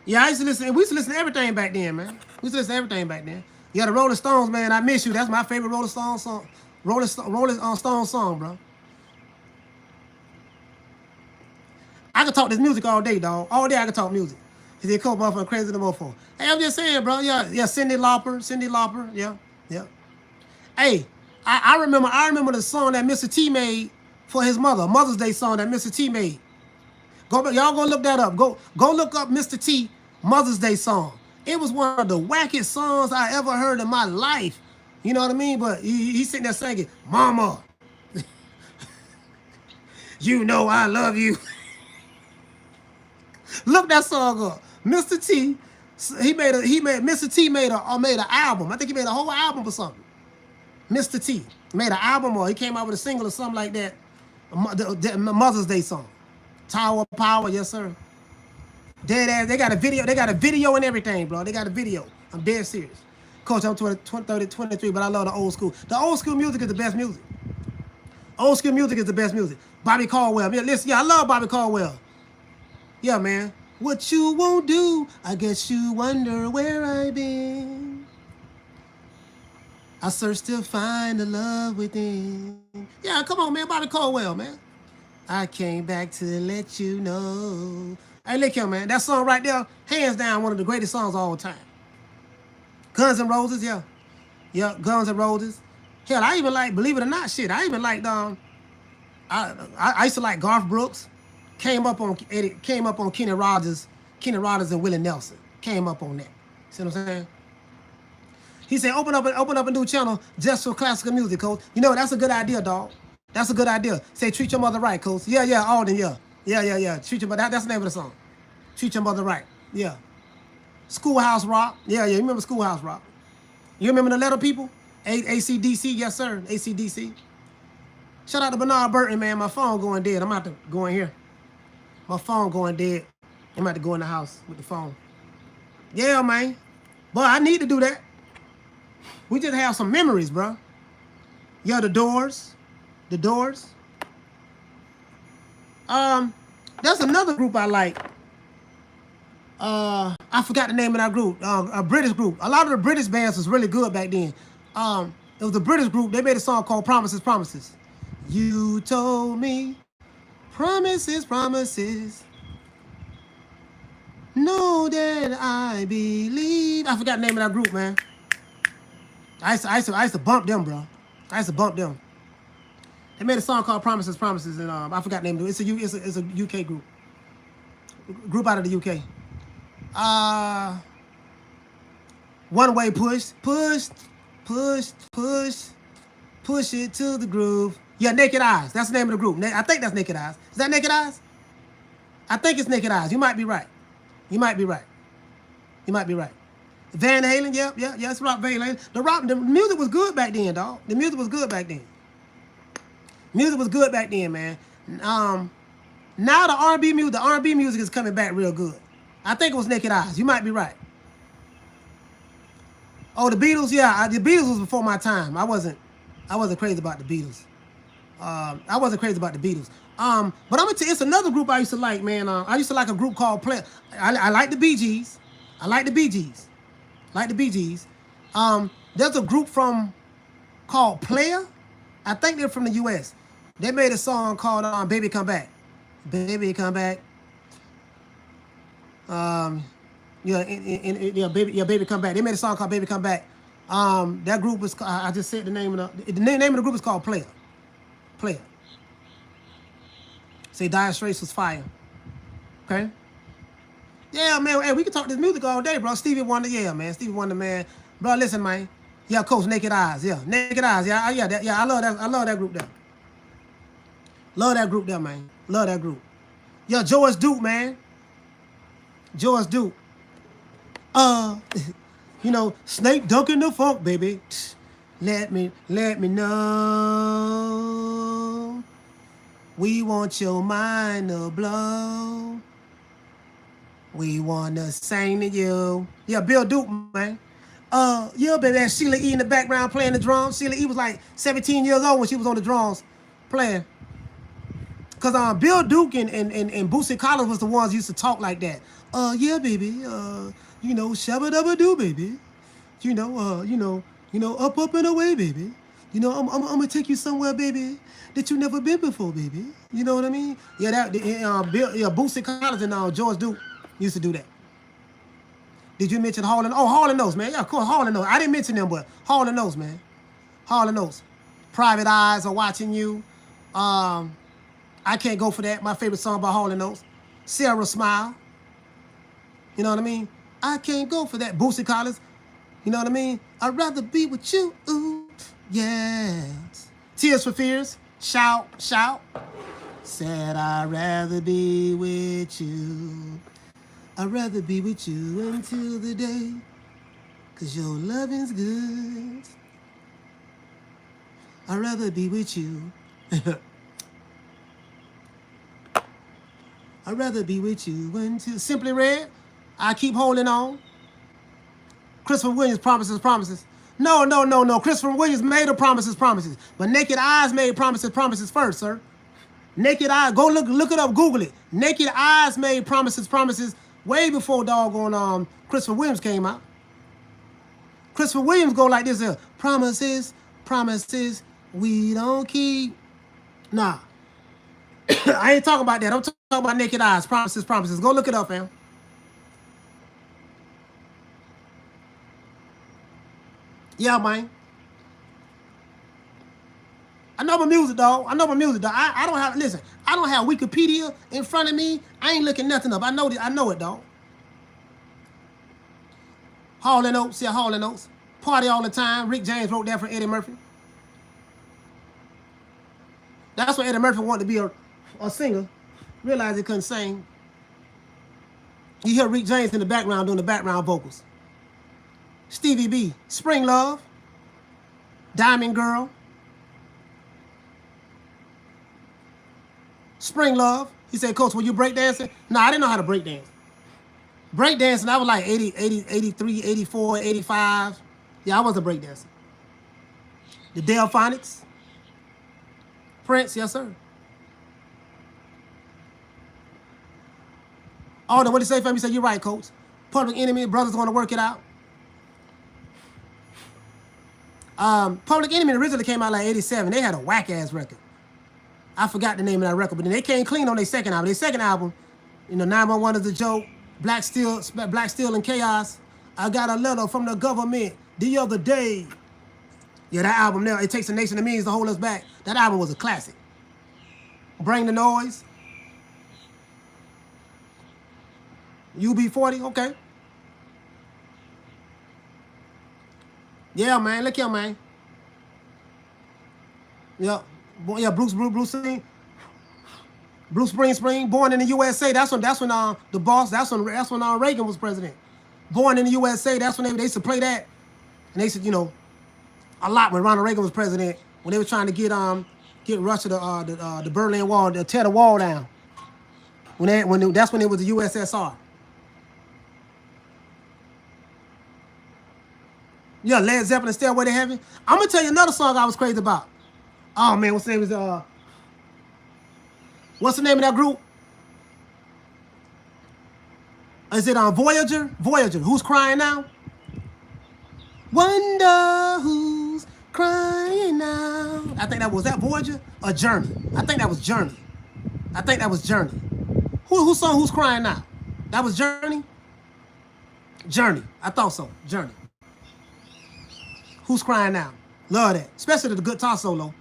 Yeah, I used to listen. We used to listen to everything back then, man. We used to listen to everything back then. Yeah, the Rolling Stones, man. I miss you. That's my favorite Rolling Stones song. Rolling Stones song, bro. I can talk this music all day, dog. All day I can talk music. He said, "Coach, motherfucker, crazy the motherfucker." Hey, I'm just saying, bro. Yeah, Cyndi Lauper. Yeah. Hey, I remember the song that Mr. T made for his Mother's Day song that Mr. T made. Y'all go look that up. Go look up Mr. T Mother's Day song. It was one of the wackest songs I ever heard in my life. You know what I mean? But he's sitting there singing, "Mama, you know I love you." Look that song up. Mr. T, Mr. T made an album. I think he made a whole album or something. Mr. T made an album, or he came out with a single or something like that. The Mother's Day song. Tower of Power, yes sir. Dead ass. They got a video and everything, bro. They got a video. I'm dead serious. Coach, I'm 23, but I love the old school. The old school music is the best music. Old school music is the best music. Bobby Caldwell. I love Bobby Caldwell. Yeah, man. What you won't do, I guess you wonder where I've been. I search to find the love within. Yeah, come on, man. Bobby Caldwell, man. I came back to let you know. Hey, look here, man. That song right there, hands down, one of the greatest songs of all time. Guns N' Roses, yeah. Yeah, Guns N' Roses. Hell, I even like, believe it or not, shit. I even liked, I used to like Garth Brooks. Came up on Kenny Rogers and Willie Nelson. Came up on that. See what I'm saying? He said, open up a new channel just for classical music, Coach. You know, that's a good idea, dog. That's a good idea. Say, treat your mother right, Coach. Yeah, Alden, yeah. Treat your mother, that's the name of the song. Treat your mother right. Yeah. Schoolhouse Rock. Yeah, you remember Schoolhouse Rock. You remember the Letter People? AC/DC, yes, sir. AC/DC. Shout out to Bernard Burton, man. My phone going dead. I'm about to go in here. My phone going dead. I'm about to go in the house with the phone. Yeah, man. But I need to do that. We just have some memories, bro. Yeah, The Doors. The Doors. There's another group I like. I forgot the name of that group. A British group. A lot of the British bands was really good back then. It was a British group. They made a song called Promises, Promises. You told me promises, promises. Know that I believe. I forgot the name of that group, man. I used to bump them, bro. I used to bump them. They made a song called Promises, Promises, and I forgot the name of it. It's a UK group. Group out of the UK. One Way Push it to the groove. Yeah, Naked Eyes. That's the name of the group. I think that's Naked Eyes. Is that Naked Eyes? I think it's Naked Eyes. You might be right. Van Halen, yeah, it's Rock Van Halen. The music was good back then, dog. The music was good back then. Man. Now the R&B music is coming back real good. I think it was Naked Eyes. You might be right. Oh, the Beatles, yeah. The Beatles was before my time. I wasn't crazy about the Beatles. But I'm gonna tell you, it's another group I used to like, man. I used to like a group called Player. I like the Bee Gees. There's a group called Player. I think they're from the U.S. They made a song called Baby Come Back. Baby Come Back. Baby Come Back. They made a song called Baby Come Back. That group was, I just said the name of the group is called Player. Say Dire Straits was fire. Okay? Yeah, man. Hey, we can talk this music all day, bro. Stevie Wonder, yeah, man. Stevie Wonder, man. Bro, listen, man. Yeah, Coach, Naked Eyes. Yeah, Naked Eyes. Yeah, I love that. I love that group there. Man. Love that group. Yeah, George Duke, man. George Duke. You know, Snake dunking the funk, baby. Let me know. We want your mind to blow. We wanna sing to you. Yeah, Bill Duke, man. Yeah, baby, that's Sheila E in the background playing the drums. Sheila E was like 17 years old when she was on the drums playing. Cause Bill Duke and Boosie Collins was the ones who used to talk like that. Yeah, baby. You know, shabba dabba doo, baby. You know, up and away, baby. You know, I'm gonna take you somewhere, baby, that you never been before, baby. You know what I mean? Yeah, Boosie Collins and George Duke used to do that. Did you mention Hall and Hall and Oates, man? Yeah, of course, Hall and Oates. I didn't mention them, but Hall and Oates, man. Hall and Oates. Private Eyes Are Watching You. I Can't Go For That. My favorite song by Hall and Oates. Sarah Smile. You know what I mean? I Can't Go For That. Boosie Collins. You know what I mean? I'd rather be with you. Ooh, yes. Tears for Fears. Shout, shout. Said I'd rather be with you. I'd rather be with you until the day, 'cause your loving's good. I'd rather be with you. I'd rather be with you until... Simply Red, I Keep Holding On. Christopher Williams, Promises, Promises. No. Christopher Williams made a Promises, Promises. But Naked Eyes made Promises, Promises first, sir. Naked Eyes, go look it up, Google it. Naked Eyes made Promises, Promises way before doggone Christopher Williams came out. Christopher Williams go like this here. Promises, promises, we don't keep. Nah. I ain't talking about that. I'm talking about Naked Eyes. Promises, promises. Go look it up, fam. Yeah, man. I know my music, dog. I don't have, listen, I don't have Wikipedia in front of me. I ain't looking nothing up. I know it, dog. Hall and Oates, yeah, Hall and Oates. Party All the Time. Rick James wrote that for Eddie Murphy. That's what Eddie Murphy wanted to be a singer. Realized he couldn't sing. You hear Rick James in the background doing the background vocals. Stevie B, Spring Love. Diamond Girl. Spring Love. He said, Coach, were you breakdancing? No, I didn't know how to breakdance. Breakdancing, I was like 80, 83, 84, 85. Yeah, I wasn't breakdancing. The Delphonics. Prince, yes, sir. Oh, what did he say for me? He said, you're right, Coach. Public Enemy, Brothers Gonna Work It Out. Public Enemy originally came out like 87. They had a whack-ass record. I forgot the name of that record, but then they came clean on their second album. Their second album, 911 is a joke, Black Steel and Chaos. I got a letter from the government the other day. Yeah, that album there, It Takes a Nation of Millions to Hold Us Back. That album was a classic. Bring the Noise. UB40, okay. Yeah, man, look here, man. Yeah. Bruce Springsteen, Born in the USA. That's when the boss. That's when Reagan was president. Born in the USA. That's when they used to play that, and they said a lot when Ronald Reagan was president, when they were trying to get Russia the Berlin Wall, to tear the wall down. That's when it was the USSR. Yeah, Led Zeppelin, Stairway to Heaven. I'm gonna tell you another song I was crazy about. Oh man, what's the name of that group? Is it Voyager? Voyager. Who's crying now? Wonder who's crying now. I think that was Voyager or Journey. I think that was Journey. Who sung Who's Crying Now? That was Journey? Journey. I thought so. Journey. Who's Crying Now? Love that. Especially the guitar solo.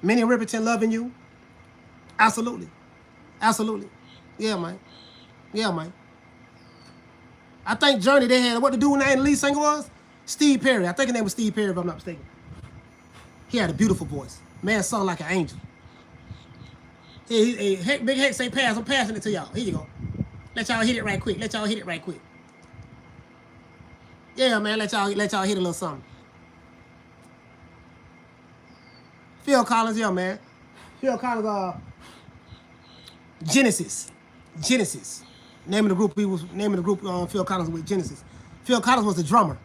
Minnie Riperton, Loving You. Absolutely. Yeah, man. I think Journey, they had, what the dude name, the lead singer was? Steve Perry. I think his name was Steve Perry, if I'm not mistaken. He had a beautiful voice. Man sung like an angel. Hey, Big Hex say pass. I'm passing it to y'all. Here you go. Let y'all hit it right quick. Let y'all hit it right quick. Yeah, man. Let y'all hit a little something. Phil Collins, yeah, man. Phil Collins, Genesis. Name of the group Phil Collins with Genesis. Phil Collins was the drummer.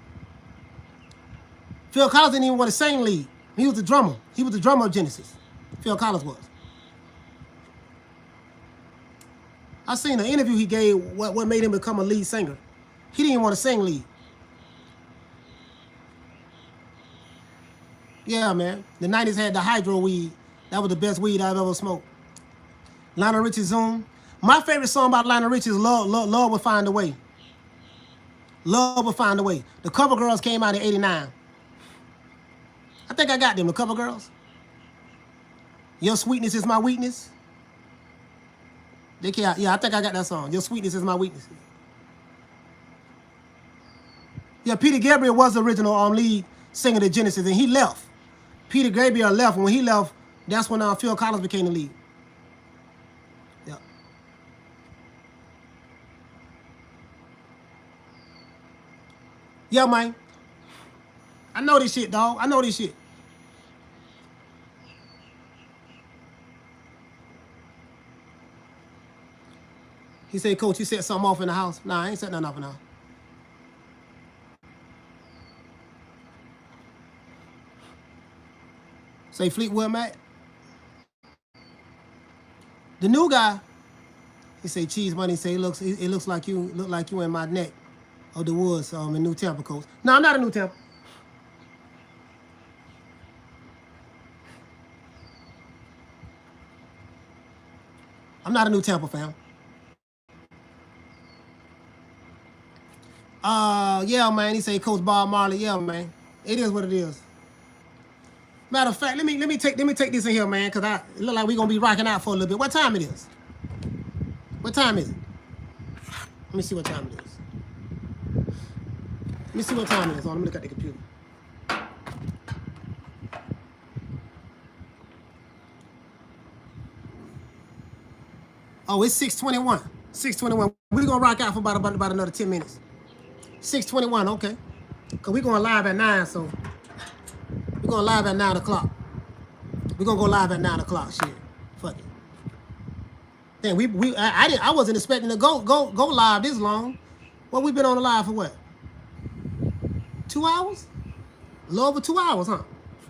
Phil Collins didn't even want to sing lead. He was the drummer. He was the drummer of Genesis. Phil Collins was. I seen an interview he gave what made him become a lead singer. He didn't even want to sing lead. Yeah, man. The 90s had the hydro weed. That was the best weed I've ever smoked. Lionel Richie Zoom. My favorite song about Lionel Richie is Love Will Find a Way. Love Will Find a Way. The Cover Girls came out in '89. I think I got them, the Cover Girls. Your Sweetness Is My Weakness. Yeah, I think I got that song. Your Sweetness Is My Weakness. Yeah, Peter Gabriel was the original lead singer of Genesis, and he left. Peter Gabriel left, and when he left, that's when Phil Collins became the lead. Yeah. Yeah, man. I know this shit, dog. I know this shit. He said, Coach, you set something off in the house. Nah, I ain't set nothing off in the house. Say Fleetwood Mac. The new guy, he say Cheese Money. Say it looks like you in my neck of the woods in New Tampa, Coach. No, I'm not in New Tampa. I'm not a New Tampa fan. Yeah, man. He say Coach Bob Marley. Yeah, man. It is what it is. Matter of fact, let me take this in here, man, cause it look like we gonna be rocking out for a little bit. What time it is? What time is it? Let me see what time it is. Let me see what time it is. Let me look at the computer. Oh, it's 6:21. 6:21. We're gonna rock out for about another 10 minutes. 6:21, okay. Cause we going live at 9, so we're going live at 9 o'clock. We're gonna go live at 9 o'clock. Shit. Fuck it. Then I wasn't expecting to go live this long. Well, we've been on the live for what? 2 hours? A little over 2 hours, huh?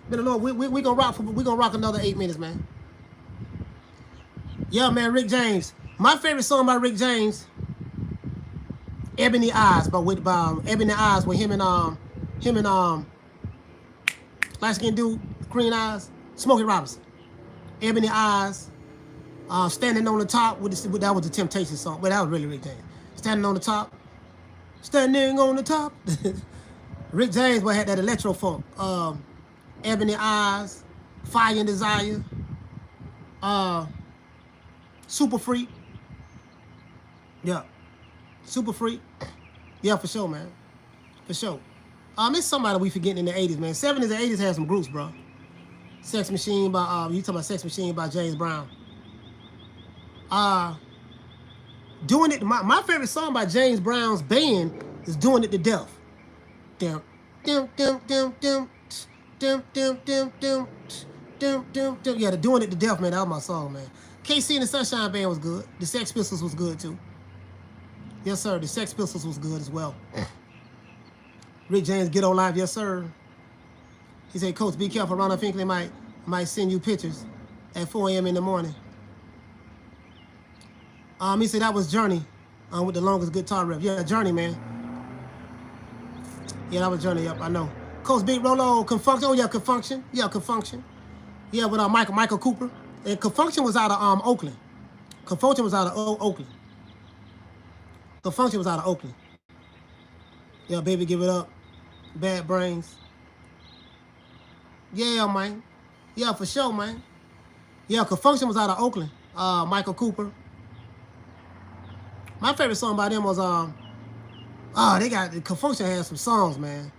Been a little. We gonna rock another 8 minutes, man. Yeah, man, Rick James. My favorite song by Rick James, Ebony Eyes, Ebony Eyes with him and light skinned dude, green eyes, Smokey Robinson. Ebony Eyes, Standing on the Top that was the Temptation song, but that was really Rick James. Standing on the Top. Rick James had that electro funk. Ebony Eyes, Fire and Desire, Super Freak. Yeah. Super Freak. Yeah, for sure, man. For sure. It's somebody we forgetting in the 80s, man. 70s and 80s had some groups, bro. Sex Machine by, you talking about Sex Machine by James Brown. Doing It, my favorite song by James Brown's band is Doing It to Death. Yeah, the Doing It to Death, man, that was my song, man. KC and the Sunshine Band was good. The Sex Pistols was good, too. Yes, sir, the Sex Pistols was good as well. Rick James, Get On Live, yes, sir. He said, Coach, be careful, Ronald Finkley might send you pictures at 4 a.m. in the morning. He said that was Journey with the longest guitar riff. Yeah, Journey, man. Yeah, that was Journey, yep, I know. Coach Big Rolo, Confunction. Oh, yeah, Confunction. Yeah, Confunction. Yeah, with Michael Cooper. And Confunction was out of Oakland. Confunction was out of Oakland. Confunction was out of Oakland. Yeah, Baby Give It Up. Bad Brains. Yeah, man. Yeah, for sure, man. Yeah, Confunction was out of Oakland. Michael Cooper. My favorite song by them was Confunction had some songs, man.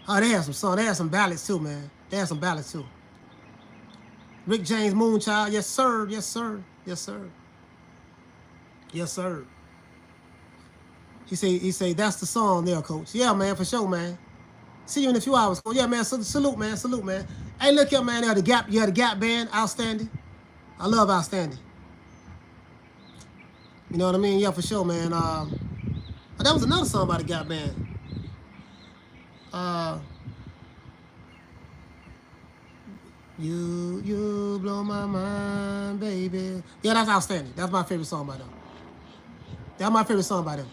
They had some songs. They had some ballads too, man. They had some ballads too. Rick James, Moonchild, yes sir, yes sir, yes sir. Yes, sir. He say that's the song there, coach. Yeah, man, for sure, man. See you in a few hours, coach. Yeah, man. Salute, man. Salute, man. Hey, look here, man. The Gap. Yeah, the Gap band, outstanding. I love outstanding. You know what I mean? Yeah, for sure, man. That was another song by the Gap band. Uh, you blow my mind, baby. Yeah, that's outstanding. That's my favorite song by them. That's my favorite song by them.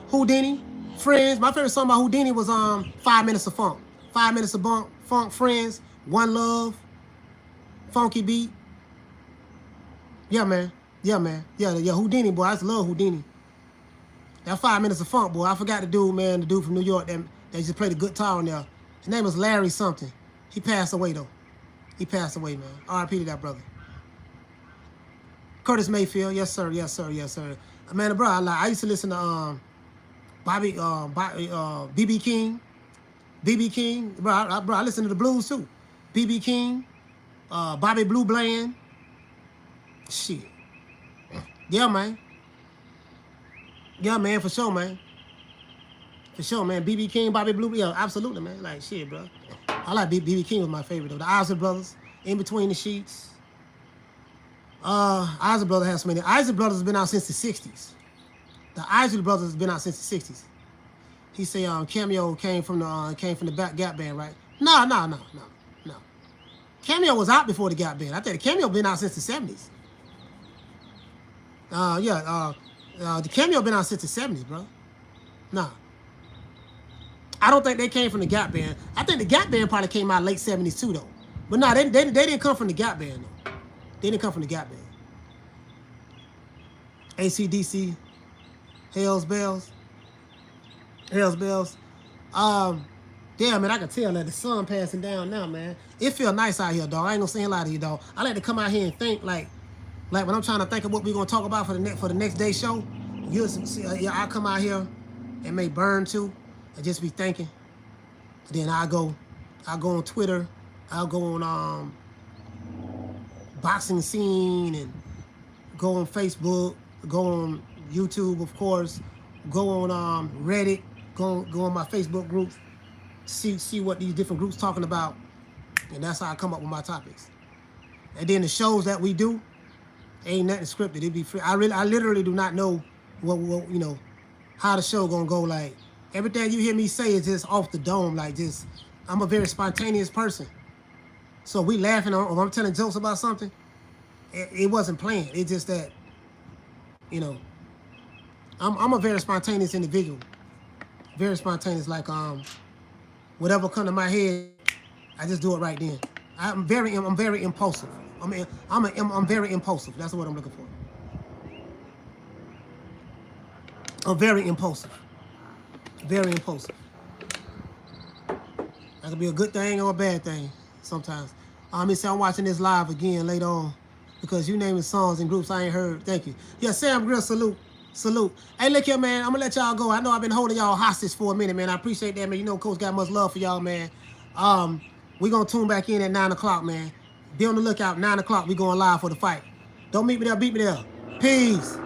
Houdini, Friends. My favorite song by Houdini was 5 Minutes of Funk. 5 Minutes of Funk, Friends, One Love, Funky Beat. Yeah, man. Yeah, man. Yeah, Houdini, boy. I just love Houdini. That 5 Minutes of Funk, boy. I forgot the dude, man. The dude from New York that just played the guitar on there. His name was Larry something. He passed away, though. He passed away, man. R.I.P. to that brother. Curtis Mayfield. Yes, sir. Yes, sir. Yes, sir. Man, bro, I used to listen to B.B. King. B.B. King. Bro, I listen to the blues, too. B.B. King. Bobby Blue Bland. Shit. Yeah, man. Yeah, man, for sure, man. For sure, man. B.B. King, Bobby Blue. Yeah, absolutely, man. Like, shit, bro. I like B.B. King was my favorite, though. The Isley Brothers, In Between the Sheets. Isley Brothers has so many. Isley Brothers has been out since the 60s. The Isley Brothers has been out since the 60s. He say Cameo came from the Gap band, right? No. Cameo was out before the Gap band. I think the Cameo been out since the 70s. The Cameo been out since the 70s, bro. Nah. I don't think they came from the Gap band. I think the Gap band probably came out late 70s too, though. But nah, they didn't come from the Gap band, though. They didn't come from the Gap band. AC/DC, Hell's Bells. Yeah, man, I can tell that the sun passing down now, man. It feel nice out here, dog. I ain't gonna say a lot to you, dog. I like to come out here and think, like when I'm trying to think of what we're gonna talk about for the next day show. You'll see, I come out here and may burn too, and just be thinking. And then I'll go on Twitter. I'll go on Boxing Scene and go on Facebook. Go on YouTube, of course. Go on Reddit. Go on my Facebook groups. See what these different groups talking about, and that's how I come up with my topics. And then the shows that we do ain't nothing scripted. It be free. I literally do not know what how the show gonna go. Like everything you hear me say is just off the dome. Like just I'm a very spontaneous person. So we laughing or I'm telling jokes about something. It wasn't planned. It's just that I'm a very spontaneous individual. Very spontaneous. Like whatever come to my head, I just do it right then. I'm very impulsive. I'm very impulsive. That's what I'm looking for. I'm very impulsive. Very impulsive. That could be a good thing or a bad thing sometimes. I'm watching this live again later on because you naming songs and groups I ain't heard. Thank you. Yeah, Sam Grill, salute. Hey, look here, man. I'm going to let y'all go. I know I've been holding y'all hostage for a minute, man. I appreciate that, man. You know Coach got much love for y'all, man. We're going to tune back in at 9 o'clock, man. Be on the lookout. 9 o'clock, we going live for the fight. Don't meet me there. Beat me there. Peace.